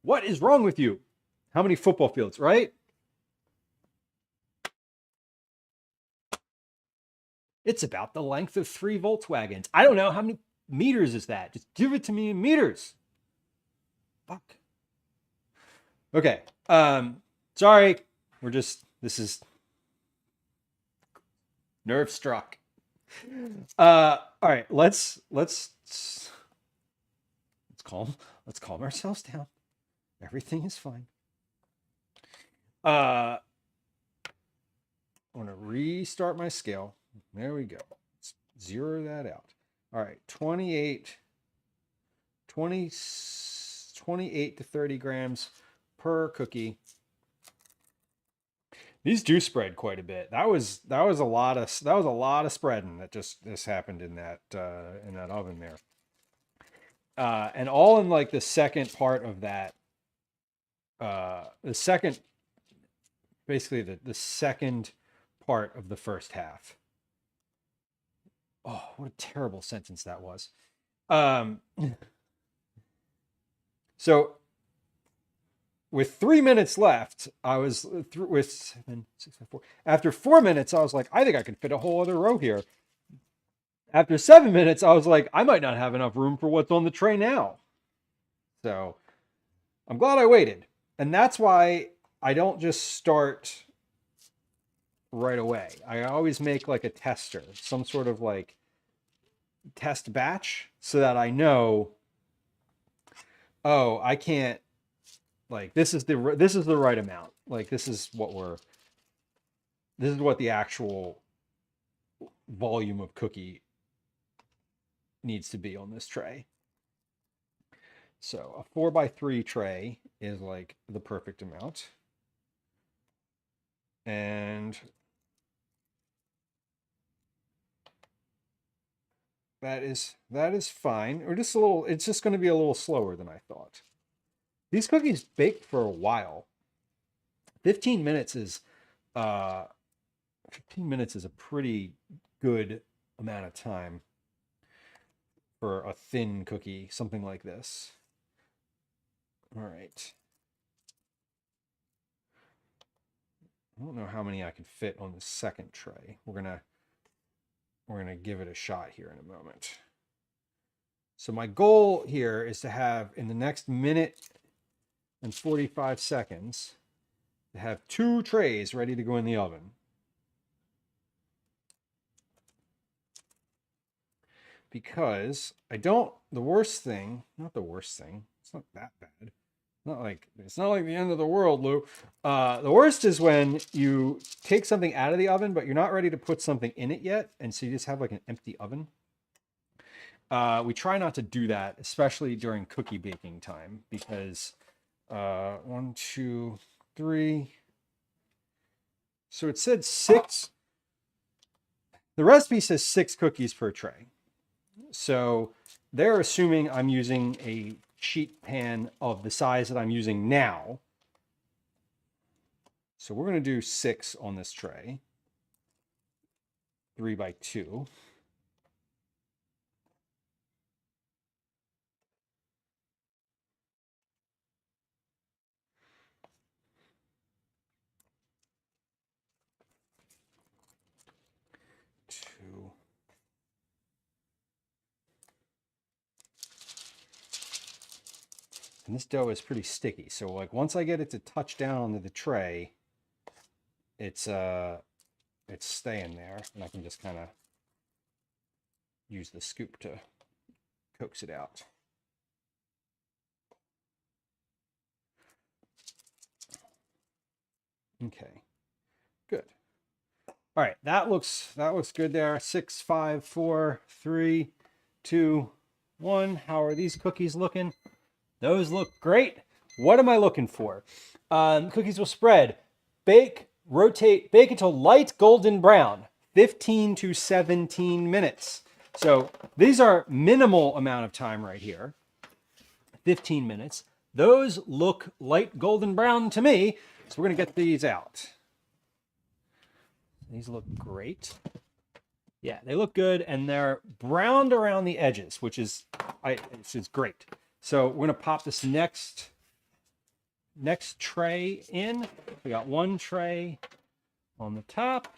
What is wrong with you? How many football fields, right? It's about the length of 3 Volkswagens. I don't know how many meters is that. Just give it to me in meters. Fuck. Okay. Sorry. This is nerve struck. All right. Let's calm ourselves down. Everything is fine. I'm going to restart my scale. There we go. Let's zero that out. All right, 28 to 30 grams per cookie. These do spread quite a bit. That was a lot of spreading that just happened in that oven there. And all in like the second part of that. The second part of the first half. Oh, what a terrible sentence that was. Um, so with 3 minutes left, I was through with 7, 6, 5, 4. After 4 minutes, I was like, I think I can fit a whole other row here. After 7 minutes, I was like, I might not have enough room for what's on the tray now. So I'm glad I waited. And that's why I don't just start right away. I always make like a tester, some sort of like test batch, so that I know, oh, I can't, like, this is the right amount. Like, this is what the actual volume of cookie needs to be on this tray. So a 4x3 tray is like the perfect amount. And that is fine. Or just a little, it's just going to be a little slower than I thought. These cookies bake for a while. 15 minutes is 15 minutes is a pretty good amount of time for a thin cookie, something like this. All right. I don't know how many I can fit on the second tray. We're gonna give it a shot here in a moment. So my goal here is to have, in the next minute and 45 seconds, to have 2 trays ready to go in the oven. Because not the worst thing, it's not that bad. It's not like the end of the world, Lou. The worst is when you take something out of the oven, but you're not ready to put something in it yet, and so you just have like an empty oven. We try not to do that, especially during cookie baking time, because 1, 2, 3. So it said 6. The recipe says 6 cookies per tray. So they're assuming I'm using a sheet pan of the size that I'm using now. So we're going to do 6 on this tray. 3x2. And this dough is pretty sticky. So like once I get it to touch down onto the tray, it's staying there, and I can just kind of use the scoop to coax it out. Okay, good. All right, that looks good there. 6, 5, 4, 3, 2, 1. How are these cookies looking? Those look great. What am I looking for? Cookies will spread, bake, rotate, bake until light golden brown, 15 to 17 minutes. So these are minimal amount of time right here, 15 minutes. Those look light golden brown to me, so we're gonna get these out. These look great. Yeah, they look good, and they're browned around the edges, which is great. So we're gonna pop this next tray in. We got 1 tray on the top.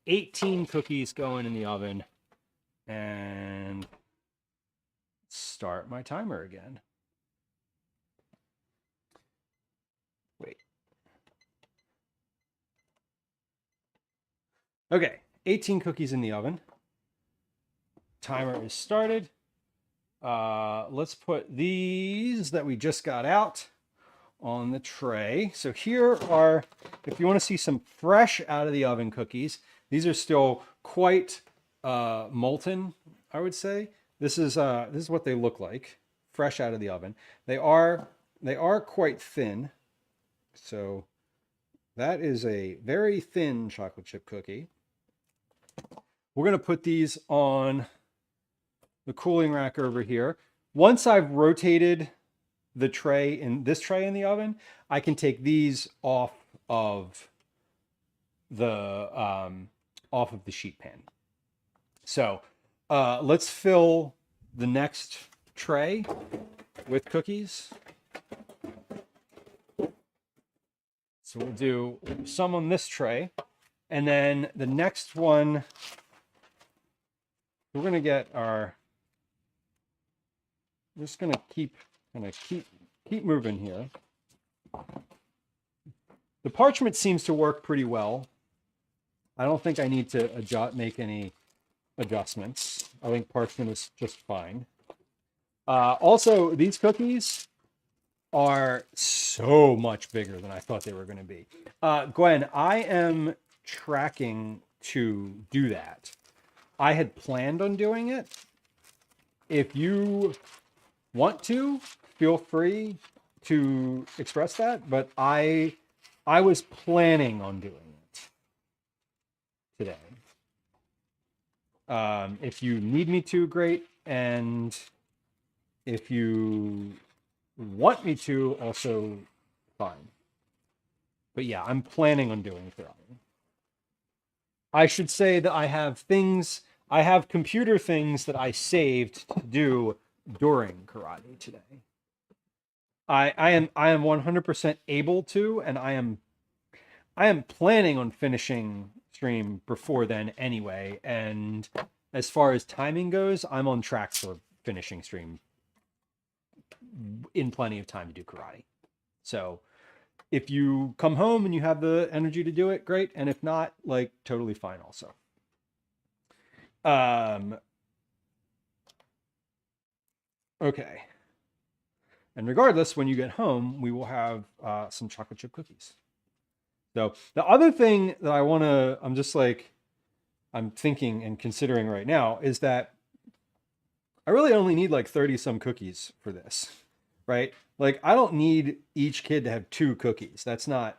18 cookies going in the oven, and start my timer again. Wait. Okay, 18 cookies in the oven. Timer is started. Let's put these that we just got out on the tray. So here are, if you want to see some fresh out of the oven cookies, these are still quite molten, I would say. This is what they look like, fresh out of the oven. They are quite thin. So that is a very thin chocolate chip cookie. We're going to put these on the cooling rack over here. Once I've rotated this tray in the oven, I can take these off of the sheet pan. So let's fill the next tray with cookies. So we'll do some on this tray, and then the next one, we're gonna get our. We're just gonna keep moving here. The parchment seems to work pretty well. I don't think I need to make any adjustments. I think parchment is just fine. Also, these cookies are so much bigger than I thought they were going to be. Gwen, I am tracking to do that. I had planned on doing it. If you want to, feel free to express that, but I was planning on doing it today. If you need me to, great. And if you want me to, also fine. But yeah, I'm planning on doing karate. I should say that I have computer things that I saved to do during karate today. I am 100% able to, and I am planning on finishing stream before then anyway. And as far as timing goes, I'm on track for finishing stream in plenty of time to do karate. So if you come home and you have the energy to do it, great. And if not, like, totally fine also. Okay. And regardless, when you get home, we will have some chocolate chip cookies. So the other thing that I'm thinking and considering right now is that I really only need like 30 some cookies for this, right? Like, I don't need each kid to have 2 cookies. That's not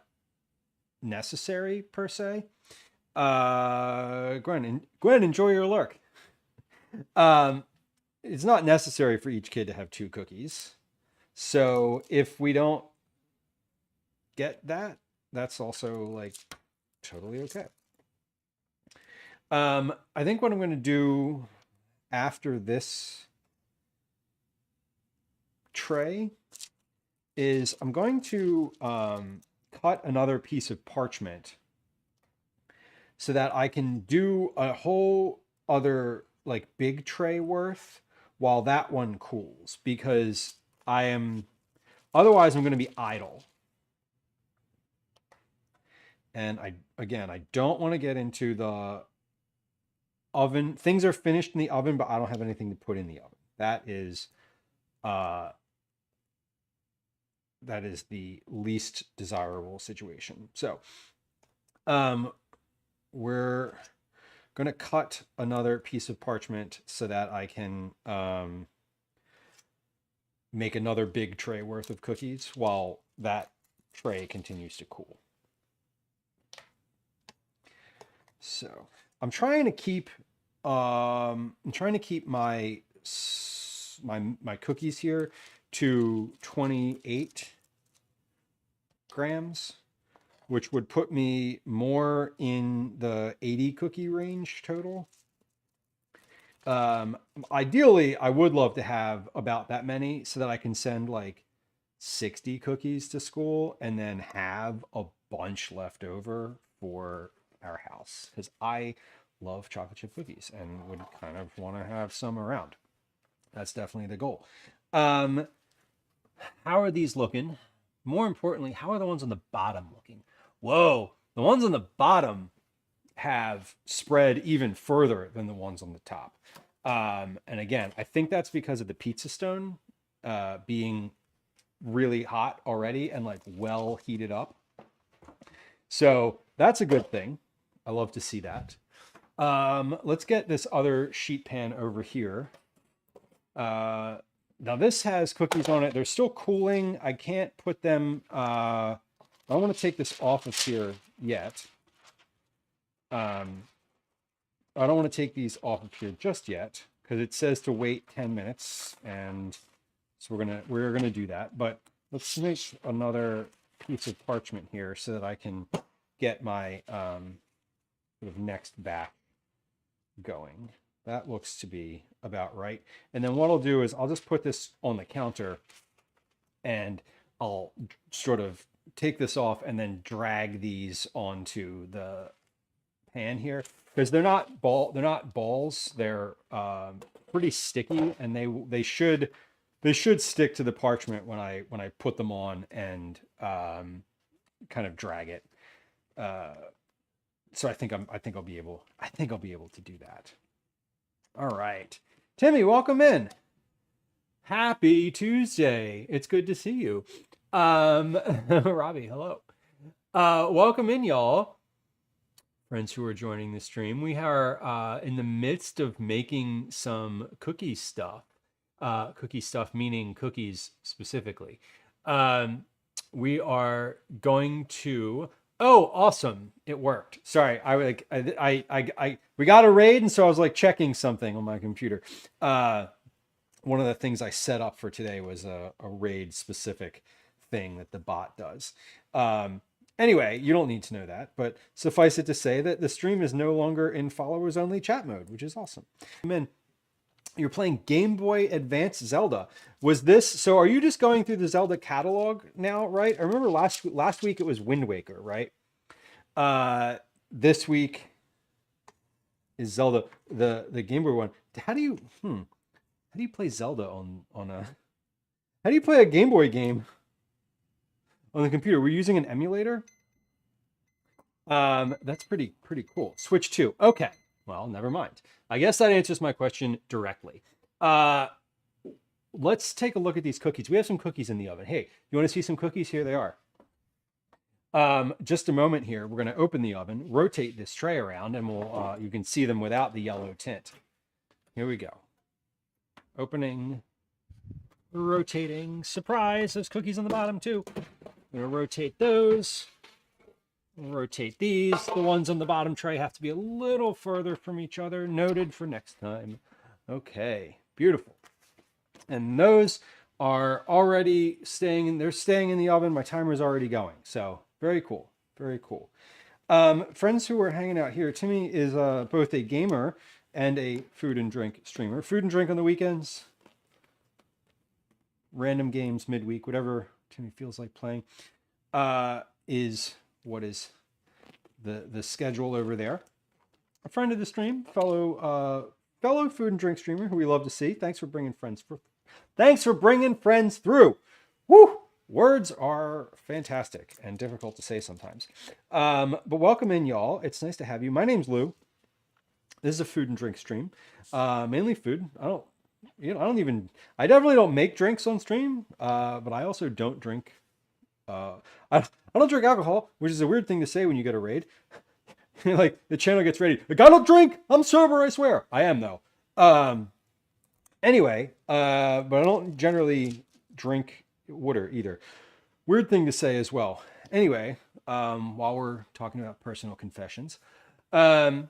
necessary per se. Gwen, enjoy your lurk. It's not necessary for each kid to have 2 cookies. So if we don't get that, that's also like totally okay. I think what I'm going to do after this tray is I'm going to cut another piece of parchment so that I can do a whole other like big tray worth while that one cools, because otherwise I'm going to be idle. And I don't want to get into the oven. Things are finished in the oven, but I don't have anything to put in the oven. That is the least desirable situation. So we're going to cut another piece of parchment so that I can make another big tray worth of cookies while that tray continues to cool. So I'm trying to keep my cookies here to 28 grams, which would put me more in the 80 cookie range total. Ideally, I would love to have about that many so that I can send like 60 cookies to school and then have a bunch left over for our house, because I love chocolate chip cookies and would kind of want to have some around. That's definitely the goal. How are these looking? More importantly, how are the ones on the bottom looking? Whoa, the ones on the bottom have spread even further than the ones on the top. And again, I think that's because of the pizza stone being really hot already and like well heated up. So that's a good thing. I love to see that. Let's get this other sheet pan over here. Now this has cookies on it. They're still cooling. I can't put them, I don't want to take this off of here yet. I don't want to take these off of here just yet because it says to wait 10 minutes. And so we're gonna do that. But let's make another piece of parchment here so that I can get my sort of next batch going. That looks to be about right. And then what I'll do is I'll just put this on the counter and I'll sort of take this off and then drag these onto the pan here, because they're not balls. They're pretty sticky, and they should stick to the parchment when I put them on and kind of drag it. So I think I'll be able to do that. All right, Timmy, welcome in. Happy Tuesday. It's good to see you. Robbie, hello. Welcome in, y'all. Friends who are joining the stream. We are in the midst of making some cookie stuff. Cookie stuff meaning cookies specifically. We are going to. Oh, awesome! It worked. Sorry, we got a raid, and so I was like checking something on my computer. One of the things I set up for today was a raid specific thing that the bot does. Anyway, you don't need to know that, but suffice it to say that the stream is no longer in followers only chat mode, which is awesome. Man, you're playing Game Boy Advance Zelda. Was this, so are you just going through the Zelda catalog now, right? I remember last week it was Wind Waker, right? This week is Zelda, the Game Boy one. How do you play Zelda on a, how do you play a Game Boy game on the computer? We're using an emulator. That's pretty cool. Switch 2. Okay. Well, never mind. I guess that answers my question directly. Let's take a look at these cookies. We have some cookies in the oven. Hey, you want to see some cookies? Here they are. Just a moment here. We're going to open the oven, rotate this tray around, and we'll you can see them without the yellow tint. Here we go. Opening, rotating. Surprise, there's cookies on the bottom too. I'm going to rotate those. Rotate these. The ones on the bottom tray have to be a little further from each other. Noted for next time. Okay, beautiful. And those are already staying in, they're staying in the oven. My timer's already going. So very cool. Very cool. Friends who are hanging out here, Timmy is both a gamer and a food and drink streamer. Food and drink on the weekends. Random games midweek, whatever Timmy feels like playing, is what is the schedule over there. A friend of the stream, fellow food and drink streamer who we love to see. Thanks for bringing friends through. Woo! Words are fantastic and difficult to say sometimes. But welcome in, y'all. It's nice to have you. My name's Lou. This is a food and drink stream. Mainly food. I definitely don't make drinks on stream, but I also don't drink. I don't drink alcohol, which is a weird thing to say when you get a raid. Like the channel gets ready. Like, I don't drink. I'm sober. I swear. I am though. Anyway, but I don't generally drink water either. Weird thing to say as well. Anyway, while we're talking about personal confessions, I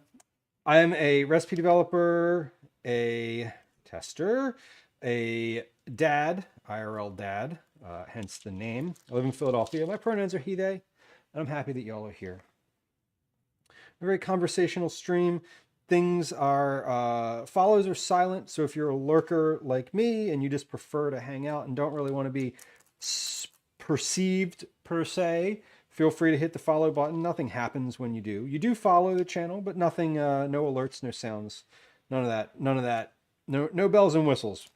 am a recipe developer, a tester, a dad, IRL dad, hence the name. I live in Philadelphia. My pronouns are he, they, and I'm happy that y'all are here. A very conversational stream. Things are, follows are silent, so if you're a lurker like me and you just prefer to hang out and don't really want to be perceived per se, feel free to hit the follow button. Nothing happens when you do. You do follow the channel, but nothing, no alerts, no sounds, none of that. No bells and whistles.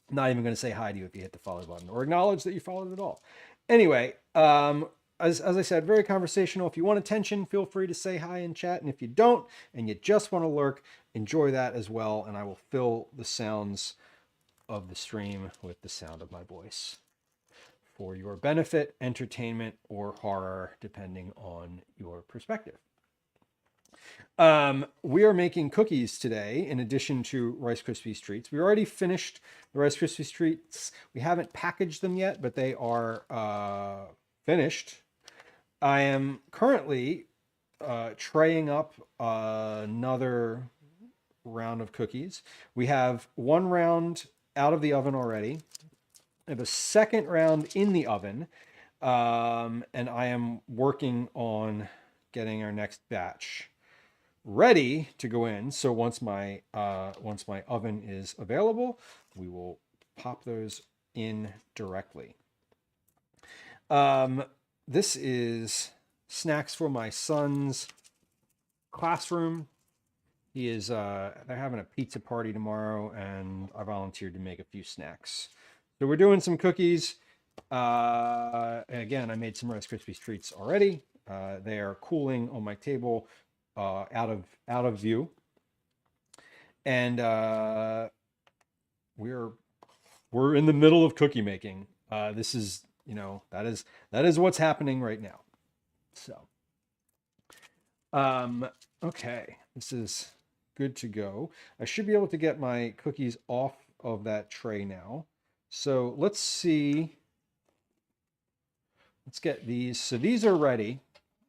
I'm not even going to say hi to you if you hit the follow button or acknowledge that you followed at all. Anyway, as I said, very conversational. If you want attention, feel free to say hi in chat. And if you don't, and you just want to lurk, enjoy that as well. And I will fill the sounds of the stream with the sound of my voice for your benefit, entertainment, or horror, depending on your perspective. We are making cookies today in addition to Rice Krispie Treats. We already finished the Rice Krispie Treats. We haven't packaged them yet, but they are finished. I am currently traying up another round of cookies. We have one round out of the oven already. I have a second round in the oven, and I am working on getting our next batch ready to go in. So once my oven is available, we will pop those in directly. This is snacks for my son's classroom. He is they're having a pizza party tomorrow, and I volunteered to make a few snacks. So we're doing some cookies. Again, I made some Rice Krispies treats already. They are cooling on my table, out of view, and we're in the middle of cookie making. This is, that is what's happening right now. So, okay, this is good to go. I should be able to get my cookies off of that tray now. So let's see. Let's get these. So these are ready.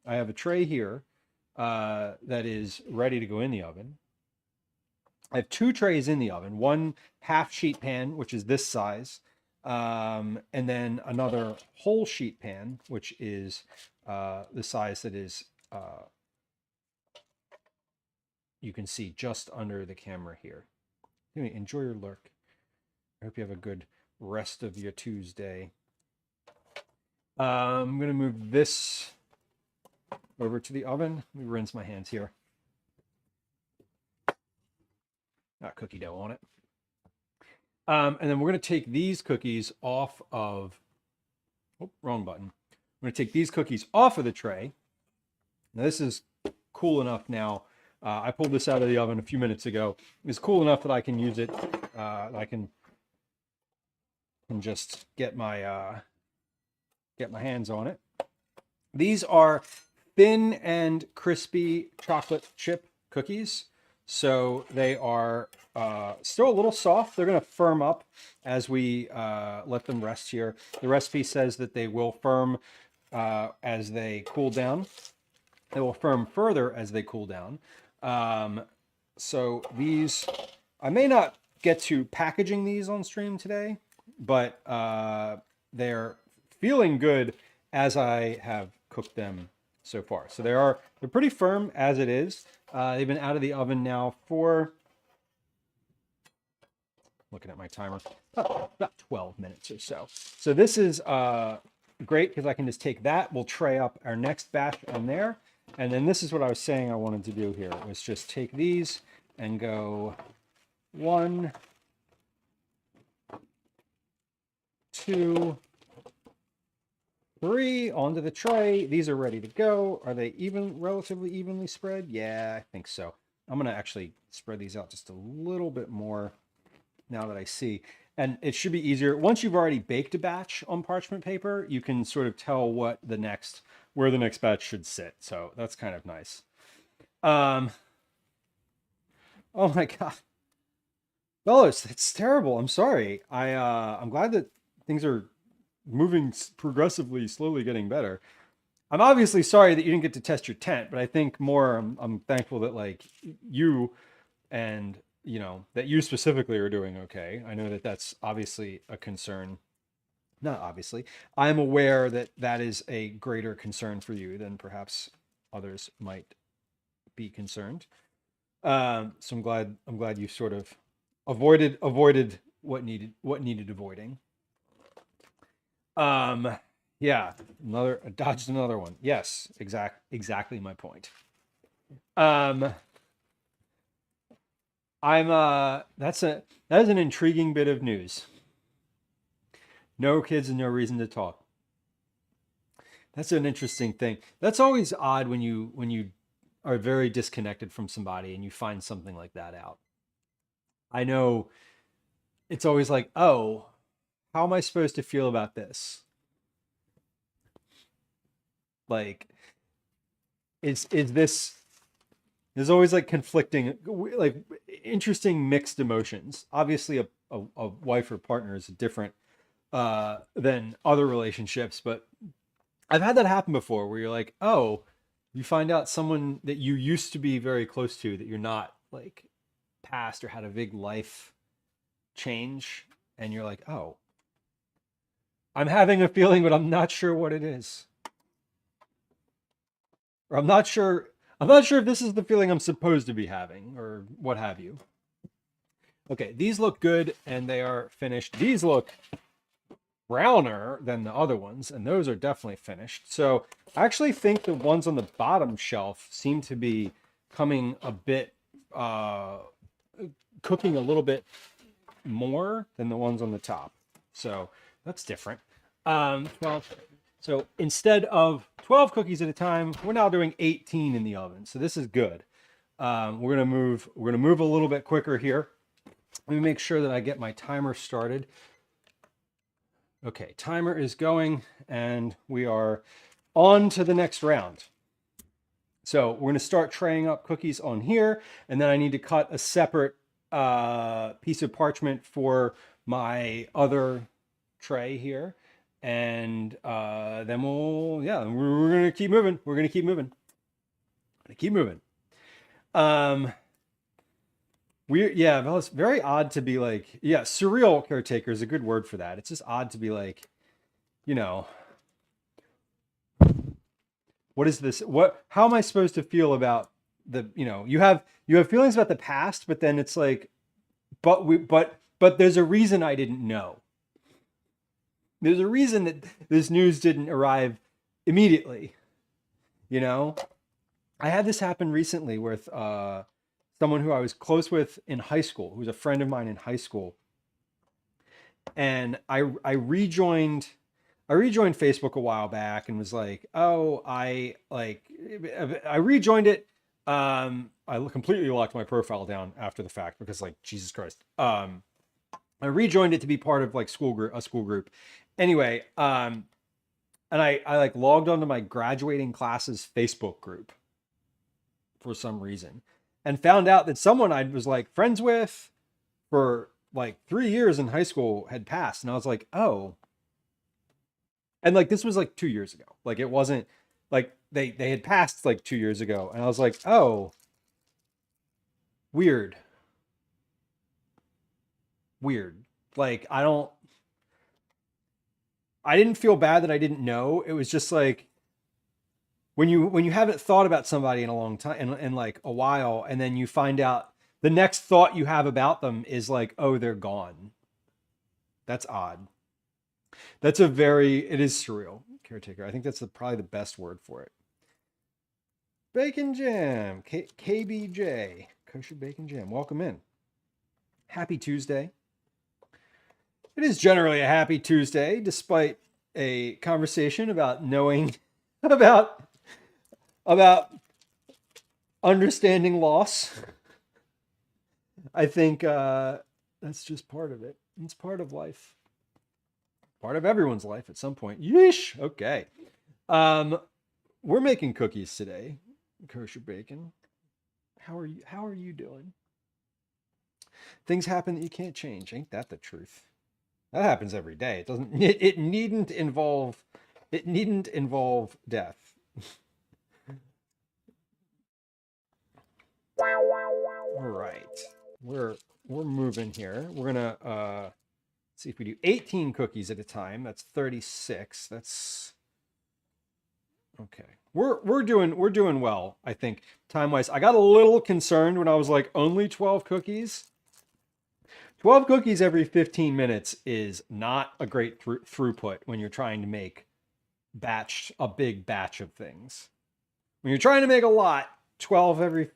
I have a tray here that is ready to go in the oven. I have two trays in the oven, one half sheet pan, which is this size, and then another whole sheet pan, which is the size that is, you can see just under the camera here. Anyway, enjoy your lurk. I hope you have a good rest of your Tuesday. I'm going to move this over to the oven. Let me rinse my hands here. Got cookie dough on it. And then we're going to take these cookies off of, wrong button. I'm going to take these cookies off of the tray. Now this is cool enough now. I pulled this out of the oven a few minutes ago. It's cool enough that I can use it. I can just get my hands on it. These are thin and crispy chocolate chip cookies. So they are still a little soft. They're going to firm up as we let them rest here. The recipe says that they will firm as they cool down. They will firm further as they cool down. So these, I may not get to packaging these on stream today, but they're feeling good as I have cooked them so far. So they're pretty firm as it is. They've been out of the oven now for, looking at my timer, about 12 minutes or so. So this is great because I can just take that. We'll tray up our next batch on there. And then this is what I was saying I wanted to do here, was just take these and go 1, 2, 3 onto the tray. These are ready to go. Are they relatively evenly spread? Yeah, I think so. I'm going to actually spread these out just a little bit more now that I see. And it should be easier. Once you've already baked a batch on parchment paper, you can sort of tell where the next batch should sit. So that's kind of nice. Oh my God. Fellas, it's terrible. I'm sorry. I'm glad that things are moving progressively, slowly getting better. I'm obviously sorry that you didn't get to test your tent, but I think more I'm thankful that like you and that you specifically are doing okay. I know that that's obviously a concern. Not obviously. I'm aware that that is a greater concern for you than perhaps others might be concerned. So I'm glad you sort of avoided what needed avoiding. Yeah, I dodged another one. Yes, exactly my point. That is an intriguing bit of news. No kids and no reason to talk. That's an interesting thing. That's always odd when you are very disconnected from somebody and you find something like that out. I know it's always like, oh, how am I supposed to feel about this? Like, is this, there's always like conflicting, like interesting mixed emotions. Obviously a wife or partner is different than other relationships, but I've had that happen before where you're like, oh, you find out someone that you used to be very close to that you're not, like passed or had a big life change, and you're like, oh, I'm having a feeling, but I'm not sure what it is. Or I'm not sure I'm not sure if this is the feeling I'm supposed to be having or what have you. Okay, these look good and they are finished. These look browner than the other ones, and those are definitely finished. So I actually think the ones on the bottom shelf seem to be coming a bit, cooking a little bit more than the ones on the top. So that's different. 12. So instead of 12 cookies at a time, we're now doing 18 in the oven. So this is good. We're gonna move a little bit quicker here. Let me make sure that I get my timer started. Okay, timer is going and we are on to the next round. So we're gonna start traying up cookies on here, and then I need to cut a separate piece of parchment for my other tray here. And then we're gonna keep moving. We're gonna keep moving. Well, it's very odd to be like, surreal caretaker is a good word for that. It's just odd to be like, what is this? How am I supposed to feel about you have feelings about the past, but then it's like, but there's a reason I didn't know. There's a reason that this news didn't arrive immediately. I had this happen recently with someone who I was close with in high school, who was a friend of mine in high school. And I rejoined Facebook a while back and was like, I rejoined it. I completely locked my profile down after the fact because, like, Jesus Christ. I rejoined it to be part of like a school group. Anyway, and I like logged onto my graduating class's Facebook group for some reason and found out that someone I was like friends with for like 3 years in high school had passed. And I was like, oh. And like, this was like 2 years ago. Like, it wasn't like they had passed like 2 years ago. And I was like, oh, weird. Like, I didn't feel bad that I didn't know. It was just like when you haven't thought about somebody in a long time, in like a while, and then you find out the next thought you have about them is like, oh, they're gone. That's odd. It is surreal, caretaker. I think that's probably the best word for it. Bacon Jam, KBJ, Kosher Bacon Jam. Welcome in. Happy Tuesday. It is generally a happy Tuesday, despite a conversation about knowing about understanding loss. I think that's just part of it. It's part of life. Part of everyone's life at some point. Yeesh. Okay. We're making cookies today. Kosher bacon. How are you doing? Things happen that you can't change. Ain't that the truth? That happens every day. It needn't involve death. All right. We're moving here. We're gonna see if we do 18 cookies at a time. That's 36. That's okay. We're doing well, I think, time-wise. I got a little concerned when I was like, only 12 cookies. 12 cookies every 15 minutes is not a great throughput when you're trying to make a big batch of things. When you're trying to make a lot, 12 every...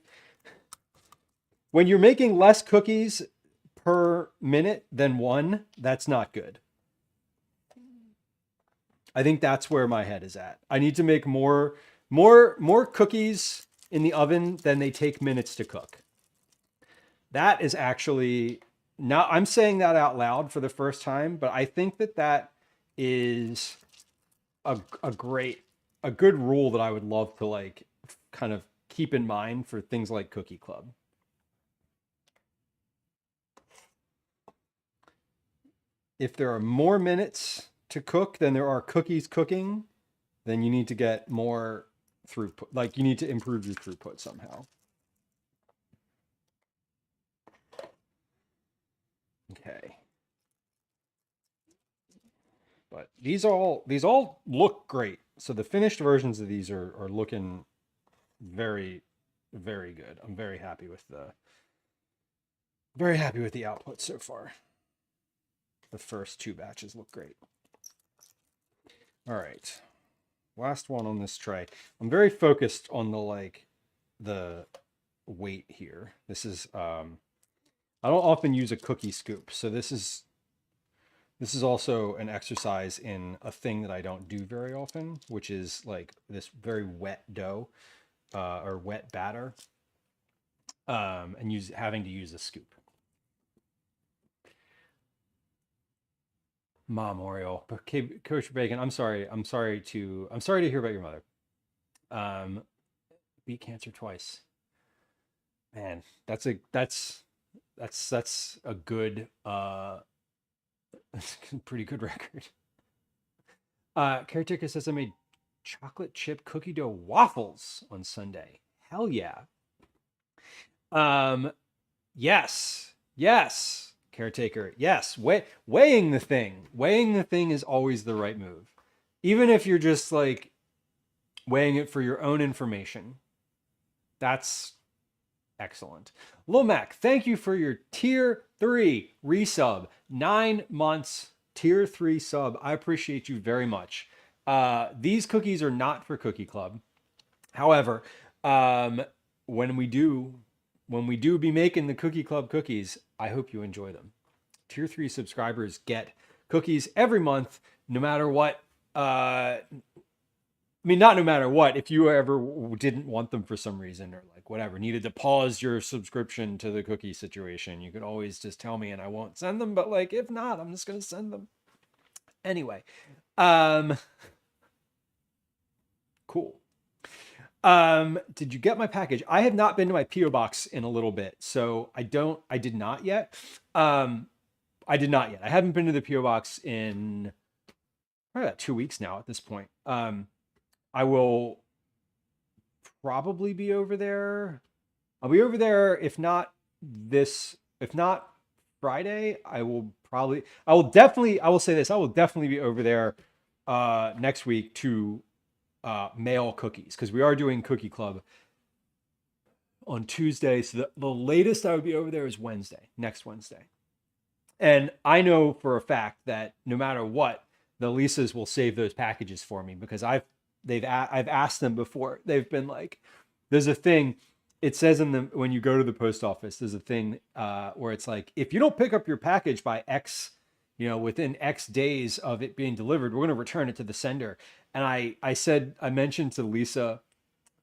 When you're making less cookies per minute than one, that's not good. I think that's where my head is at. I need to make more cookies in the oven than they take minutes to cook. That is actually... Now I'm saying that out loud for the first time, but I think that is a good rule that I would love to like kind of keep in mind for things like Cookie Club. If there are more minutes to cook than there are cookies cooking, then you need to get more throughput. Like, you need to improve your throughput somehow. Okay. But these all look great. So the finished versions of these are looking very, very good. I'm very happy with the output so far. The first 2 batches look great. All right. Last one on this tray. I'm very focused on the weight here. This is I don't often use a cookie scoop, so this is also an exercise in a thing that I don't do very often, which is like this very wet dough or wet batter, and having to use a scoop. Mom Oriole, Coach Bacon. I'm sorry to hear about your mother. Beat cancer twice. Man, that's a good that's a pretty good record. Caretaker says I made chocolate chip cookie dough waffles on Sunday. Hell yeah. Yes. Caretaker, yes. Weighing the thing is always the right move. Even if you're just like weighing it for your own information. That's excellent. Lomac, thank you for your tier 3 resub. 9 months, tier 3 sub. I appreciate you very much. These cookies are not for Cookie Club. However, when we do be making the Cookie Club cookies, I hope you enjoy them. Tier 3 subscribers get cookies every month, no matter what. Not no matter what. If you ever didn't want them for some reason or like whatever, needed to pause your subscription to the cookie situation, you could always just tell me and I won't send them. But like, if not, I'm just going to send them. Anyway. Cool. Did you get my package? I have not been to my P.O. box in a little bit, so I did not yet. I haven't been to the P.O. box in probably about 2 weeks now at this point. I will probably be over there. I'll be over there if not Friday. I will say this. I will definitely be over there next week to mail cookies, because we are doing Cookie Club on Tuesday. So the latest I would be over there is next Wednesday. And I know for a fact that no matter what, the Lisas will save those packages for me, because I've asked them before. They've been like, there's a thing, it says when you go to the post office, there's a thing where it's like, if you don't pick up your package by X, within X days of it being delivered, we're going to return it to the sender. And I mentioned to Lisa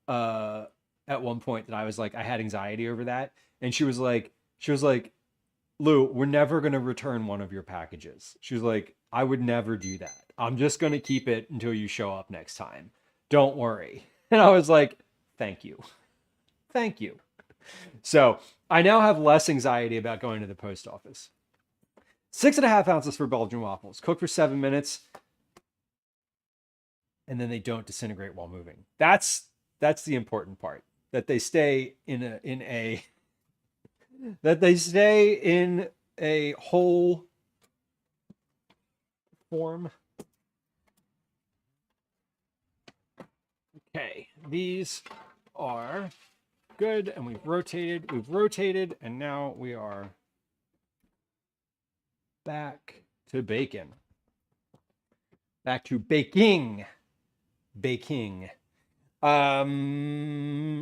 at one point that I was like, I had anxiety over that. And she was like, Lou, we're never going to return one of your packages. She was like, I would never do that. I'm just going to keep it until you show up next time. Don't worry. And I was like, thank you. So I now have less anxiety about going to the post office. 6.5 ounces for Belgian waffles. Cook for 7 minutes. And then they don't disintegrate while moving. That's the important part. That they stay in a whole form. Okay, these are good, and we've rotated, and now we are back to bacon. Back to baking. All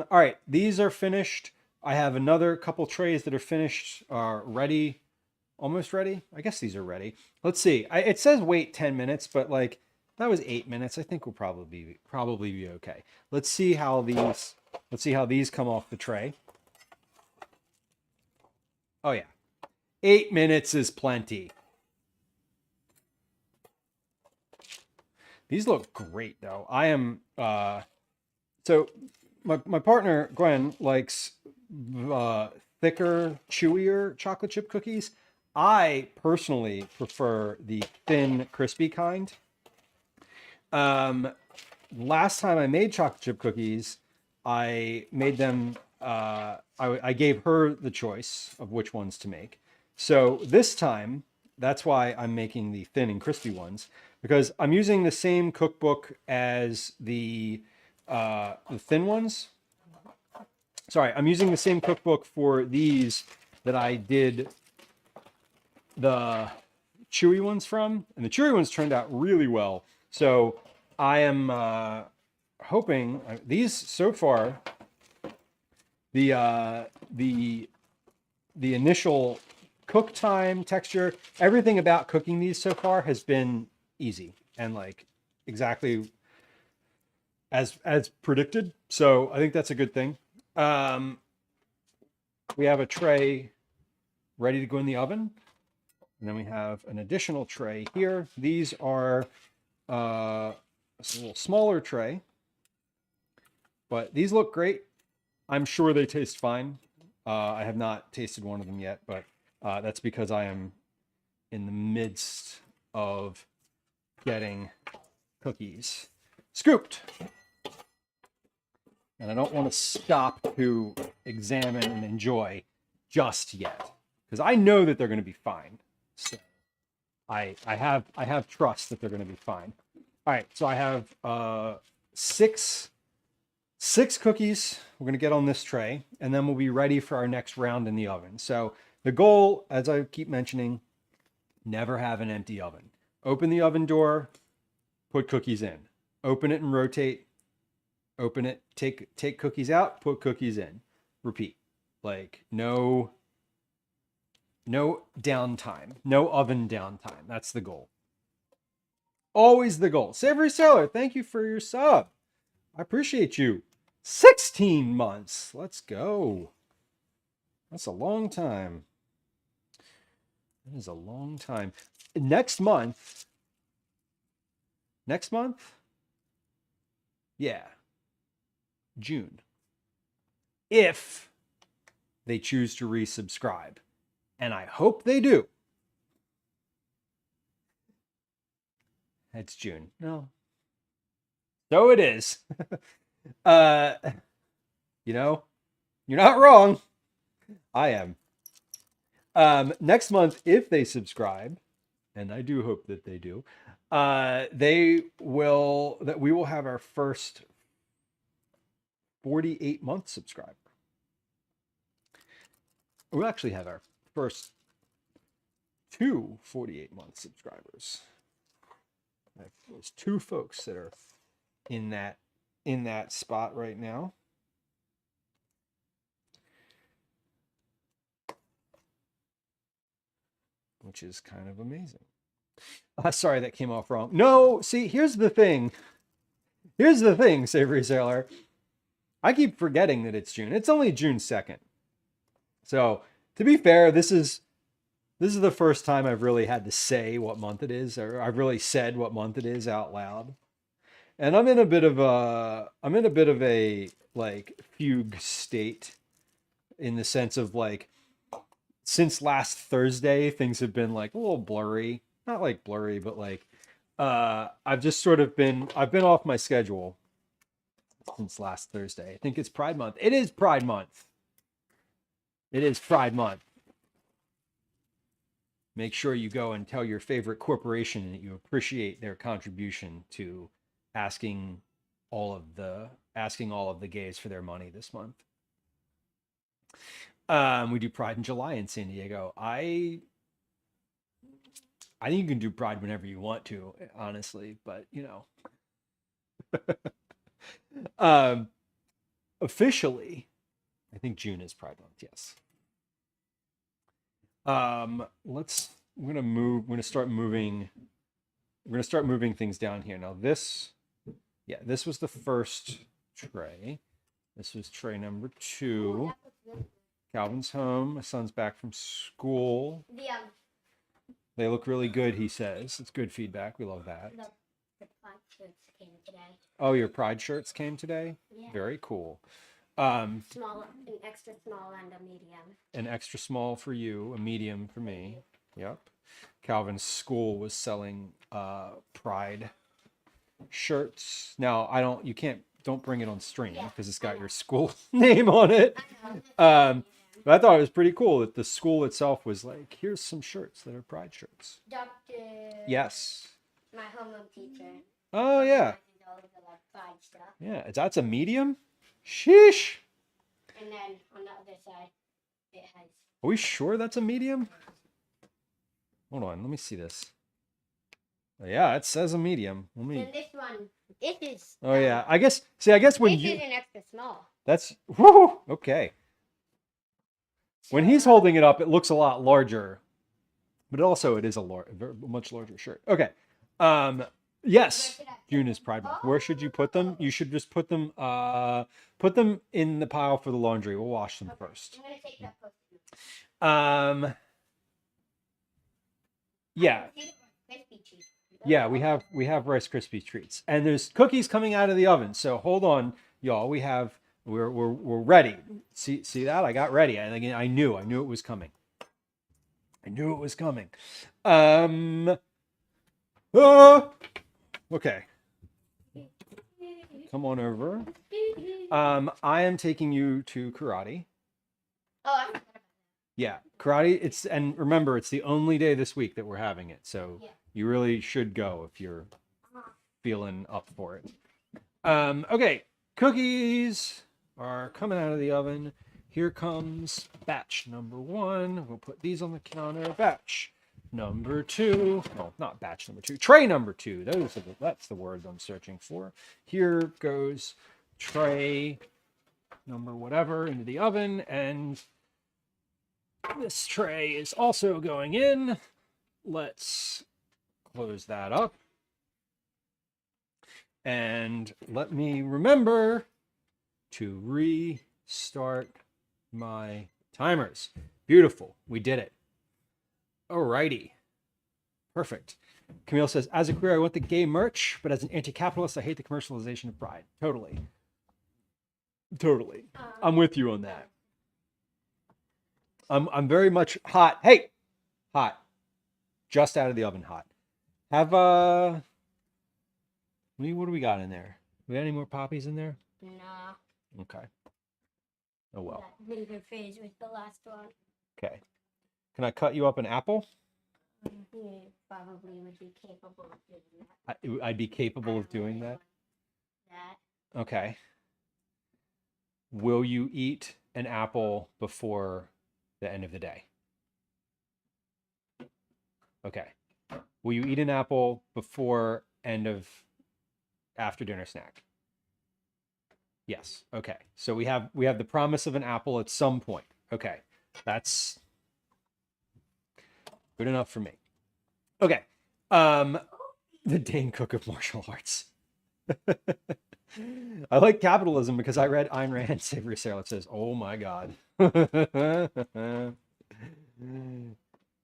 right, these are finished. I have another couple trays that are finished, ready, almost ready. I guess these are ready. Let's see. It says wait 10 minutes, but like that was 8 minutes. I think we'll probably be okay. Let's see how these come off the tray. Oh yeah. 8 minutes is plenty. These look great though. I am so my partner Gwen likes thicker, chewier chocolate chip cookies. I personally prefer the thin, crispy kind. Last time I made chocolate chip cookies, I made them, I gave her the choice of which ones to make. So this time, that's why I'm making the thin and crispy ones, because I'm using the same cookbook as the thin ones. Sorry, I'm using the same cookbook for these that I did the chewy ones from, and the chewy ones turned out really well. So I am hoping these so far, the initial cook time, texture, everything about cooking these so far has been easy and like exactly as predicted. So I think that's a good thing. We have a tray ready to go in the oven. And then we have an additional tray here. These are a little smaller tray, but these look great. I'm sure they taste fine. I have not tasted one of them yet, but that's because I am in the midst of getting cookies scooped. And I don't want to stop to examine and enjoy just yet, because I know that they're going to be fine. So I have trust that they're going to be fine. All right, so I have six cookies we're going to get on this tray, and then we'll be ready for our next round in the oven. So the goal, as I keep mentioning, never have an empty oven. Open the oven door, put cookies in. Open it and rotate. Open it, take cookies out, put cookies in. Repeat. Like no downtime, no oven downtime. That's the goal. Always the goal. Savory Sailor, thank you for your sub. I appreciate you. 16 months. Let's go. That's a long time. That is a long time. Next month. Yeah. June. If they choose to resubscribe. And I hope they do. It's June. No. So it is. You know, you're not wrong. I am. Next month, if they subscribe, and I do hope that they do, we will have our first 48-month subscriber. We'll actually have our first 2 48-month subscribers. There's 2 folks that are in that spot right now. Which is kind of amazing. Sorry, that came off wrong. No, see, here's the thing. Savory Sailor. I keep forgetting that it's June. It's only June 2nd. So, to be fair, this is the first time I've really had to say what month it is, or I've really said what month it is out loud. And I'm in a bit of a like fugue state, in the sense of like, since last Thursday, things have been like a little blurry. Not like blurry, but like I've been off my schedule since last Thursday. I think it's Pride Month. It is Pride Month. Make sure you go and tell your favorite corporation that you appreciate their contribution to asking all of the gays for their money this month. We do Pride in July in San Diego. I think you can do Pride whenever you want to, honestly, but you know. Officially, I think June is Pride Month, yes. We're gonna start moving things down here. Now this was the first tray. This was tray number 2. Calvin's home. My son's back from school. They look really good, he says. It's good feedback. We love that. The Pride shirts came today. Oh, your Pride shirts came today? Yeah. Very cool. An extra small and a medium. An extra small for you, a medium for me. Yep. Calvin's school was selling Pride shirts. Now, don't bring it on stream because it's got your school name on it. But I thought it was pretty cool that the school itself was like, here's some shirts that are Pride shirts. Dr. Yes. My homeroom teacher. Oh, yeah. All of the Pride stuff. Yeah, that's a medium? Sheesh. And then on the other side, it has. Are we sure that's a medium? Hold on, let me see this. Yeah, it says a medium. Let me. Then this one, this is. Oh yeah, I guess. See, I guess when This you. is an extra small. That's whoo, okay. When he's holding it up, it looks a lot larger, but also it is a much larger shirt. Okay. Yes, June is Pride Month. Where should you put them? You should just put them in the pile for the laundry. We'll wash them first. I'm gonna take that post. Yeah. Yeah, we have Rice Krispie treats, and there's cookies coming out of the oven. So hold on, y'all. We're ready. See that? I got ready. I knew it was coming. I knew it was coming. Okay. Come on over. I am taking you to karate. Oh, I forgot about that. Yeah, karate. And remember, it's the only day this week that we're having it. So Yeah. you really should go if you're feeling up for it. Okay, cookies are coming out of the oven. Here comes batch number 1. We'll put these on the counter. Batch number 2. Well, not batch number 2. Tray number 2. That's the word I'm searching for. Here goes tray number whatever into the oven, and this tray is also going in. Let's close that up. And let me remember to restart my timers. Beautiful. We did it. Alrighty. Perfect. Camille says, as a queer, I want the gay merch, but as an anti-capitalist, I hate the commercialization of pride. Totally. I'm with you on that. I'm very much hot. Hey! Hot. Just out of the oven hot. Have what do we got in there? We got any more poppies in there? Nah. Okay. Oh well. That vinegar phase was the last one. Okay. Can I cut you up an apple? You probably would be capable of doing that. I'd be capable of doing that. That. Okay. Will you eat an apple before the end of the day? Okay. Will you eat an apple before after dinner snack? Yes. Okay. So we have the promise of an apple at some point. Okay. That's good enough for me. Okay. The Dane Cook of martial arts. I like capitalism because I read Ayn Rand. Savory Sarah says, "Oh my God."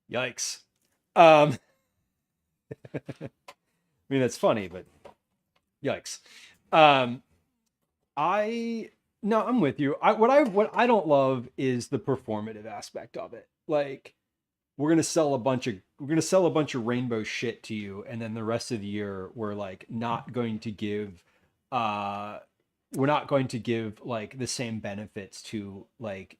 Yikes. I mean, that's funny, but yikes. I'm with you. What I don't love is the performative aspect of it. Like, we're gonna sell a bunch of rainbow shit to you, and then the rest of the year we're like not going to give like the same benefits to like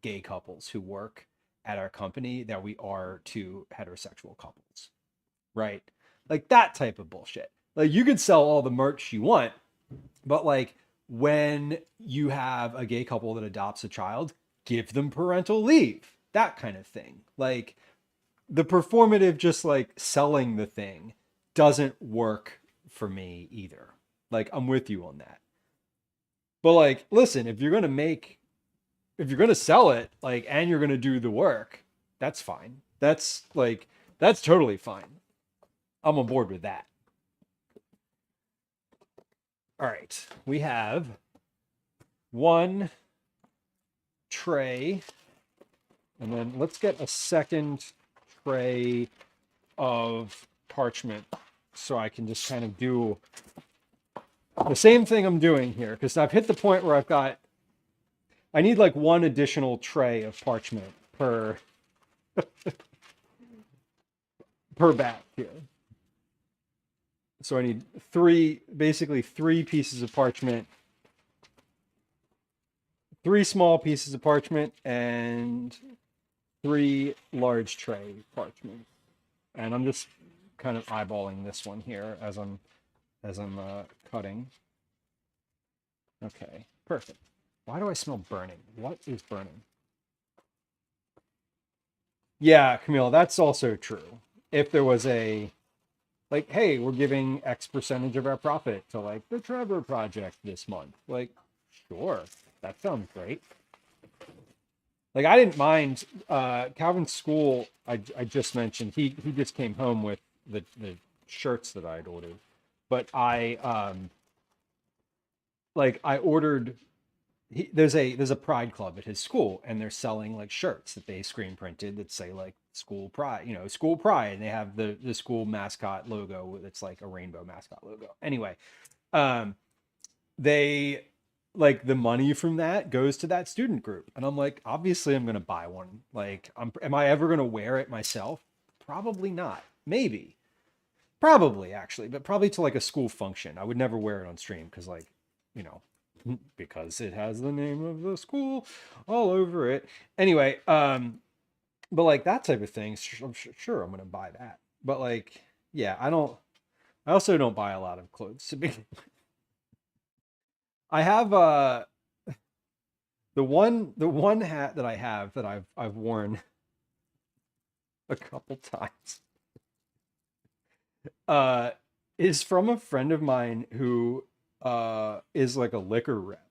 gay couples who work at our company that we are to heterosexual couples, right? Like that type of bullshit. Like, you could sell all the merch you want, but like when you have a gay couple that adopts a child, give them parental leave, that kind of thing. Like, the performative, just like selling the thing, doesn't work for me either. Like, I'm with you on that. But like, listen, if you're going to sell it, like, and you're going to do the work, that's fine. That's totally fine. I'm on board with that. All right. We have one tray, and then let's get a second tray of parchment so I can just kind of do the same thing I'm doing here, because I've hit the point where I need like one additional tray of parchment per batch here. So I need basically three pieces of parchment, 3 small pieces of parchment, and 3 large tray parchment. And I'm just kind of eyeballing this one here as I'm cutting. Okay, perfect. Why do I smell burning? What is burning? Yeah, Camille, that's also true. If there was a, like, hey, we're giving X percentage of our profit to like the Trevor Project this month. Like, sure, that sounds great. Like, I didn't mind Calvin's school. I just mentioned he just came home with the shirts that I'd ordered, but I ordered. There's a Pride Club at his school, and they're selling like shirts that they screen printed that say like School Pride, School Pride, and they have the school mascot logo that's like a rainbow mascot logo. Anyway, they like the money from that goes to that student group, and I'm like, obviously I'm gonna buy one. Like, am I ever gonna wear it myself? Probably not. Maybe, probably actually, but probably to like a school function. I would never wear it on stream because like, you know, because it has the name of the school all over it. Anyway, but like that type of thing, I'm sure I'm gonna buy that. But like, yeah, I also don't buy a lot of clothes to begin with. I have the one hat that I have that I've worn a couple times is from a friend of mine who is like a liquor rep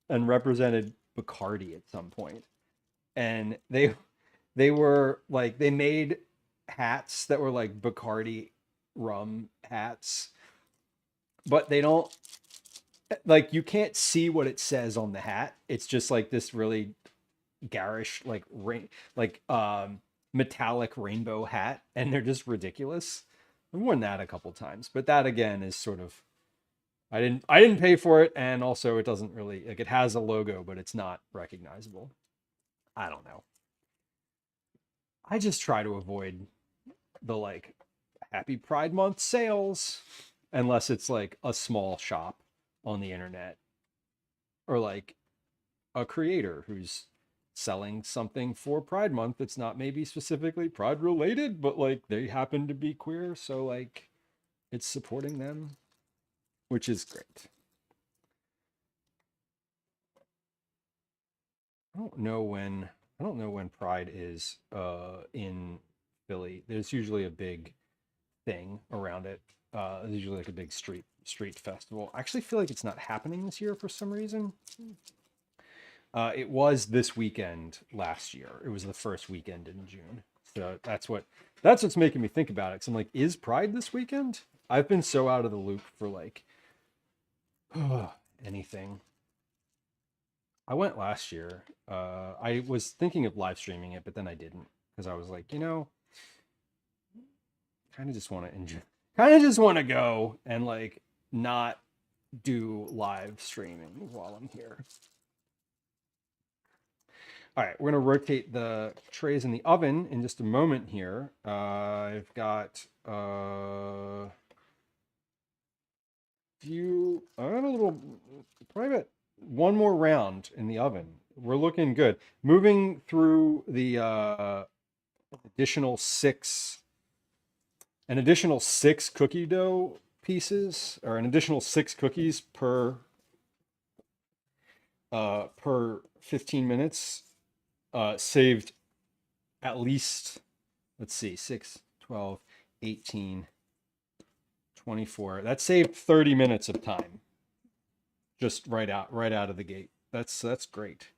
and represented Bacardi at some point. And they were like, they made hats that were like Bacardi rum hats, but they don't, like, you can't see what it says on the hat. It's just like this really garish, like metallic rainbow hat, and they're just ridiculous. I've worn that a couple times, but that again is sort of, I didn't pay for it, and also it doesn't really, like, it has a logo, but it's not recognizable. I don't know. I just try to avoid the like Happy Pride Month sales unless it's like a small shop on the internet or like a creator who's selling something for Pride Month that's not maybe specifically Pride related, but like they happen to be queer, so like it's supporting them, which is great. I don't know when Pride is in Philly. There's usually a big thing around it. There's usually like a big street festival. I actually feel like it's not happening this year for some reason. It was this weekend last year. It was the first weekend in June. So that's what's making me think about it. Cause I'm like, is Pride this weekend? I've been so out of the loop for like anything. I went last year. I was thinking of live streaming it, but then I didn't because I was like, kind of just want to enjoy, kind of just want to go and like not do live streaming while I'm here. All right, we're going to rotate the trays in the oven in just a moment here. I've got a little private, one more round in the oven. We're looking good. Moving through the additional six cookie dough pieces, or an additional 6 cookies per 15 minutes. Saved at least, let's see, 6, 12, 18, 24. That saved 30 minutes of time. Just right out of the gate. That's great.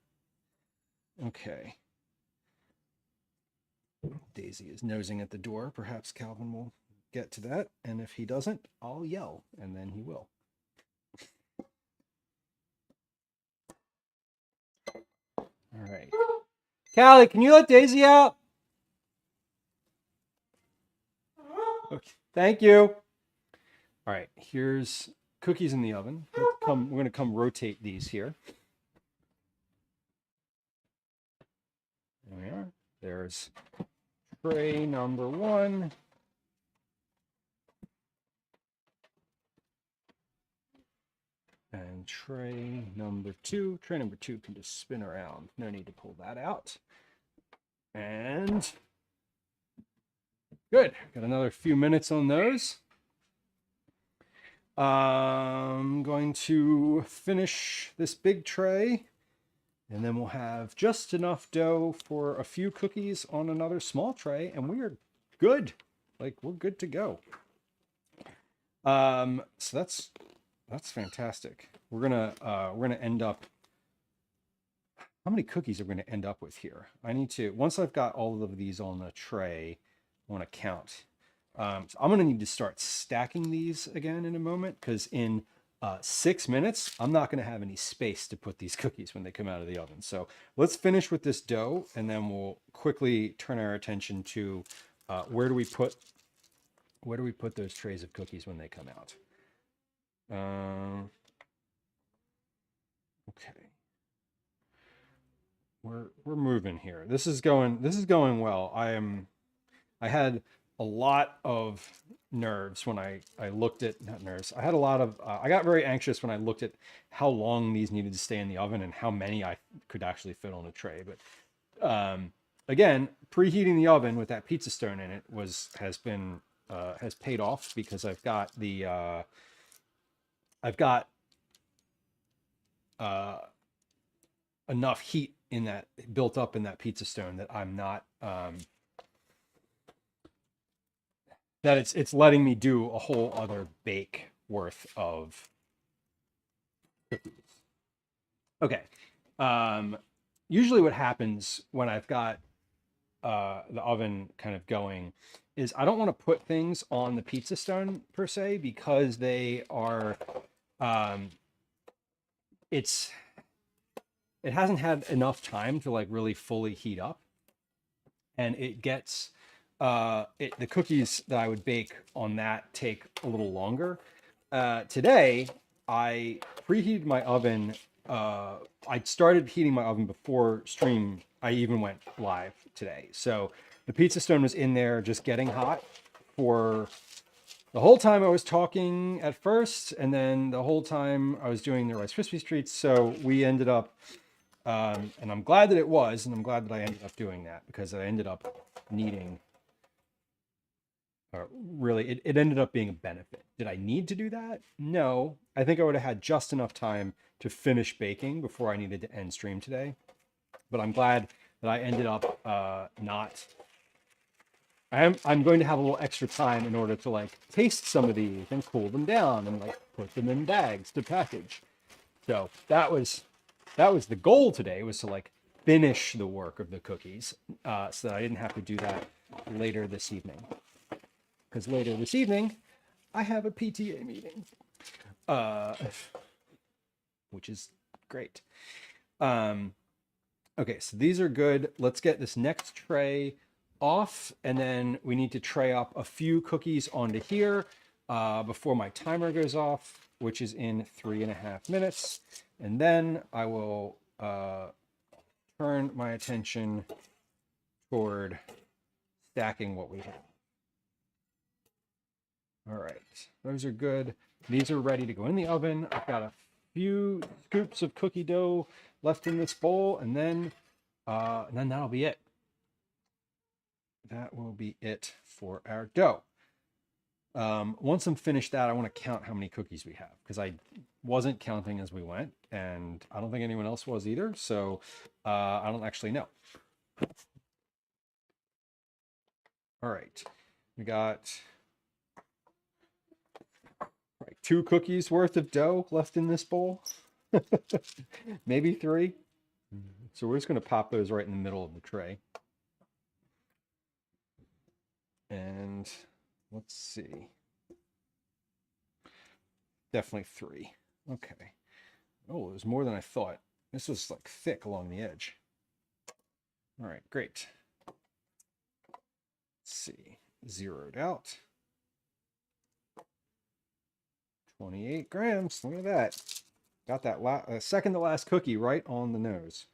Okay. Daisy is nosing at the door. Perhaps Calvin will get to that. And if he doesn't, I'll yell, and then he will. All right. Callie, can you let Daisy out? Okay, thank you. All right, here's cookies in the oven. We're going to come rotate these here. There we are. There's tray number 1. And tray number 2. Tray number 2 can just spin around. No need to pull that out. And good. Got another few minutes on those. I'm going to finish this big tray And then we'll have just enough dough for a few cookies on another small tray, and we are good. Like, we're good to go. So that's fantastic. We're gonna end up. How many cookies are we gonna end up with here? I need to, once I've got all of these on the tray, I want to count. So I'm gonna need to start stacking these again in a moment, because in 6 minutes, I'm not going to have any space to put these cookies when they come out of the oven. So let's finish with this dough, and then we'll quickly turn our attention to where do we put those trays of cookies when they come out. Okay, we're moving here. This is going well. I had a lot of nerves when I looked at, not nerves, I had a lot of, I got very anxious when I looked at how long these needed to stay in the oven and how many I could actually fit on a tray. But again, preheating the oven with that pizza stone in it has paid off, because I've got enough heat in that, built up in that pizza stone, that I'm not, that it's letting me do a whole other bake worth of cookies. Okay. Usually what happens when I've got the oven kind of going is I don't want to put things on the pizza stone per se, because they are, it hasn't had enough time to like really fully heat up, and it gets, the cookies that I would bake on that take a little longer. Today, I preheated my oven. I started heating my oven before stream. I even went live today. So the pizza stone was in there just getting hot for the whole time I was talking at first, and then the whole time I was doing the Rice Krispie treats. So we ended up, and I'm glad that it was, and I'm glad that I ended up doing that, because I ended up needing, really, it ended up being a benefit. Did I need to do that? No. I think I would have had just enough time to finish baking before I needed to end stream today. But I'm glad that I ended up not. I'm going to have a little extra time in order to like taste some of these and cool them down and like put them in bags to package. So that was the goal today, was to like finish the work of the cookies, so that I didn't have to do that later this evening. Because later this evening, I have a PTA meeting, which is great. Okay, so these are good. Let's get this next tray off, and then we need to tray up a few cookies onto here before my timer goes off, which is in 3.5 minutes. And then I will turn my attention toward stacking what we have. All right, those are good. These are ready to go in the oven. I've got a few scoops of cookie dough left in this bowl, and then that'll be it. That will be it for our dough. Once I'm finished that, I want to count how many cookies we have, because I wasn't counting as we went, and I don't think anyone else was either, so I don't actually know. All right, we got like 2 cookies worth of dough left in this bowl. Maybe 3. So we're just going to pop those right in the middle of the tray. And let's see. Definitely 3. Okay. Oh, it was more than I thought. This was like thick along the edge. All right, great. Let's see. Zeroed out. 28 grams. Look at that. Got that second to last cookie right on the nose.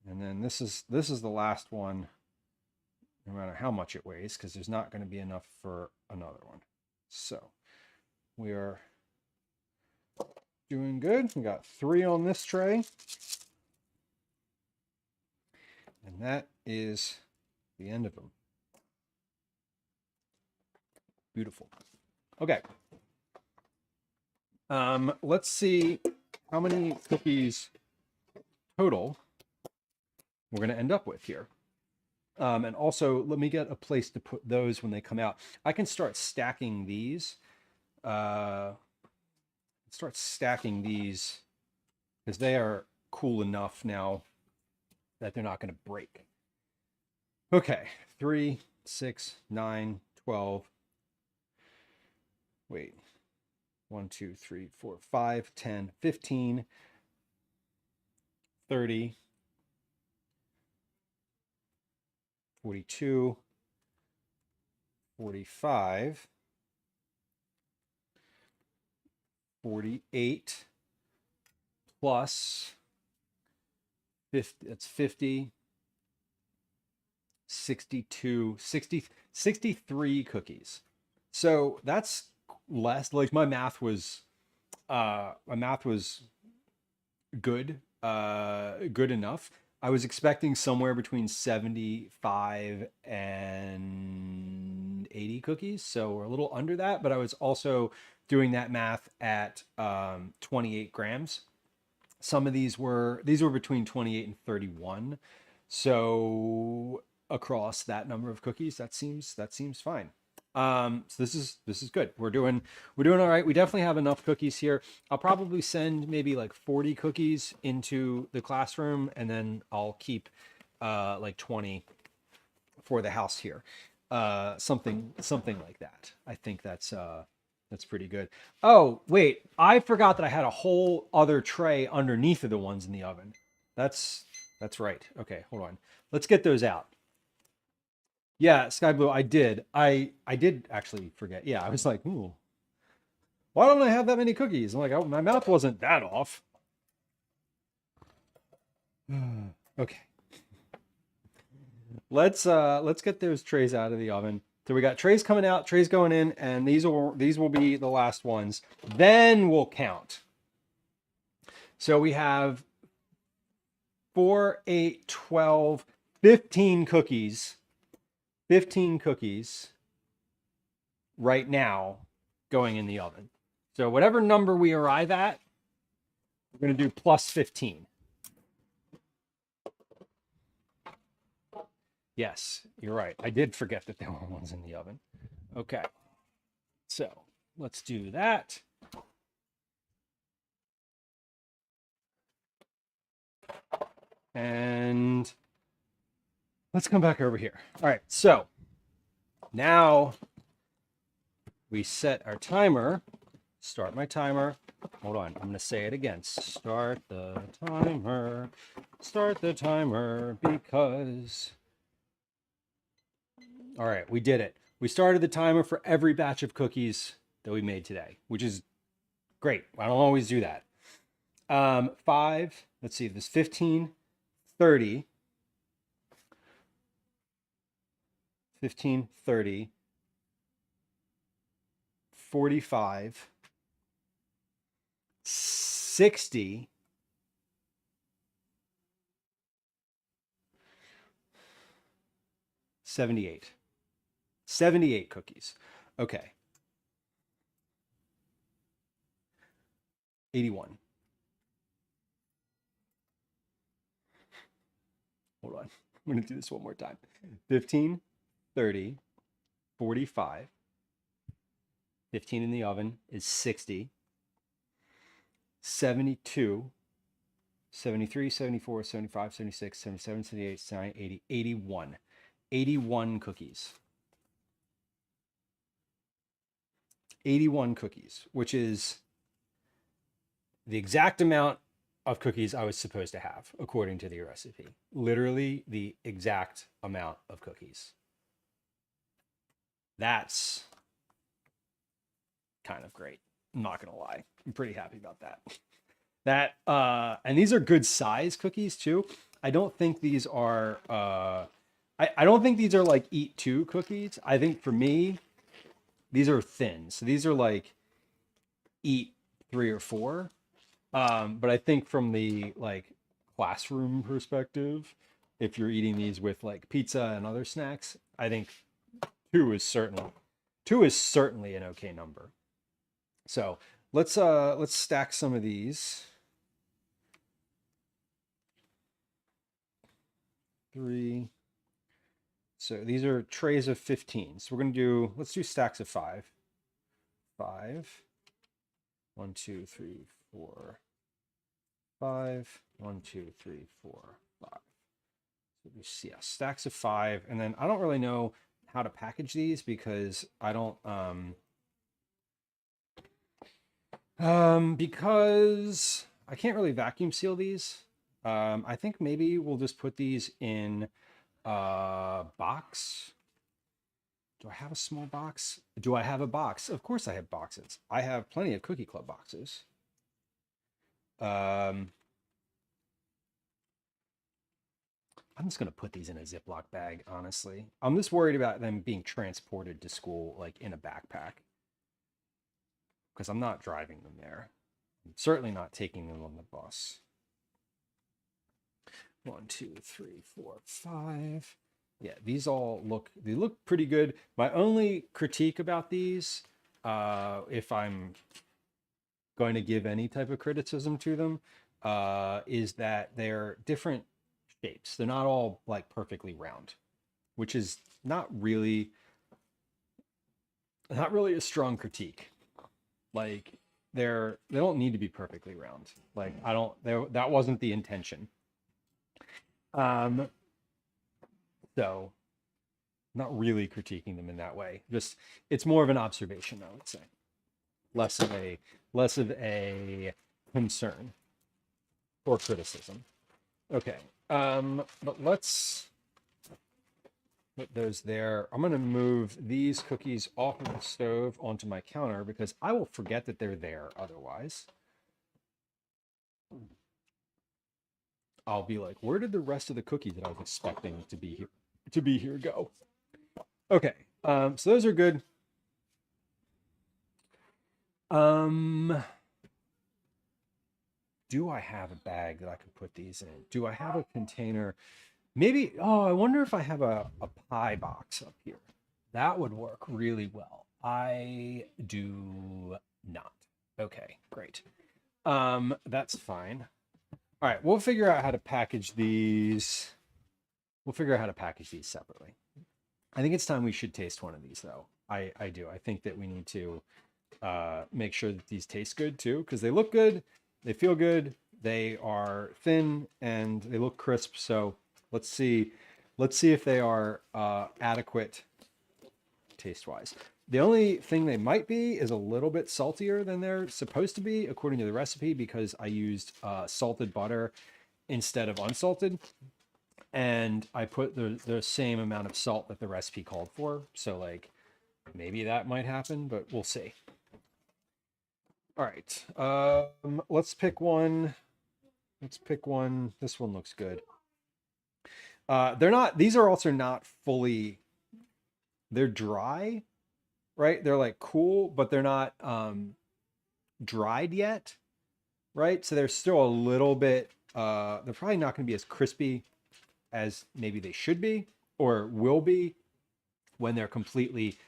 And then this is the last one, no matter how much it weighs, because there's not going to be enough for another one. So we are doing good. We got 3 on this tray. And that is the end of them. Beautiful. Okay. Let's see how many cookies total we're going to end up with here. And also, let me get a place to put those when they come out. I can start stacking these. Because they are cool enough now that they're not going to break. Okay, 3, 6, 9, 12. Wait, 1, 2, 3, 4, 5, 10, 15, 30, 42, 45, 48 plus 50, that's 50, 62, 60, 63 cookies. So that's less, like my math was good, good enough. I was expecting somewhere between 75 and 80 cookies. So we're a little under that, but I was also doing that math at 28 grams. Some of these were between 28 and 31. So across that number of cookies, that seems fine. So this is good. We're doing all right. We definitely have enough cookies here. I'll probably send maybe like 40 cookies into the classroom, and then I'll keep like 20 for the house here. Something like that. I think that's pretty good. Oh, wait, I forgot that I had a whole other tray underneath of the ones in the oven. That's right. Okay, hold on. Let's get those out. Yeah, Sky Blue, I did. I did actually forget. Yeah, I was like, ooh, why don't I have that many cookies? I'm like, oh, my mouth wasn't that off. Okay. Let's get those trays out of the oven. So we got trays coming out, trays going in, and these will be the last ones. Then we'll count. So we have 4, 8, 12, 15 cookies. 15 cookies right now going in the oven. So whatever number we arrive at, we're going to do plus 15. Yes, you're right. I did forget that there were ones in the oven. Okay. So let's do that. And let's come back over here. All right, so now we set our timer. Start my timer. Hold on, I'm going to say it again. Start the timer. Start the timer because... All right, we did it. We started the timer for every batch of cookies that we made today, which is great. I don't always do that. 5, let's see, this 15, 30, 15, 30, 45, 60, 78. 78 cookies. Okay. 81. Hold on. I'm going to do this one more time. 15, 30, 45. 15 in the oven is 60. 72, 73, 74, 75, 76, 77, 78, 79, 80, 81. 81 cookies. 81 cookies, which is the exact amount of cookies I was supposed to have according to the recipe. Literally the exact amount of cookies. That's kind of great. I'm not gonna lie. I'm pretty happy about that. And these are good size cookies too. I don't think these are I don't think these are like eat 2 cookies. I think for me, these are thin. So these are like eat 3 or 4. But I think from the like classroom perspective, if you're eating these with like pizza and other snacks, I think 2 is certainly an okay number. So let's stack some of these. 3. So these are trays of 15. So we're going to do, let's do stacks of 5. 5. 1, 2, 3, 4, 5. 1, 2, 3, 4, 5. So we yeah, stacks of 5. And then I don't really know how to package these because I don't, because I can't really vacuum seal these. I think maybe we'll just put these in a box. Do I have a small box? Do I have a box? Of course I have boxes. I have plenty of Cookie Club boxes. I'm just going to put these in a Ziploc bag, honestly. I'm just worried about them being transported to school, like in a backpack. Because I'm not driving them there. I'm certainly not taking them on the bus. 1, 2, 3, 4, 5. Yeah, these all they look pretty good. My only critique about these, if I'm going to give any type of criticism to them, is that they're different shapes. They're not all like perfectly round, which is not really a strong critique. Like they don't need to be perfectly round. Like that wasn't the intention. So not really critiquing them in that way. Just it's more of an observation, I would say. Less of a concern or criticism. Okay. But let's put those there. I'm going to move these cookies off of the stove onto my counter because I will forget that they're there otherwise. I'll be like, where did the rest of the cookies that I was expecting to be here go? Okay. So those are good. Do I have a bag that I could put these in? Do I have a container? Maybe, oh, I wonder if I have a pie box up here. That would work really well. I do not. Okay, great. That's fine. All right, we'll figure out how to package these. We'll figure out how to package these separately. I think it's time we should taste one of these, though. I do. I think that we need to make sure that these taste good, too, because they look good, they feel good, they are thin, and they look crisp. So let's see if they are adequate taste-wise. The only thing they might be is a little bit saltier than they're supposed to be, according to the recipe, because I used salted butter instead of unsalted. And I put the same amount of salt that the recipe called for. So, like, maybe that might happen, but we'll see. All right. Let's pick one. Let's pick one. This one looks good. These are also not fully, they're dry, right? They're like cool, but they're not dried yet, right? So they're still a little bit, they're probably not going to be as crispy as maybe they should be or will be when they're completely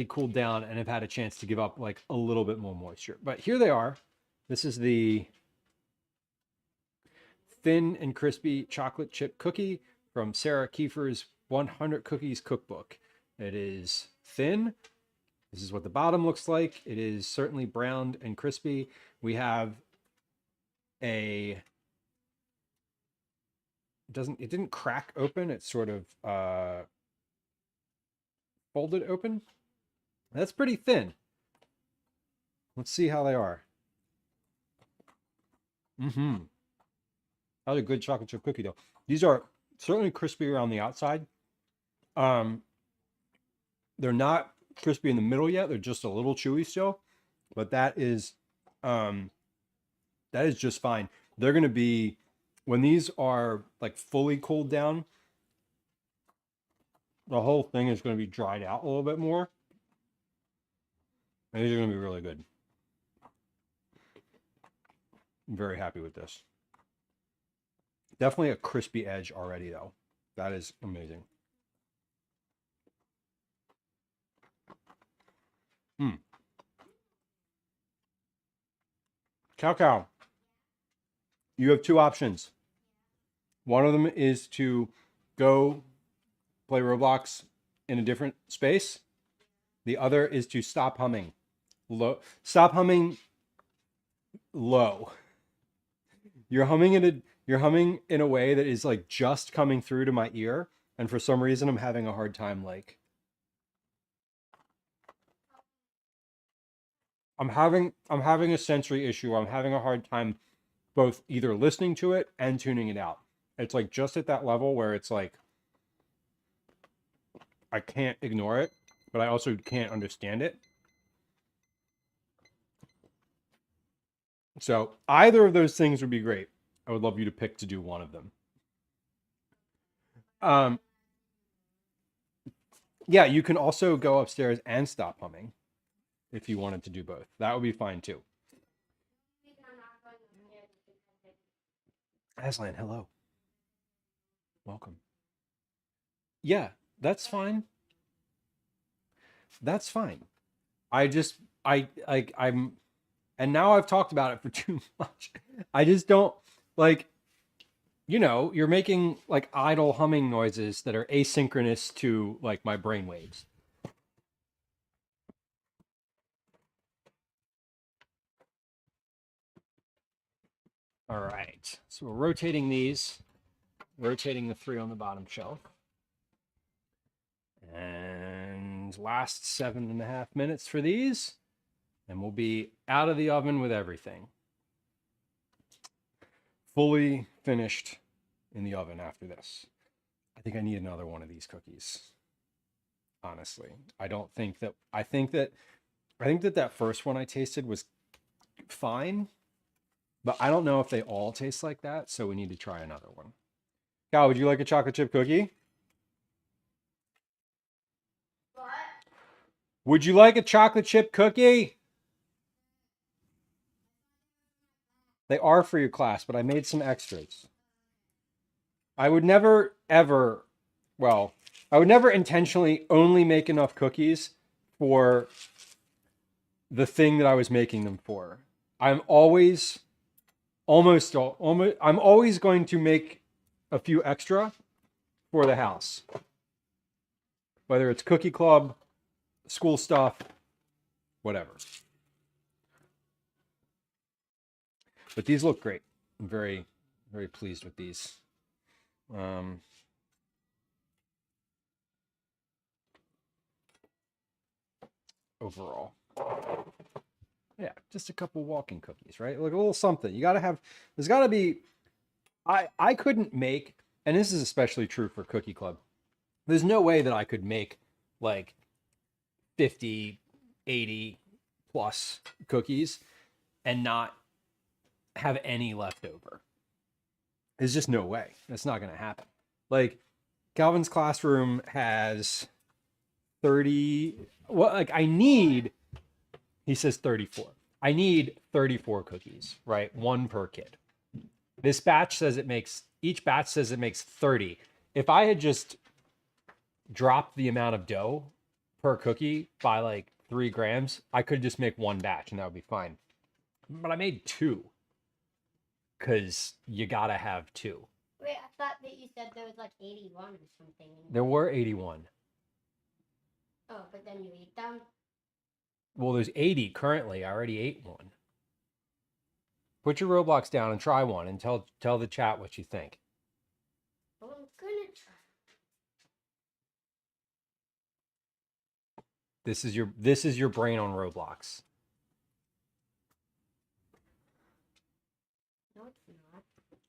cooled down and have had a chance to give up like a little bit more moisture. But here they are. This is the thin and crispy chocolate chip cookie from Sarah Kieffer's 100 Cookies Cookbook. It is thin. This is what the bottom looks like. It is certainly browned and crispy. We have it didn't crack open. It's sort of folded open. That's pretty thin. Let's see how they are. That's a good chocolate chip cookie though. These are certainly crispy around the outside. They're not crispy in the middle yet. They're just a little chewy still, but that is just fine. They're going to be, when these are like fully cooled down, the whole thing is going to be dried out a little bit more. And these are going to be really good. I'm very happy with this. Definitely a crispy edge already though. That is amazing. Cow. You have two options. One of them is to go play Roblox in a different space. The other is to stop humming. Stop humming low. You're humming in a way that is like just coming through to my ear, and for some reason I'm having a hard time like I'm having a sensory issue. I'm having a hard time both either listening to it and tuning it out. It's like just at that level where it's like I can't ignore it, but I also can't understand it. So either of those things would be great. I would love you to pick to do one of them. Yeah, you can also go upstairs and stop humming if you wanted to do both. That would be fine too. Aslan, hello. Welcome. Yeah, that's fine. That's fine. I'm, and now I've talked about it for too much. I just don't like, you're making like idle humming noises that are asynchronous to like my brain waves. All right, so we're rotating the 3 on the bottom shelf. And last 7.5 minutes for these, and we'll be out of the oven with everything. Fully finished in the oven after this. I think I need another one of these cookies. Honestly, I think that first one I tasted was fine, but I don't know if they all taste like that, so we need to try another one. Cal, would you like a chocolate chip cookie? What? Would you like a chocolate chip cookie? They are for your class, but I made some extras. I would never, ever, well, I would never intentionally only make enough cookies for the thing that I was making them for. I'm always I'm always going to make a few extra for the house. Whether it's cookie club, school stuff, whatever. But these look great. I'm very, very pleased with these. Overall. Yeah, just a couple walking cookies, right? Like a little something. There's gotta be, I couldn't make, and this is especially true for Cookie Club. There's no way that I could make like 50, 80 plus cookies and not have any left over. There's just no way. That's not going to happen. Like Calvin's classroom has 30. Well, like he says 34. I need 34 cookies, right? One per kid. Each batch says it makes 30. If I had just dropped the amount of dough per cookie by like 3 grams, I could just make one batch and that would be fine. But I made 2 because you gotta have 2. Wait, I thought that you said there was like 81 or something. There were 81. Oh, but then you ate them? Well, there's 80 currently. I already ate one. Put your Roblox down and try one and tell the chat what you think. Well, I'm gonna try. This is your brain on Roblox. No, it's not.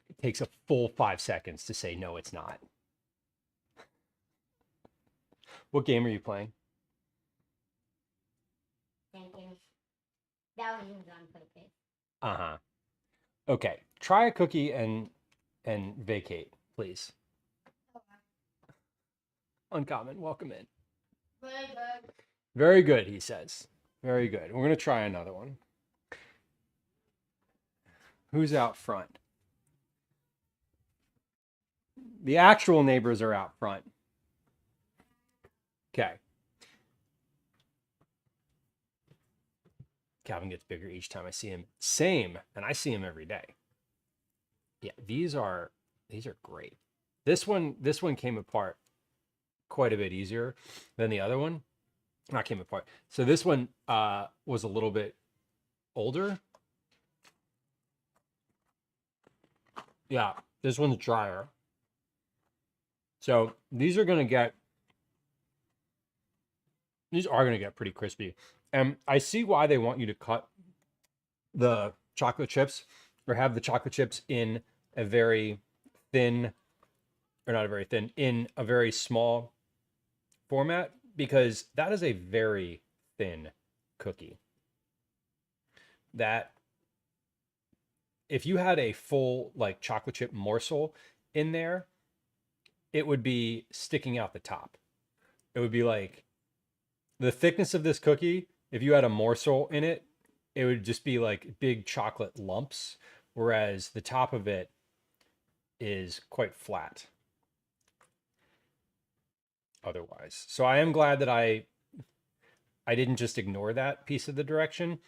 It takes a full 5 seconds to say no, it's not. What game are you playing? Thank you. That was on purpose. Uh-huh. Okay. Try a cookie and vacate, please. Uncommon, welcome in. Very good. Very good, he says. Very good. We're going to try another one. Who's out front? The actual neighbors are out front. Okay. Calvin gets bigger each time I see him. Same, and I see him every day. Yeah, these are These are great. This one came apart quite a bit easier than the other one. Not came apart. So this one was a little bit older. Yeah, this one's drier. So these are gonna get pretty crispy. And I see why they want you to cut the chocolate chips or have the chocolate chips in a very thin, or not a very thin, in a very small format, because that is a very thin cookie. That if you had a full like chocolate chip morsel in there, it would be sticking out the top. It would be like the thickness of this cookie. If you had a morsel in it, it would just be like big chocolate lumps, whereas the top of it is quite flat otherwise. So I am glad that I didn't just ignore that piece of the direction.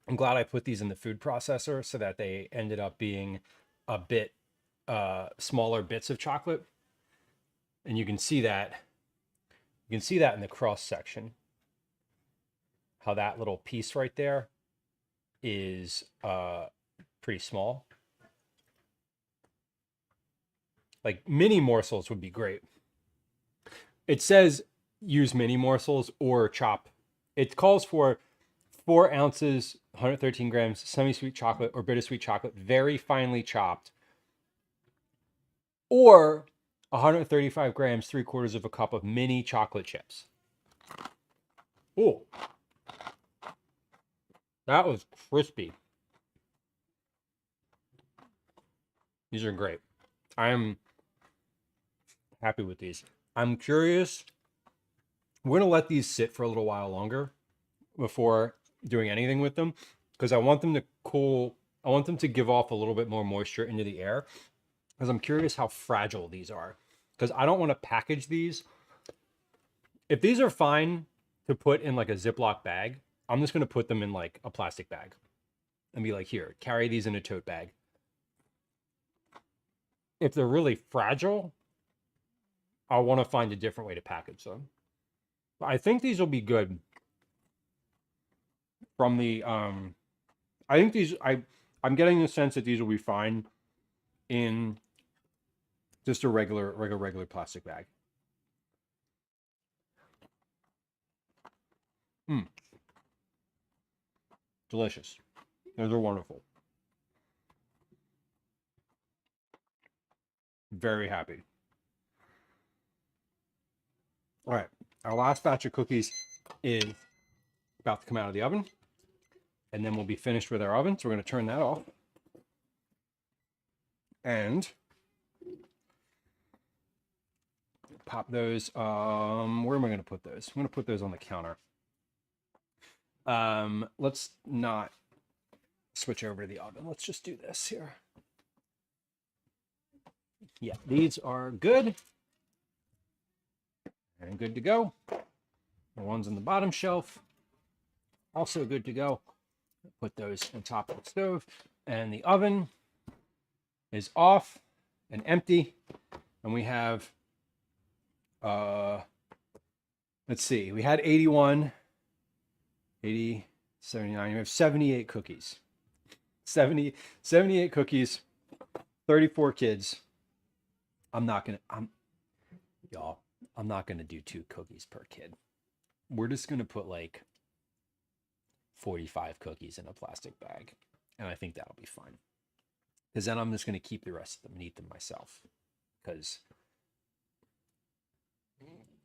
I'm glad I put these in the food processor so that they ended up being a bit smaller bits of chocolate. And you can see that in the cross section, how that little piece right there is pretty small. Like mini morsels would be great. It says use mini morsels or chop. It calls for 4 ounces, 113 grams, semi-sweet chocolate or bittersweet chocolate, very finely chopped, or 135 grams, 3/4 of a cup of mini chocolate chips. Oh, that was crispy. These are great. I am happy with these. I'm curious. We're going to let these sit for a little while longer before doing anything with them, because I want them to cool. I want them to give off a little bit more moisture into the air, because I'm curious how fragile these are, because I don't want to package these. If these are fine to put in like a Ziploc bag, I'm just going to put them in like a plastic bag and be like, here, carry these in a tote bag. If they're really fragile, I want to find a different way to package them. But I think these will be good. From the I think these I'm getting the sense that these will be fine in just a regular plastic bag. Delicious. Those are wonderful. Very happy. All right, our last batch of cookies is about to come out of the oven, and then we'll be finished with our oven. So we're going to turn that off. And pop those. Where am I going to put those? I'm going to put those on the counter. Let's not switch over to the oven. Let's just do this here. Yeah, these are good and good to go. The ones on the bottom shelf, also good to go. Put those on top of the stove, and the oven is off and empty. And we have, let's see, we had 81, 80, 79, we have 78 cookies. 78 cookies, 34 kids. I'm not gonna do 2 cookies per kid. We're just gonna put like 45 cookies in a plastic bag, and I think that'll be fine. Because then I'm just gonna keep the rest of them and eat them myself, because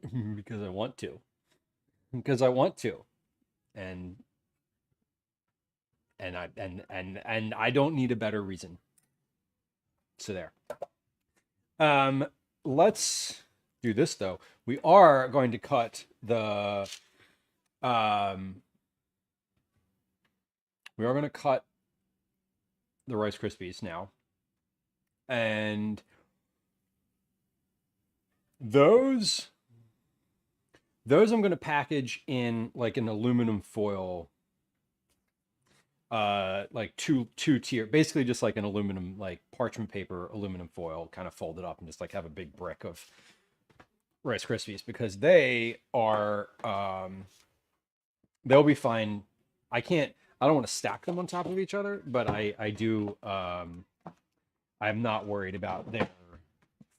I want to. And I don't need a better reason. So there. Let's do this though. We are going to cut the Rice Krispies now. And those I'm going to package in like an aluminum foil like two tier, basically just like an aluminum, like parchment paper, aluminum foil, kind of folded up and just like have a big brick of Rice Krispies, because they are they'll be fine. I don't want to stack them on top of each other, but I do I'm not worried about their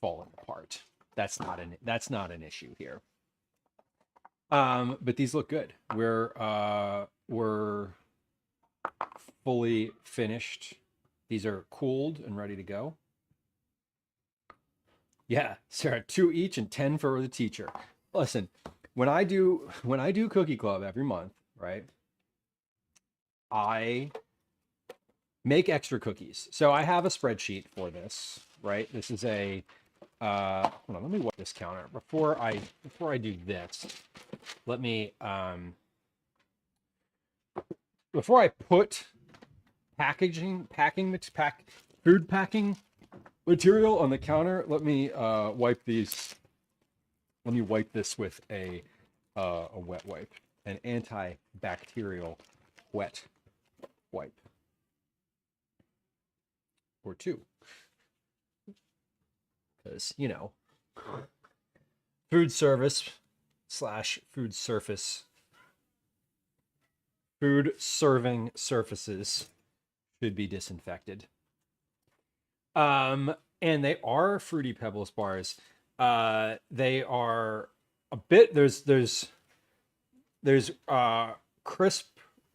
falling apart. That's not an issue here. But these look good. We're fully finished. These are cooled and ready to go. Yeah, Sarah, 2 each and 10 for the teacher. Listen, when I do Cookie Club every month, right? I make extra cookies. So I have a spreadsheet for this, right? This is a hold on, let me wipe this counter before I do this. Let me before I put food packing material on the counter, let me wipe these. Let me wipe this with a wet wipe, an antibacterial wet wipe, or 2, because food service / food surface, food serving surfaces should be disinfected. And they are Fruity Pebbles bars. They are a bit, there's crisp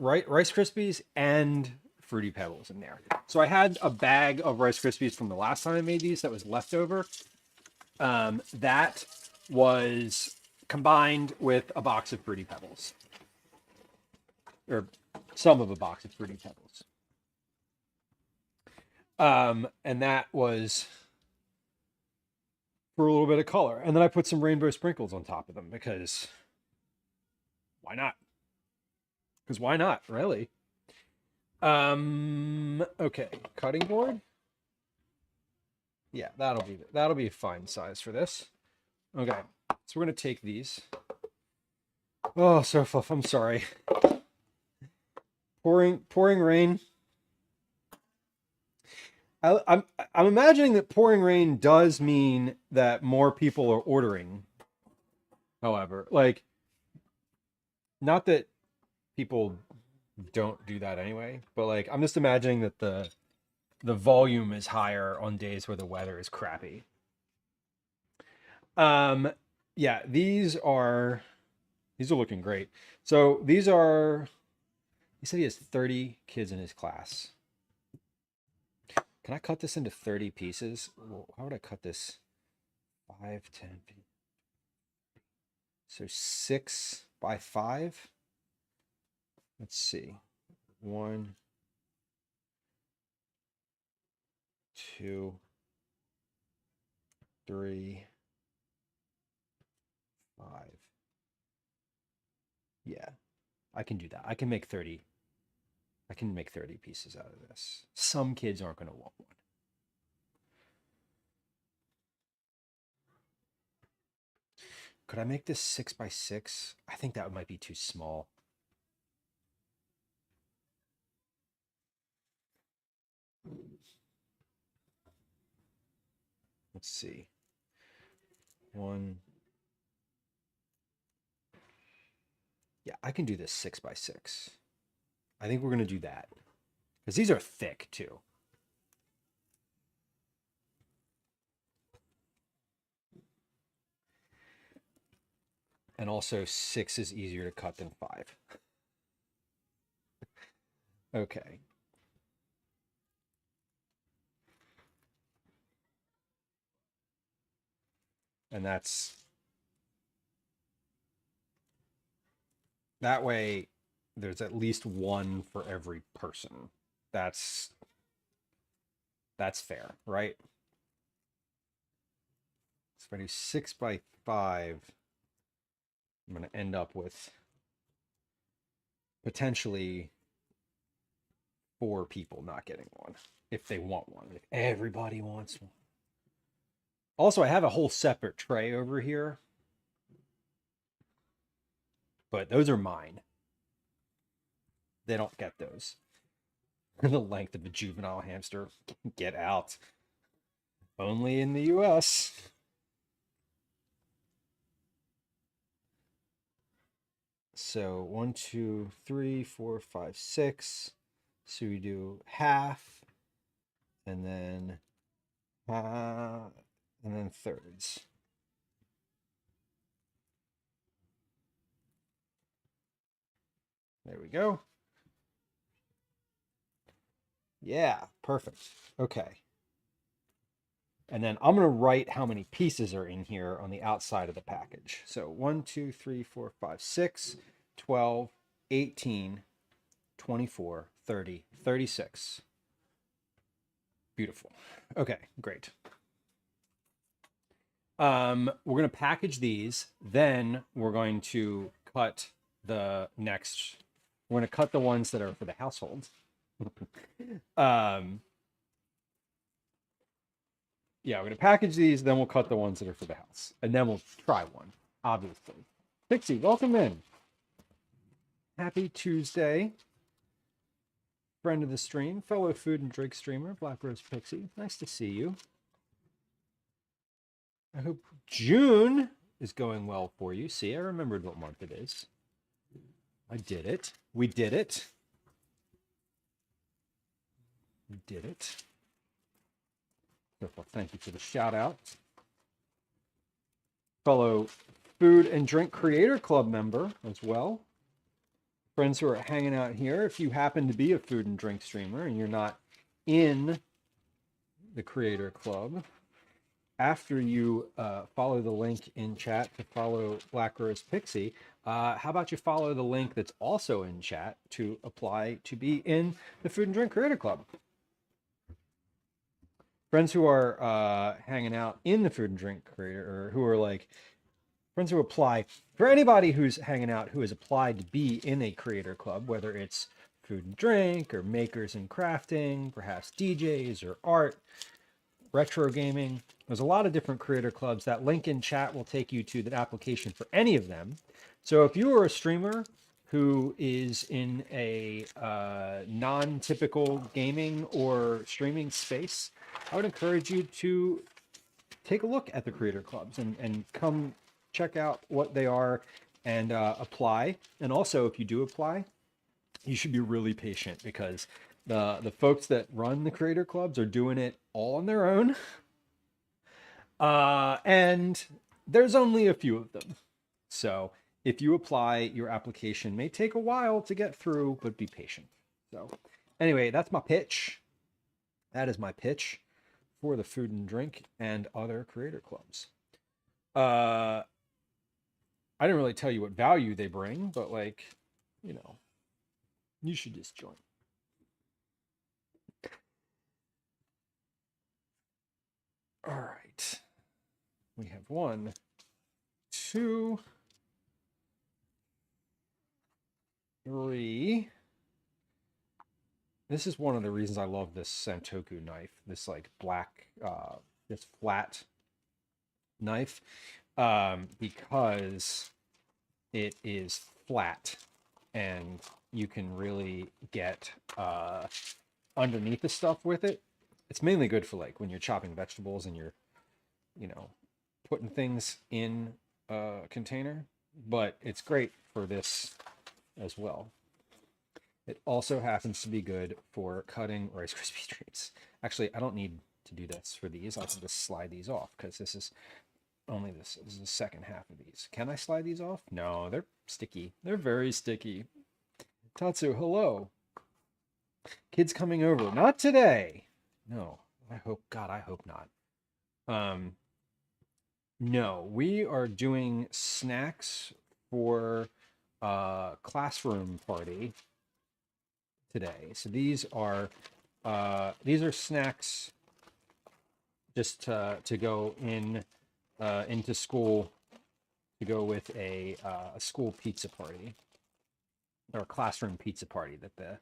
Rice Krispies and Fruity Pebbles in there. So I had a bag of Rice Krispies from the last time I made these that was left over. That was combined with a box of Fruity Pebbles, or some of a box of Fruity Pebbles. And that was for a little bit of color. And then I put some rainbow sprinkles on top of them, because why not? Because why not, really? Okay, cutting board. Yeah, that'll be a fine size for this. Okay, so we're gonna take these. Oh, so fluff. I'm sorry. Pouring rain. I'm imagining that pouring rain does mean that more people are ordering. However, like, not that people don't do that anyway, but like, I'm just imagining that the volume is higher on days where the weather is crappy. Yeah, these are looking great. So he said he has 30 kids in his class. Can I cut this into 30 pieces? How would I cut this? 5, 10, 15. So 6 by 5. Let's see. 1, 2, 3, 5. Yeah, I can do that. I can make 30 pieces out of this. Some kids aren't going to want one. Could I make this 6 by 6? I think that might be too small. Let's see. 1. Yeah, I can do this 6 by 6. I think we're going to do that, because these are thick too. And also 6 is easier to cut than 5. Okay. And that way there's at least one for every person. That's fair, right? So if I do 6 by 5, I'm going to end up with potentially 4 people not getting one, if they want one, if everybody wants one. Also, I have a whole separate tray over here, but those are mine. They don't get those. The length of a juvenile hamster. Get out. Only in the US. So 1, 2, 3, 4, 5, 6. So we do half, and then thirds. There we go. Yeah, perfect. Okay. And then I'm going to write how many pieces are in here on the outside of the package. So 1, 2, 3, 4, 5, 6, 12, 18, 24, 30, 36. Beautiful. Okay, great. We're going to package these. Then we're going to cut the next. We're going to cut the ones that are for the household. Yeah, we're going to package these, then we'll cut the ones that are for the house. And then we'll try one, obviously. Pixie, welcome in. Happy Tuesday. Friend of the stream, fellow food and drink streamer, Black Rose Pixie. Nice to see you. I hope June is going well for you. See, I remembered what month it is. I did it. We did it. We did it. Well, thank you for the shout out. Fellow Food and Drink Creator Club member as well. Friends who are hanging out here, if you happen to be a food and drink streamer and you're not in the Creator Club, after you follow the link in chat to follow Black Rose Pixie, how about you follow the link that's also in chat to apply to be in the Food and Drink Creator Club? Friends who are hanging out in the Food and Drink Creator, or who are like friends who apply, for anybody who's hanging out who has applied to be in a creator club, whether it's food and drink or makers and crafting, perhaps DJs or art, retro gaming. There's a lot of different creator clubs. That link in chat will take you to the application for any of them. So if you are a streamer who is in a non-typical gaming or streaming space, I would encourage you to take a look at the creator clubs and come check out what they are and apply. And also, if you do apply, you should be really patient because the folks that run the creator clubs are doing it all on their own. And there's only a few of them. So if you apply, your application may take a while to get through, but be patient. So anyway, that's my pitch. That is my pitch for the food and drink and other creator clubs. I didn't really tell you what value they bring, but like, you know, you should just join. All right. We have 1, 2, 3. This is one of the reasons I love this Santoku knife, this like black, this flat knife, because it is flat and you can really get underneath the stuff with it. It's mainly good for like when you're chopping vegetables and you're, you know, putting things in a container, but it's great for this as well. It also happens to be good for cutting Rice Krispie treats. Actually, I don't need to do this for these. I can just slide these off because this is only this is the second half of these. Can I slide these off? No, they're sticky. They're very sticky. Tatsu, hello. Kids coming over. Not today. No, I hope not. No, we are doing snacks for classroom party today. So these are snacks just to go in into school, to go with a school pizza party or classroom pizza party that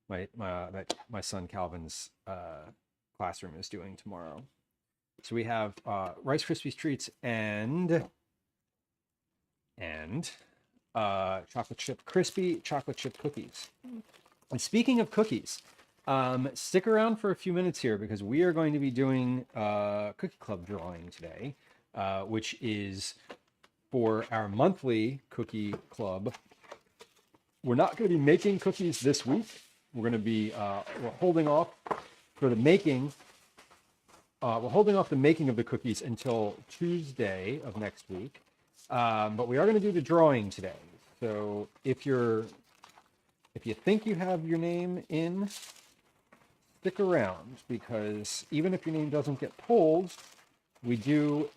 my son Calvin's classroom is doing tomorrow. So we have Rice Krispies treats and chocolate chip cookies. And speaking of cookies, Stick around for a few minutes here because we are going to be doing Cookie Club drawing today, which is for our monthly Cookie Club. We're not going to be making cookies this week. We're going to be we're holding off for the making. We're holding off the making of the cookies until Tuesday of next week. But we are going to do the drawing today. So if you think you have your name in, stick around, because even if your name doesn't get pulled, we do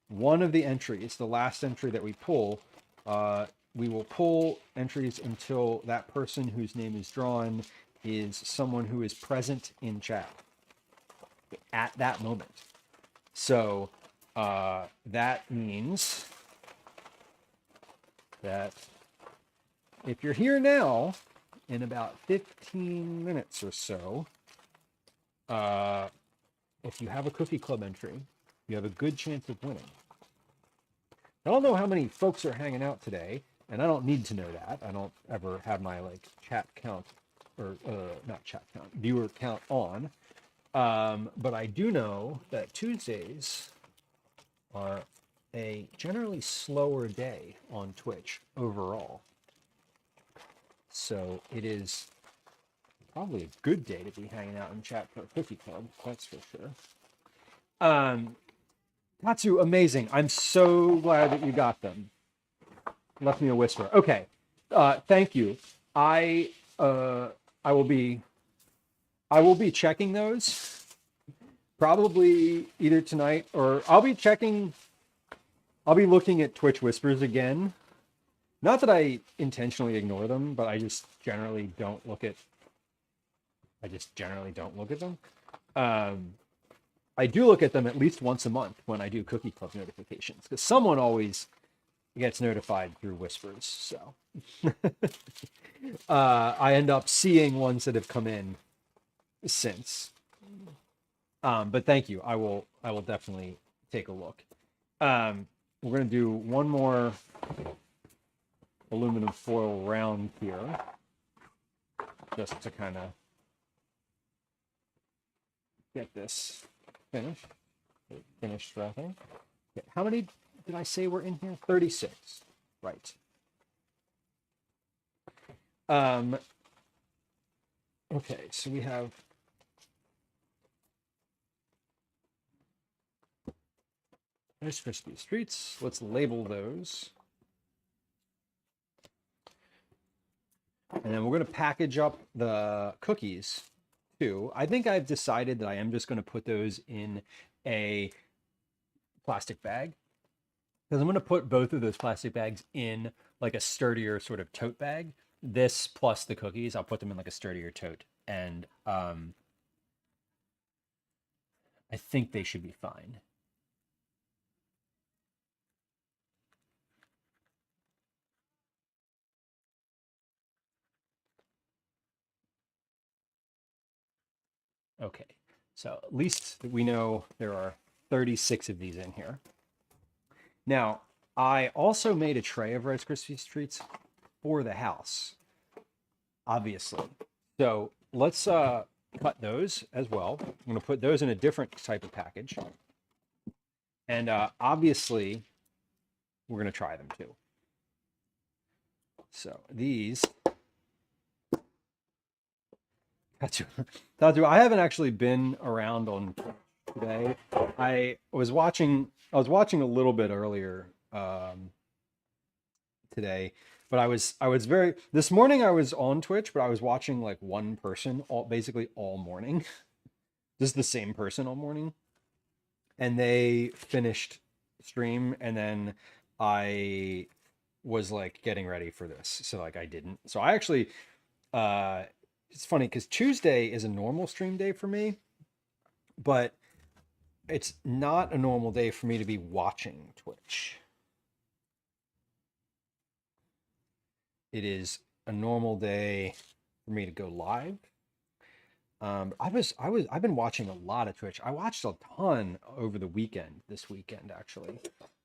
one of the entries, the last entry that we pull, we will pull entries until that person whose name is drawn is someone who is present in chat at that moment. So that means that if you're here now, in about 15 minutes or so, if you have a Cookie Club entry, you have a good chance of winning. I don't know how many folks are hanging out today, and I don't need to know that. I don't ever have my chat count, or not chat count, viewer count on. But I do know that Tuesdays are a generally slower day on Twitch overall. So it is probably a good day to be hanging out in chat for a Cookie Club, that's for sure. Tatsu, amazing. I'm so glad that you got them. Left me a whisper. Okay. Thank you. I will be checking those probably either tonight, or I'll be looking at Twitch Whispers again. Not that I intentionally ignore them, but I just generally don't look at them. I do look at them at least once a month when I do Cookie Club notifications, because someone always gets notified through Whispers. So I end up seeing ones that have come in since. But thank you. I will definitely take a look. We're going to do one more aluminum foil round here, just to kind of get this finished wrapping. Okay. How many did I say were in here? 36. Right. Okay, so we have Rice Krispie Treats. Let's label those. And then we're going to package up the cookies too. I think I've decided that I am just going to put those in a plastic bag, because I'm going to put both of those plastic bags in like a sturdier sort of tote bag. This plus the cookies, I'll put them in like a sturdier tote. And I think they should be fine. Okay, so at least we know there are 36 of these in here. Now, I also made a tray of Rice Krispie Treats for the house, obviously. So let's cut those as well. I'm going to put those in a different type of package. And obviously, we're going to try them too. So these... Tatu, I haven't actually been around on today. I was watching a little bit earlier today, but I was very, this morning I was on Twitch, but I was watching like one person basically all morning. Just the same person all morning. And they finished stream, and then I was like getting ready for this. So like I didn't. So I actually it's funny because Tuesday is a normal stream day for me, but it's not a normal day for me to be watching Twitch. It is a normal day for me to go live. I've been watching a lot of Twitch. I watched a ton over the weekend, this weekend actually.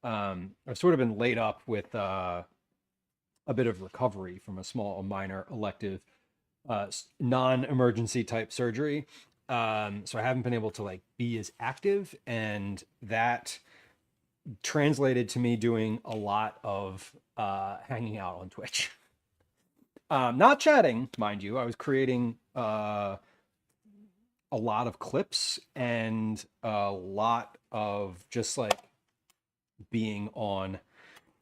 I've sort of been laid up with a bit of recovery from a minor elective non-emergency type surgery. So I haven't been able to like be as active, and that translated to me doing a lot of hanging out on Twitch. Not chatting, mind you. I was creating a lot of clips and a lot of just like being on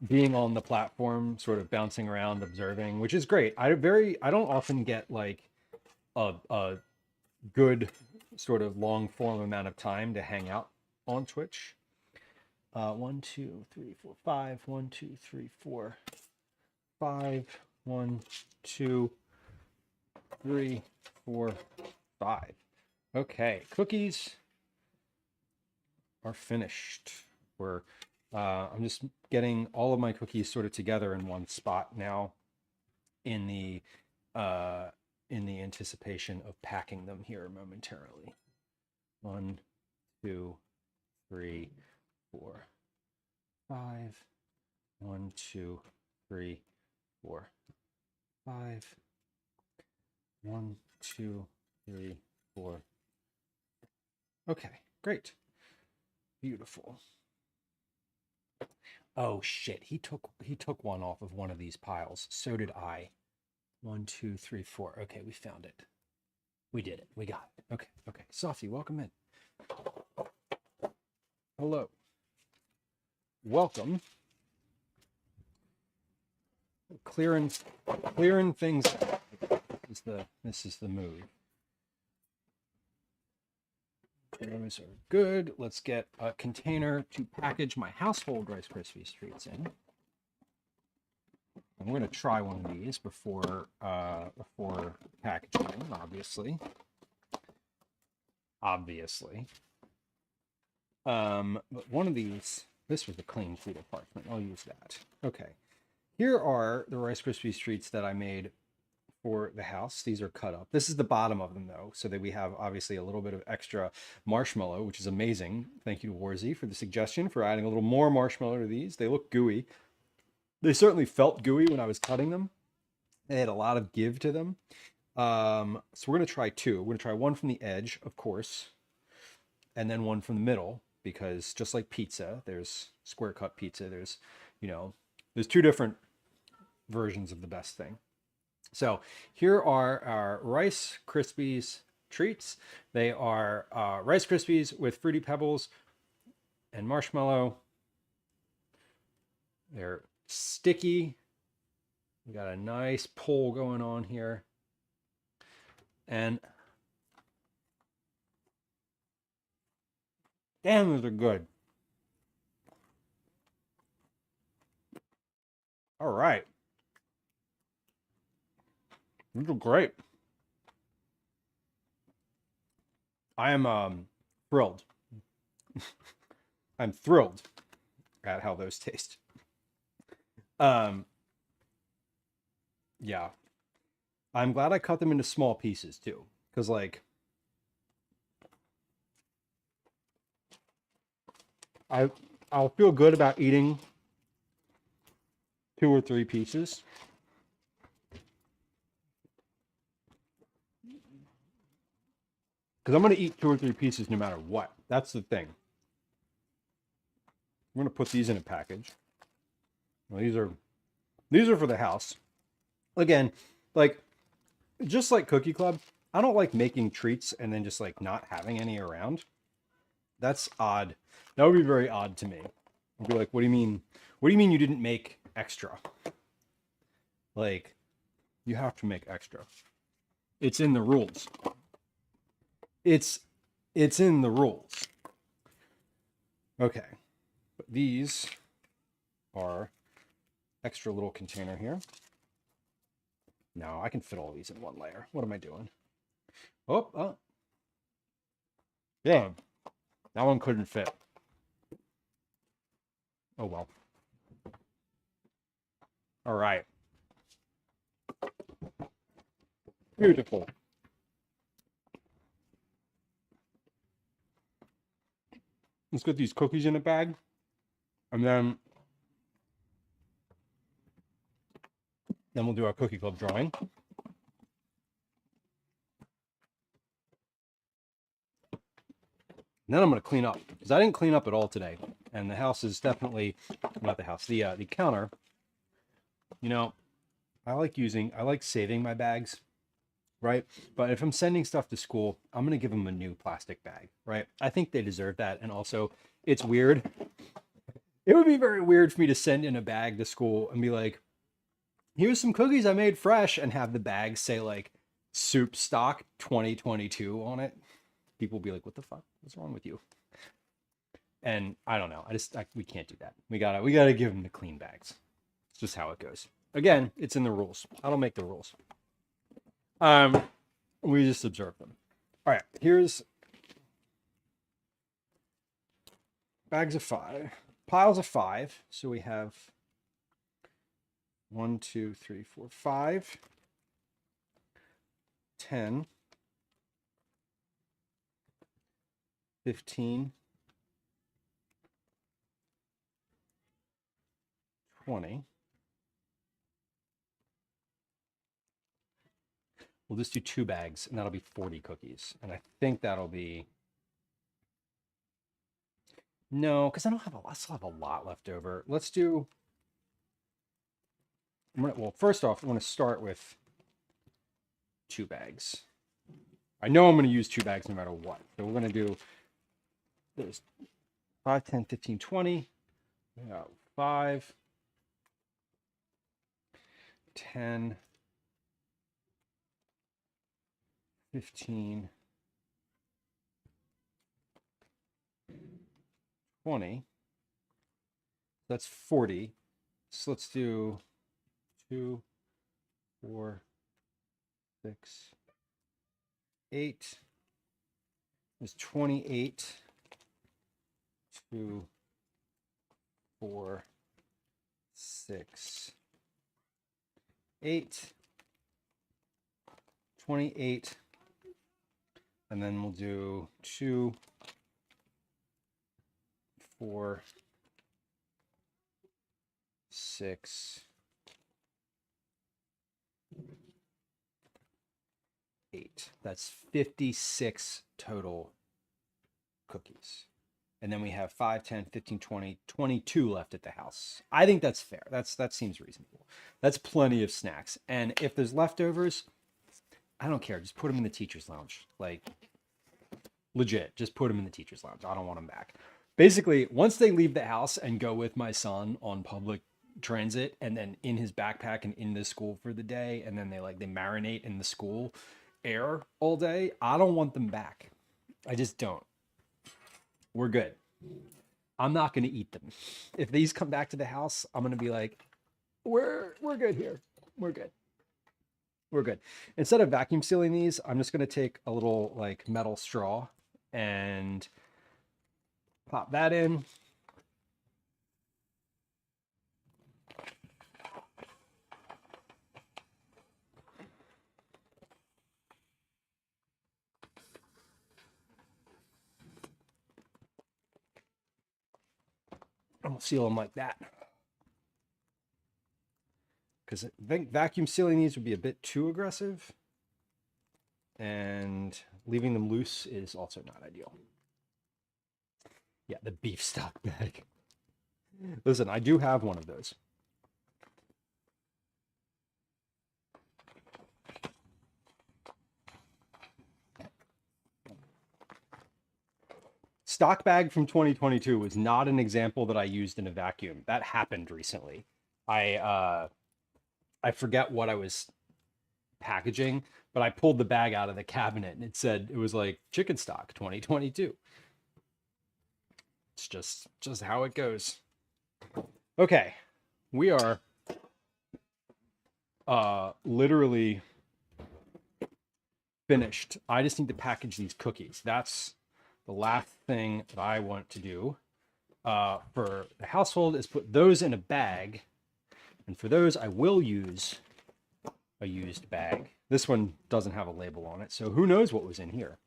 the platform, sort of bouncing around, observing, which is great. I don't often get like a good sort of long form amount of time to hang out on Twitch. 1, 2, 3, 4, 5. 1, 2, 3, 4, 5. 1, 2, 3, 4, 5. Okay, cookies are finished. I'm just getting all of my cookies sort of together in one spot now, in the anticipation of packing them here momentarily. 1, 2, 3, 4, 5. 1, 2, 3, 4, 5. 1, 2, 3, 4. Okay, great. Beautiful. Oh shit, he took one off of one of these piles. So did I. 1, 2, 3, 4. Okay, we found it. We did it. We got it. Okay, okay. Softy, welcome in. Hello. Welcome. Clearing things out. This is the move. Those are good. Let's get a container to package my household Rice Krispies treats in. I'm going to try one of these before packaging, obviously. But one of these, this was a clean sheet of parchment. I'll use that. Okay. Here are the Rice Krispies treats that I made for the house. These are cut up. This is the bottom of them though, so that we have obviously a little bit of extra marshmallow, which is amazing. Thank you to Warzy for the suggestion for adding a little more marshmallow to these. They look gooey. They certainly felt gooey when I was cutting them. They had a lot of give to them. So we're going to try two. We're going to try one from the edge, of course, and then one from the middle, because just like pizza, there's square cut pizza. There's two different versions of the best thing. So here are our Rice Krispies treats. They are Rice Krispies with Fruity Pebbles and marshmallow. They're sticky. We got a nice pull going on here. And damn, those are good. All right. These are great. I am thrilled. I'm thrilled at how those taste. Yeah. I'm glad I cut them into small pieces too, because like I'll feel good about eating 2 or 3 pieces. Because I'm going to eat 2 or 3 pieces no matter what. That's the thing. I'm going to put these in a package. Well, these are for the house. Again, like, just like Cookie Club, I don't like making treats and then just like not having any around. That's odd. That would be very odd to me. I'd be like, what do you mean? What do you mean you didn't make extra? Like, you have to make extra. It's in the rules. It's in the rules. Okay. But these are extra little container here. No, I can fit all these in one layer. What am I doing? Oh. Yeah. That one couldn't fit. Oh well. All right. Beautiful. Let's get these cookies in a bag. And then we'll do our Cookie Club drawing. And then I'm going to clean up because I didn't clean up at all today. And the house is definitely, not the house, the counter. You know, I like saving my bags, right? But if I'm sending stuff to school, I'm going to give them a new plastic bag, right? I think they deserve that. And also, it's weird. It would be very weird for me to send in a bag to school and be like, here's some cookies I made fresh, and have the bag say like soup stock 2022 on it. People will be like, what the fuck? What's wrong with you? And I don't know. We can't do that. We gotta give them the clean bags. It's just how it goes. Again, it's in the rules. I don't make the rules. We just observe them. All right, here's bags of 5, piles of 5. So we have 1, 2, 3, 4, 5, 10, 15, 20. We'll just do 2 bags, and that'll be 40 cookies. And I think that'll be... No, because I still have a lot left over. Let's do... Well, first off, I'm going to start with 2 bags. I know I'm going to use 2 bags no matter what. So we're going to do... There's 5, 10, 15, 20. We got 5, 10, 15, 20. That's 40. So let's do 2, 4, 6, 8. There's 28. 2, 4, 6, 8. 28. And then we'll do 2, 4, 6, 8. That's 56 total cookies. And then we have 5, 10, 15, 20, 22 left at the house. I think that's fair. That seems reasonable. That's plenty of snacks. And if there's leftovers, I don't care. Just put them in the teacher's lounge. Like, legit, just put them in the teacher's lounge. I don't want them back. Basically, once they leave the house and go with my son on public transit and then in his backpack and in the school for the day, and then they marinate in the school air all day, I don't want them back. I just don't. We're good. I'm not going to eat them. If these come back to the house, I'm going to be like, we're good here. We're good. We're good. Instead of vacuum sealing these, I'm just going to take a little like metal straw and pop that in. And we'll seal them like that. Because I think vacuum sealing these would be a bit too aggressive. And leaving them loose is also not ideal. Yeah, the beef stock bag. Listen, I do have one of those. Stock bag from 2022 was not an example that I used in a vacuum. That happened recently. I forget what I was packaging, but I pulled the bag out of the cabinet and it was like chicken stock 2022. It's just how it goes. Okay, we are literally finished. I just need to package these cookies. That's the last thing that I want to do for the household is put those in a bag. And for those, I will use a used bag. This one doesn't have a label on it, so who knows what was in here.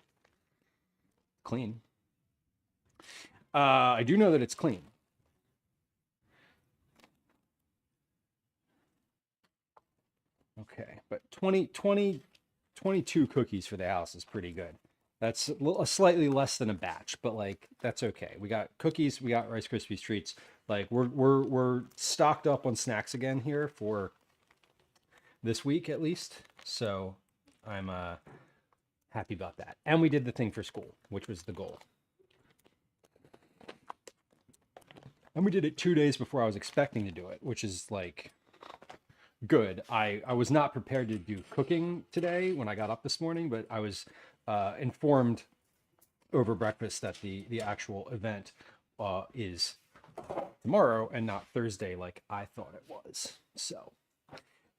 Clean. I do know that it's clean. Okay, but 22 cookies for the house is pretty good. That's a slightly less than a batch, but like that's okay. We got cookies, we got Rice Krispies treats. Like we're stocked up on snacks again here for this week at least. So I'm happy about that. And we did the thing for school, which was the goal. And we did it 2 days before I was expecting to do it, which is like good. I was not prepared to do cooking today when I got up this morning, but I was informed over breakfast that the actual event is tomorrow and not Thursday like I thought it was. So,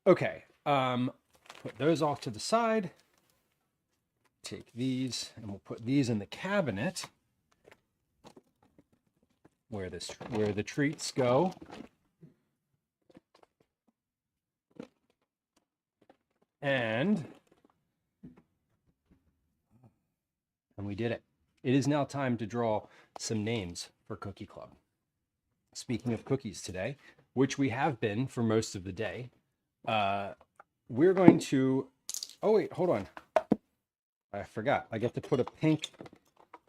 okay. Put those off to the side. Take these and we'll put these in the cabinet where the treats go. And we did it. It is now time to draw some names for Cookie Club. Speaking of cookies today, which we have been for most of the day, we're going to, oh wait, hold on. I forgot. I get to put a pink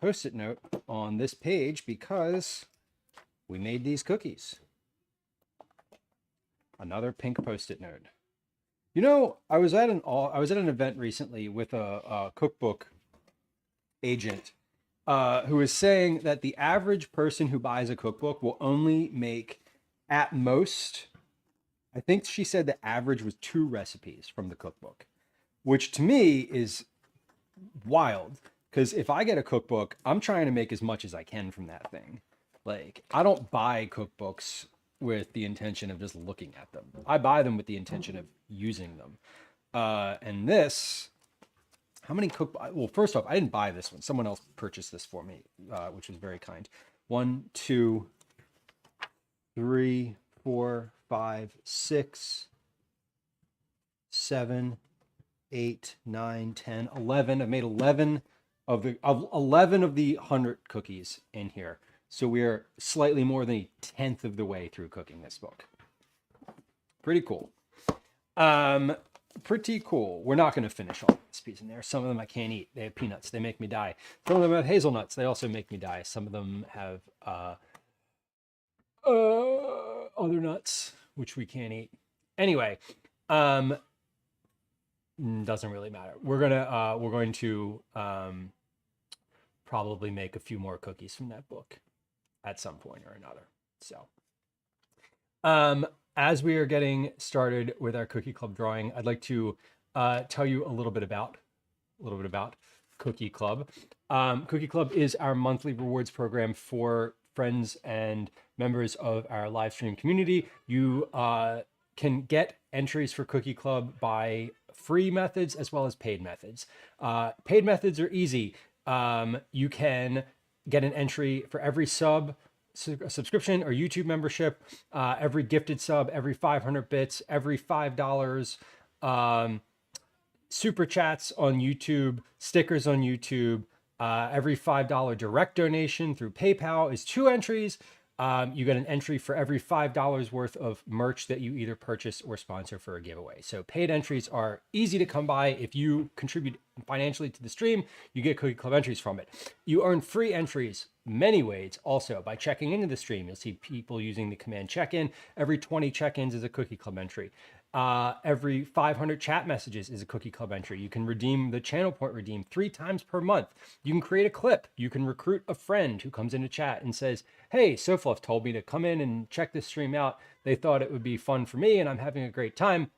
Post-it note on this page because we made these cookies. Another pink Post-it note. You know, I was at an event recently with a cookbook agent who was saying that the average person who buys a cookbook will only make at most, I think she said the average was 2 recipes from the cookbook, which to me is wild because if I get a cookbook, I'm trying to make as much as I can from that thing. Like, I don't buy cookbooks with the intention of just looking at them. I buy them with the intention of using them. And this, how many well, first off, I didn't buy this one. Someone else purchased this for me, which was very kind. 1, 2, 3, 4, 5, 6, 7, 8, 9, 10, 11. I've made 11 of the 100 cookies in here. So we're slightly more than a 1/10 of the way through cooking this book. Pretty cool. Pretty cool. We're not going to finish all these pieces in there. Some of them I can't eat. They have peanuts. They make me die. Some of them have hazelnuts. They also make me die. Some of them have other nuts, which we can't eat. Anyway, doesn't really matter. We're going to probably make a few more cookies from that book at some point or another. So, as we are getting started with our Cookie Club drawing, I'd like to tell you a little bit about Cookie Club. Cookie Club is our monthly rewards program for friends and members of our live stream community. You can get entries for Cookie Club by free methods as well as paid methods. Paid methods are easy. You can get an entry for every subscription or YouTube membership, every gifted sub, every 500 bits, every $5, super chats on YouTube, stickers on YouTube, every $5 direct donation through PayPal is 2 entries. You get an entry for every $5 worth of merch that you either purchase or sponsor for a giveaway. So paid entries are easy to come by. If you contribute financially to the stream, you get Cookie Club entries from it. You earn free entries many ways also by checking into the stream. You'll see people using the command check-in. Every 20 check-ins is a Cookie Club entry. Every 500 chat messages is a Cookie Club entry. You can redeem the channel point redeem 3 times per month. You can create a clip. You can recruit a friend who comes into chat and says, hey, SoFluff told me to come in and check this stream out. They thought it would be fun for me and I'm having a great time.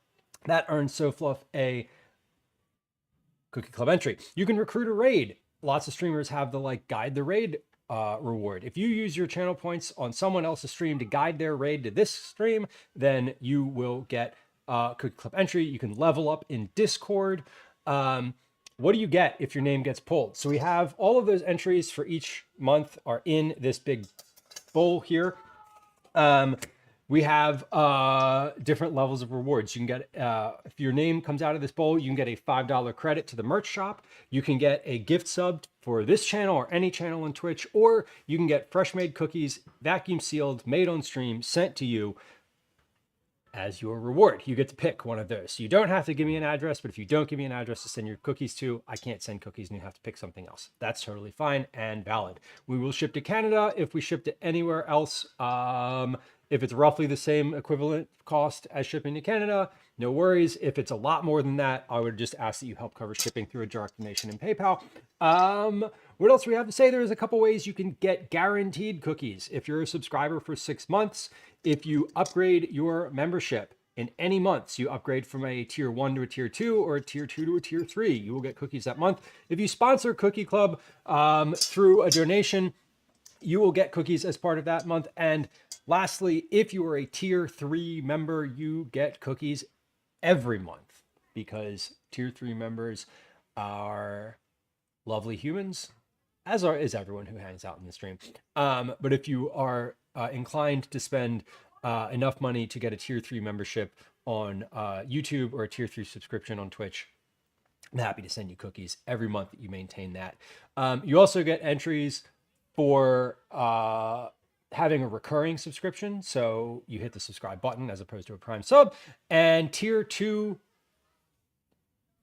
That earns SoFluff a Cookie Club entry. You can recruit a raid. Lots of streamers have the guide the raid reward. If you use your channel points on someone else's stream to guide their raid to this stream, then you will get Cookie Club entry. You can level up in Discord. What do you get if your name gets pulled? So we have all of those entries for each month are in this big bowl here. We have different levels of rewards. You can get, if your name comes out of this bowl, you can get a $5 credit to the merch shop. You can get a gift sub for this channel or any channel on Twitch, or you can get fresh made cookies, vacuum sealed, made on stream, sent to you as your reward. You get to pick one of those. So you don't have to give me an address, but if you don't give me an address to send your cookies to, I can't send cookies and you have to pick something else. That's totally fine and valid. We will ship to Canada. If we ship to anywhere else, if it's roughly the same equivalent cost as shipping to Canada, no worries. If it's a lot more than that, I would just ask that you help cover shipping through a direct donation and PayPal. What else do we have to say? There's a couple ways you can get guaranteed cookies. If you're a subscriber for 6 months, if you upgrade your membership in any months, you upgrade from a tier 1 to a tier 2 or a tier 2 to a tier 3, you will get cookies that month. If you sponsor Cookie Club through a donation, you will get cookies as part of that month. And lastly, if you are a tier 3 member, you get cookies every month because tier 3 members are lovely humans, as is everyone who hangs out in the stream. But if you are inclined to spend enough money to get a tier 3 membership on YouTube or a tier 3 subscription on Twitch, I'm happy to send you cookies every month that you maintain that. You also get entries for having a recurring subscription. So you hit the subscribe button as opposed to a Prime sub. And tier 2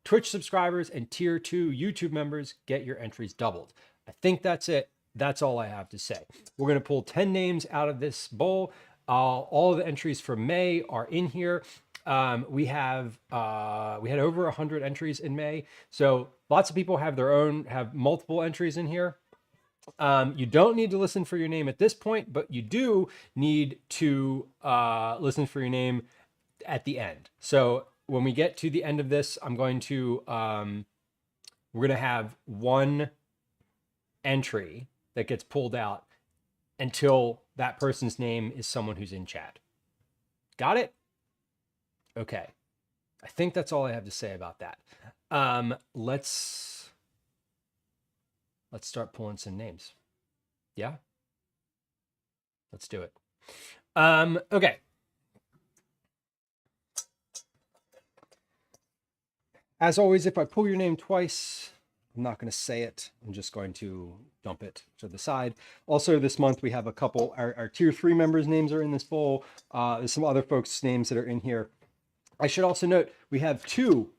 Twitch subscribers and tier 2 YouTube members get your entries doubled. I think that's it. That's all I have to say. We're going to pull 10 names out of this bowl. All of the entries for May are in here. We had over 100 entries in May. So lots of people have multiple entries in here. You don't need to listen for your name at this point, but you do need to listen for your name at the end. So when we get to the end of this, we're going to have one entry that gets pulled out until that person's name is someone who's in chat. Got it? Okay. I think that's all I have to say about that. Let's start pulling some names. Yeah? Let's do it. Okay. As always, if I pull your name twice, I'm not going to say it. I'm just going to dump it to the side. Also, this month we have a couple, our tier 3 members' names are in this bowl. There's some other folks' names that are in here. I should also note we have two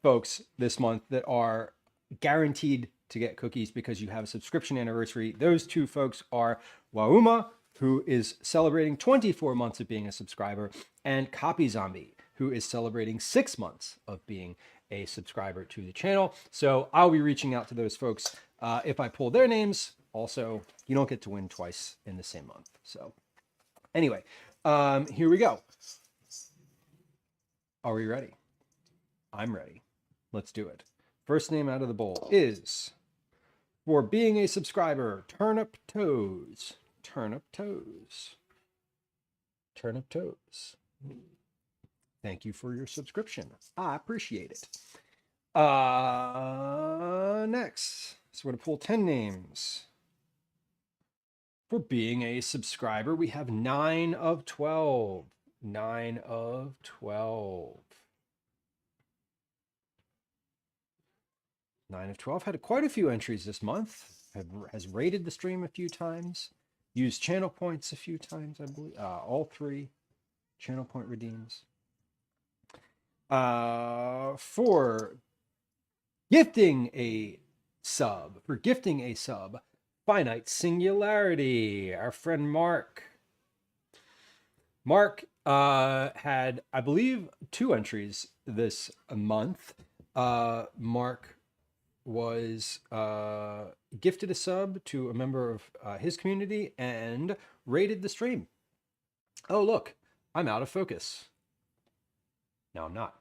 folks this month that are guaranteed to get cookies because you have a subscription anniversary. Those 2 folks are Wauma, who is celebrating 24 months of being a subscriber, and Copy Zombie, who is celebrating 6 months of being a subscriber to the channel. So I'll be reaching out to those folks if I pull their names. Also, you don't get to win twice in the same month. So anyway, here we go. Are we ready? I'm ready. Let's do it. First name out of the bowl is, for being a subscriber, Turnip Toes. Turnip Toes. Turnip Toes. Thank you for your subscription. I appreciate it. Next, so we're going to pull 10 names. For being a subscriber, we have 9 of 12. 9 of 12. 9 of 12 had quite a few entries this month. Has rated the stream a few times. Used channel points a few times, I believe. All 3 channel point redeems. For gifting a sub, Finite Singularity, our friend Mark. Mark had, I believe, 2 entries this month. Mark was gifted a sub to a member of his community and rated the stream. Oh, look, I'm out of focus. No, I'm not.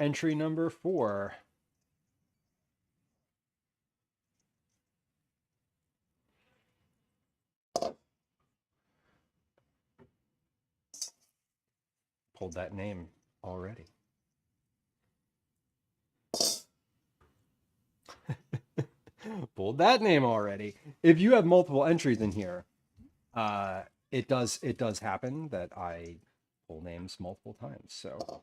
Entry number 4. Pulled that name already. Pulled that name already. If you have multiple entries in here, it does happen that I pull names multiple times. So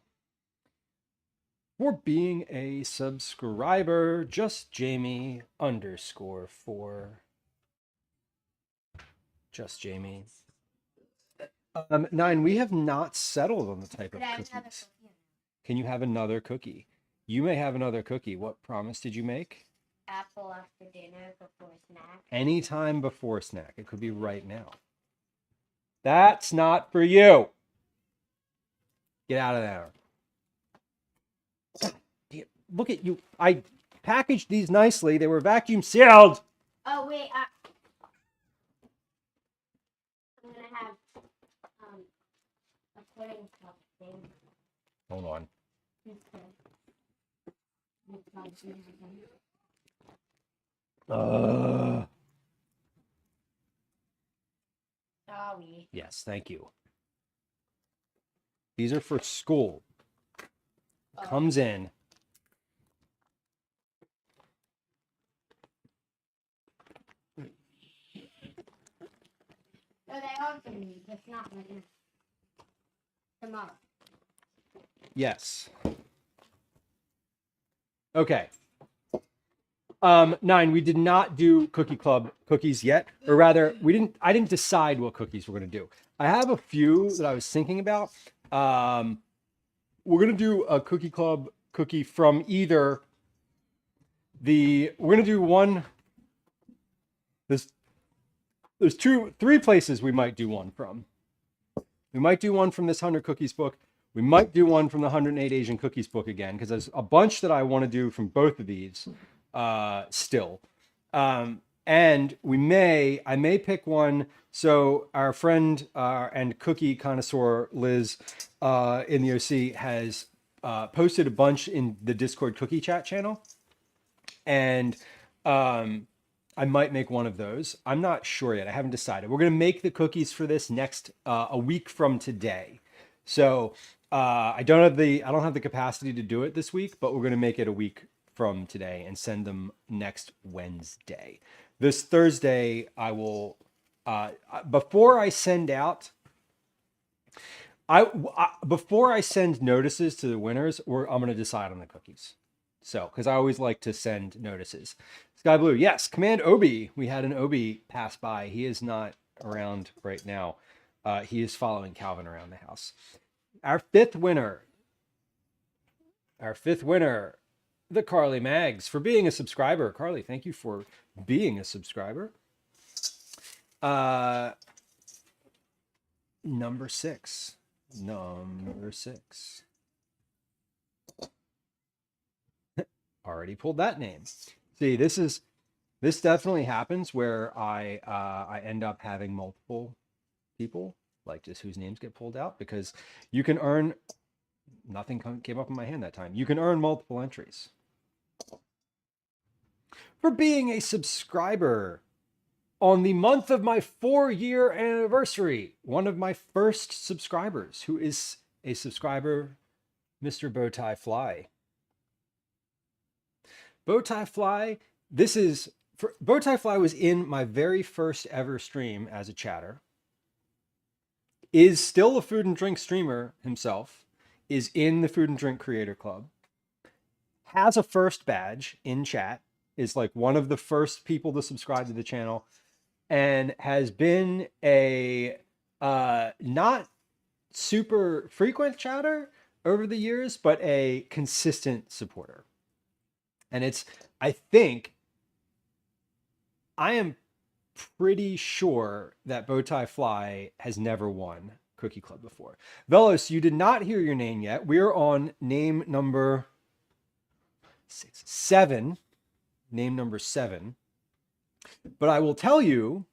for being a subscriber, Just Jamie _4. Just Jamie. 9, we have not settled on the type of Could I have another cookies. cookie? Can you have another cookie? You may have another cookie. What promise did you make? Apple after dinner before snack. Anytime before snack. It could be right now. That's not for you. Get out of there. Look at you. I packaged these nicely. They were vacuum sealed. Oh wait, I'm gonna have a pudding cup thing. Hold on. Sorry. Yes, thank you. These are for school. Comes in. So they are for me, just not right now. Tomorrow. Yes. Okay. 9, we did not do Cookie Club cookies yet, or rather, I didn't decide what cookies we're gonna do. I have a few that I was thinking about. We're gonna do a Cookie Club cookie from either we're gonna do one. There's 3 places we might do one from. We might do one from this 100 Cookies book. We might do one from the 108 Asian Cookies book again, because there's a bunch that I want to do from both of these still. And I may pick one. So our friend and cookie connoisseur Liz in the OC has posted a bunch in the Discord cookie chat channel. And I might make one of those. I'm not sure yet. I haven't decided. We're going to make the cookies for this next a week from today. So I don't have the capacity to do it this week, but we're going to make it a week from today and send them next Wednesday. This Thursday, I will before I send out before I send notices to the winners, I'm going to decide on the cookies. So, because I always like to send notices. Sky Blue, yes. Command Obi. We had an Obi pass by. He is not around right now. He is following Calvin around the house. Our fifth winner, the Carly Mags, for being a subscriber. Carly, thank you for being a subscriber. Number 6. Already pulled that name. See, this definitely happens where I end up having multiple people, like just whose names get pulled out, because you can earn, nothing came up in my hand that time. You can earn multiple entries for being a subscriber on the month of my 4-year anniversary. One of my first subscribers, who is a subscriber, Mr. Bowtie Fly. Bowtie Fly, Bowtie Fly was in my very first ever stream as a chatter. Is still a food and drink streamer himself. Is in the Food and Drink Creator Club. Has a first badge in chat. Is like one of the first people to subscribe to the channel. And has been a not super frequent chatter over the years, but a consistent supporter. And I am pretty sure that Bowtie Fly has never won Cookie Club before. Velos, you did not hear your name yet. We're on name number 7. Name number 7. But I will tell you,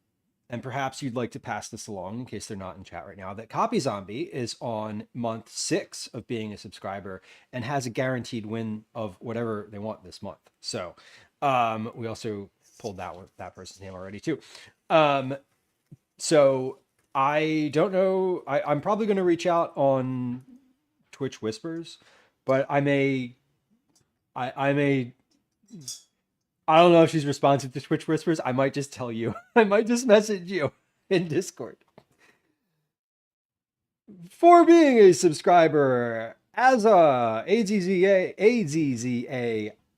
and perhaps you'd like to pass this along in case they're not in chat right now, that Copy Zombie is on month 6 of being a subscriber and has a guaranteed win of whatever they want this month. So we also pulled that person's name already too. So I don't know. I'm probably going to reach out on Twitch Whispers, but I don't know if she's responsive to Twitch Whispers. I might just tell you. I might just message you in Discord. For being a subscriber, AZZA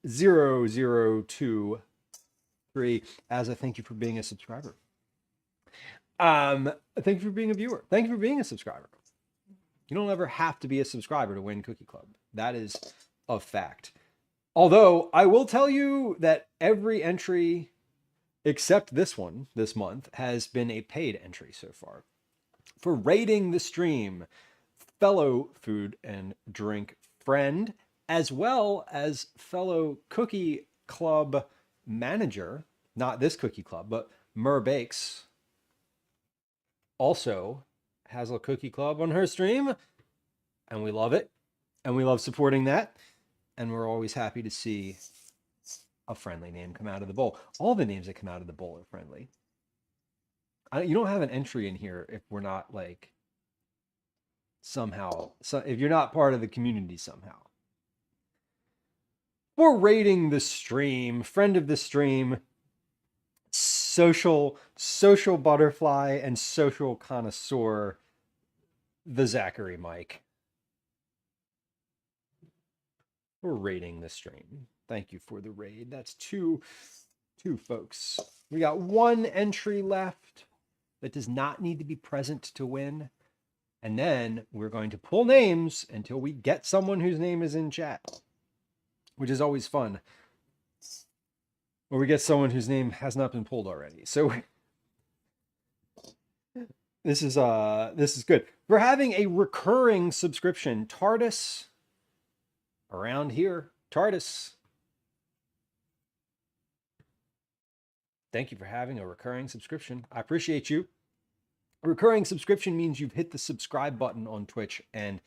0023. AZZA, thank you for being a subscriber. Thank you for being a viewer. Thank you for being a subscriber. You don't ever have to be a subscriber to win Cookie Club. That is a fact. Although I will tell you that every entry except this one this month has been a paid entry so far. For rating the stream, fellow food and drink friend, as well as fellow Cookie Club manager, not this Cookie Club, but Mer Bakes, also has a Cookie Club on her stream, and we love it, and we love supporting that, and we're always happy to see a friendly name come out of the bowl. All the names that come out of the bowl are friendly. You don't have an entry in here if we're not like somehow, if you're not part of the community somehow. For rating the stream, friend of the stream, social butterfly and social connoisseur, the Zachary Mike. For rating the stream. Thank you for the raid. That's two folks. We got one entry left that does not need to be present to win. And then we're going to pull names until we get someone whose name is in chat, which is always fun. Or we get someone whose name has not been pulled already. So this is good. We're having a recurring subscription. TARDIS around here. TARDIS. Thank you for having a recurring subscription. I appreciate you. A recurring subscription means you've hit the subscribe button on Twitch, and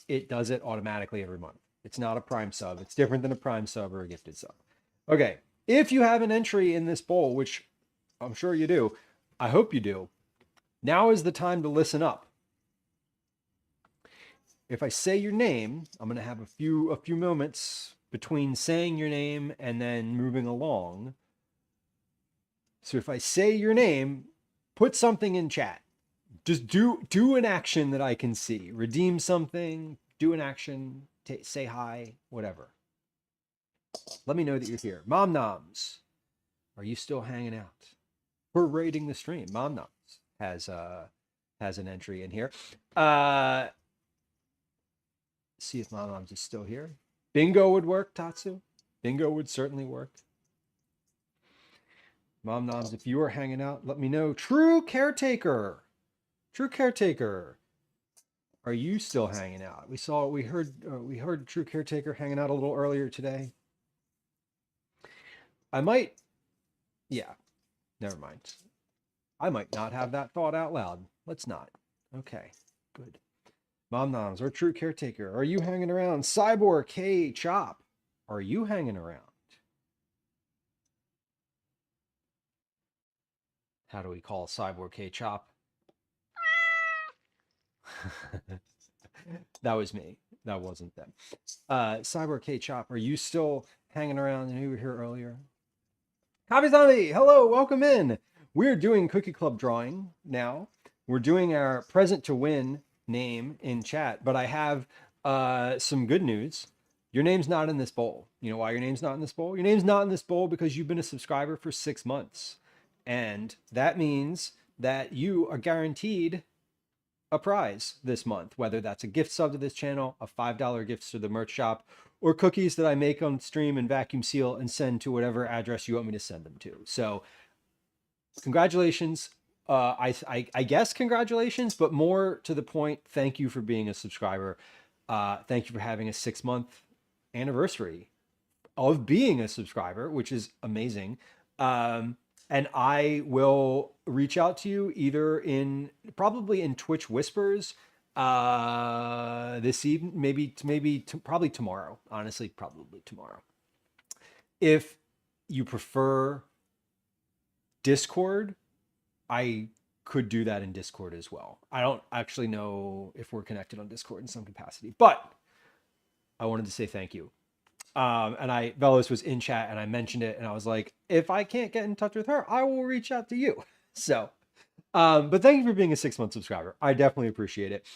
it does it automatically every month. It's not a Prime sub. It's different than a Prime sub or a gifted sub. Okay, if you have an entry in this bowl, which I'm sure you do, I hope you do, now is the time to listen up. If I say your name, I'm going to have a few moments between saying your name and then moving along. So if I say your name, put something in chat. Just do an action that I can see. Redeem something, do an action, say hi, whatever. Let me know that you're here. Mom Noms, are you still hanging out? We're rating the stream. Mom Noms has an entry in here. See if Mom Noms is still here. Bingo would work, Tatsu. Bingo would certainly work. Mom Noms, if you are hanging out, let me know. True Caretaker. True Caretaker. Are you still hanging out? We heard True Caretaker hanging out a little earlier today. Yeah, never mind. I might not have that thought out loud. Let's not. Okay, good. Mom Noms or True Caretaker, are you hanging around? Cyborg K Chop, are you hanging around? How do we call Cyborg K Chop? That was me. That wasn't them. Cyborg K Chop, are you still hanging around? And you were here earlier. Copy Zombie, hello, welcome in. We're doing Cookie Club drawing now. We're doing our present to win name in chat, but I have some good news. Your name's not in this bowl. You know why your name's not in this bowl? Your name's not in this bowl because you've been a subscriber for 6 months. And that means that you are guaranteed a prize this month, whether that's a gift sub to this channel, a $5 gift to the merch shop, or cookies that I make on stream and vacuum seal and send to whatever address you want me to send them to. So congratulations. I guess congratulations, but more to the point, thank you for being a subscriber. Thank you for having a 6-month anniversary of being a subscriber, which is amazing. And I will reach out to you either probably in Twitch Whispers this evening, probably tomorrow. Honestly, probably tomorrow. If you prefer Discord, I could do that in Discord as well. I don't actually know if we're connected on Discord in some capacity, but I wanted to say thank you. And Velos was in chat and I mentioned it and I was like, if I can't get in touch with her, I will reach out to you. So, but thank you for being a 6-month subscriber. I definitely appreciate it.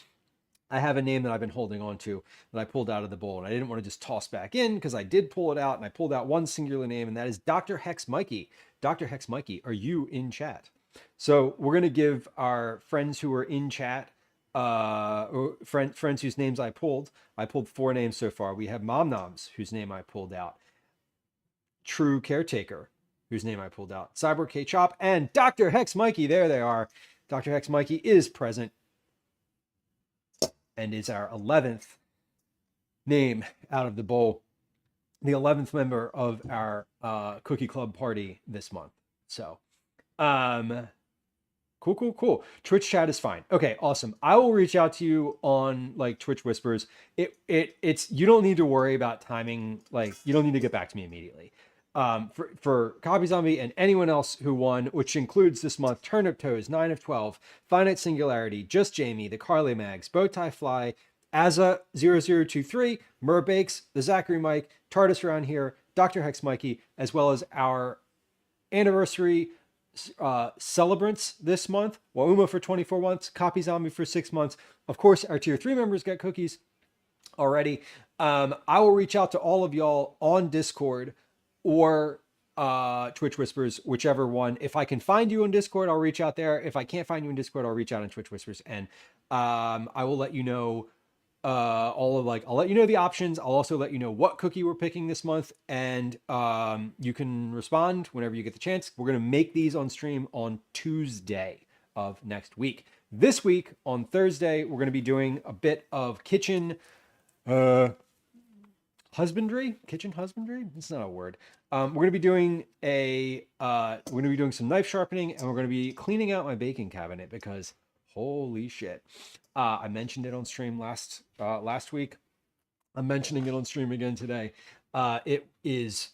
I have a name that I've been holding on to that I pulled out of the bowl and I didn't want to just toss back in because I did pull it out and I pulled out one singular name and that is Dr. Hex Mikey. Dr. Hex Mikey, are you in chat? So we're gonna give our friends who are in chat, or friends whose names I pulled. I pulled 4 names so far. We have Mom Noms, whose name I pulled out. True Caretaker, whose name I pulled out. Cyborg K Chop and Dr. Hex Mikey. There they are. Dr. Hex Mikey is present and is our 11th name out of the bowl. The 11th member of our Cookie Club party this month. So, cool. Twitch chat is fine. Okay, awesome. I will reach out to you on like Twitch Whispers. It's you don't need to worry about timing. Like you don't need to get back to me immediately. For Copy Zombie and anyone else who won, which includes this month, Turnip Toes, 9 of 12, Finite Singularity, Just Jamie, the Carly Mags, Bowtie Fly, Azza 0023, Merbakes, the Zachary Mike, TARDIS around here, Dr. Hex Mikey, as well as our anniversary celebrants this month, Wauma for 24 months, Copy Zombie for 6 months. Of course, our tier 3 members get cookies already. I will reach out to all of y'all on Discord or Twitch Whispers, whichever one. If I can find you on Discord, I'll reach out there. If I can't find you in Discord, I'll reach out on Twitch Whispers, and I will let you know I'll let you know the options. I'll also let you know what cookie we're picking this month, and you can respond whenever you get the chance. We're going to make these on stream on Tuesday of next week. This week on Thursday, we're going to be doing a bit of kitchen husbandry. Kitchen husbandry? It's not a word. We're going to be doing some knife sharpening, and we're going to be cleaning out my baking cabinet because holy shit. I mentioned it on stream last week. I'm mentioning it on stream again today. It is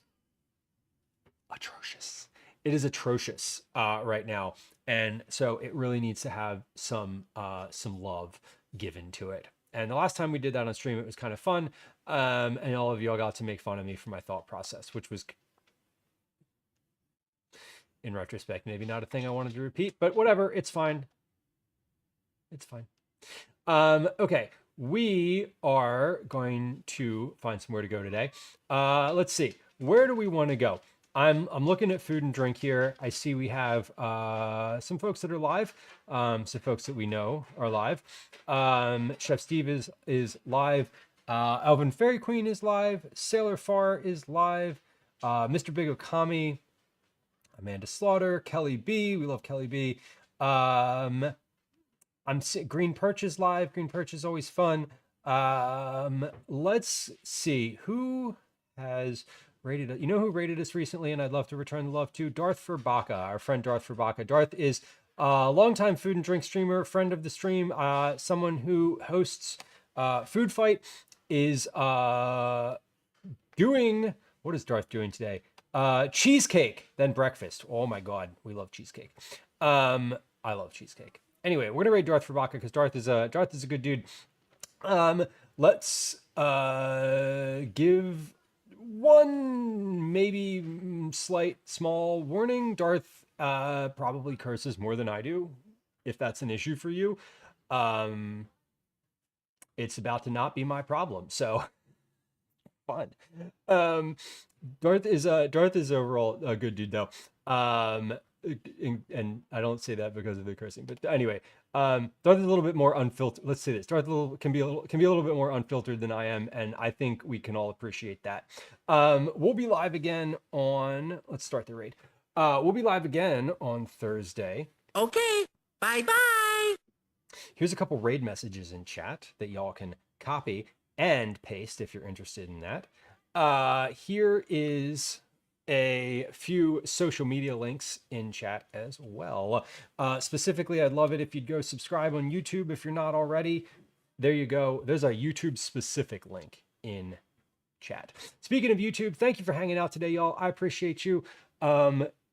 atrocious. It is atrocious right now, and so it really needs to have some love given to it. And the last time we did that on stream, it was kind of fun, and all of y'all got to make fun of me for my thought process, which was, in retrospect, maybe not a thing I wanted to repeat, but whatever. It's fine. It's fine. Okay, we are going to find somewhere to go today. Let's see. Where do we want to go? I'm looking at food and drink here. I see we have some folks that are live, some folks that we know are live. Chef Steve is live. Alvin Fairy Queen is live. Sailor Far is live. Mr. Big Okami, Amanda Slaughter, Kelly B. We love Kelly B. Green Perch is live. Green Perch is always fun. Let's see who has rated it. You know who rated us recently, and I'd love to return the love to? Darth Furbaka, our friend Darth Furbaka. Darth is a longtime food and drink streamer, friend of the stream, someone who hosts Food Fight, is doing, what is Darth doing today? Cheesecake, then breakfast. Oh my God, we love cheesecake. I love cheesecake. Anyway, we're gonna rate Darth Furbaka because Darth is a good dude. Let's give one maybe small warning. Darth probably curses more than I do, if that's an issue for you. It's about to not be my problem, so fun. Darth is overall a good dude though. And I don't say that because of the cursing, but anyway, Darth is a little bit more unfiltered. Let's say this: Darth can be a little bit more unfiltered than I am, and I think we can all appreciate that. We'll be live again on. Let's start the raid. We'll be live again on Thursday. Okay, bye. Here's a couple raid messages in chat that y'all can copy and paste if you're interested in that. Here is a few social media links in chat as well. Specifically, I'd love it if you'd go subscribe on YouTube if you're not already. There you go. There's a YouTube specific link in chat. Speaking of YouTube, thank you for hanging out today, y'all. I appreciate you.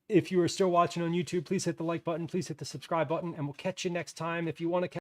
If you are still watching on YouTube, please hit the like button, please hit the subscribe button, and we'll catch you next time. If you want to catch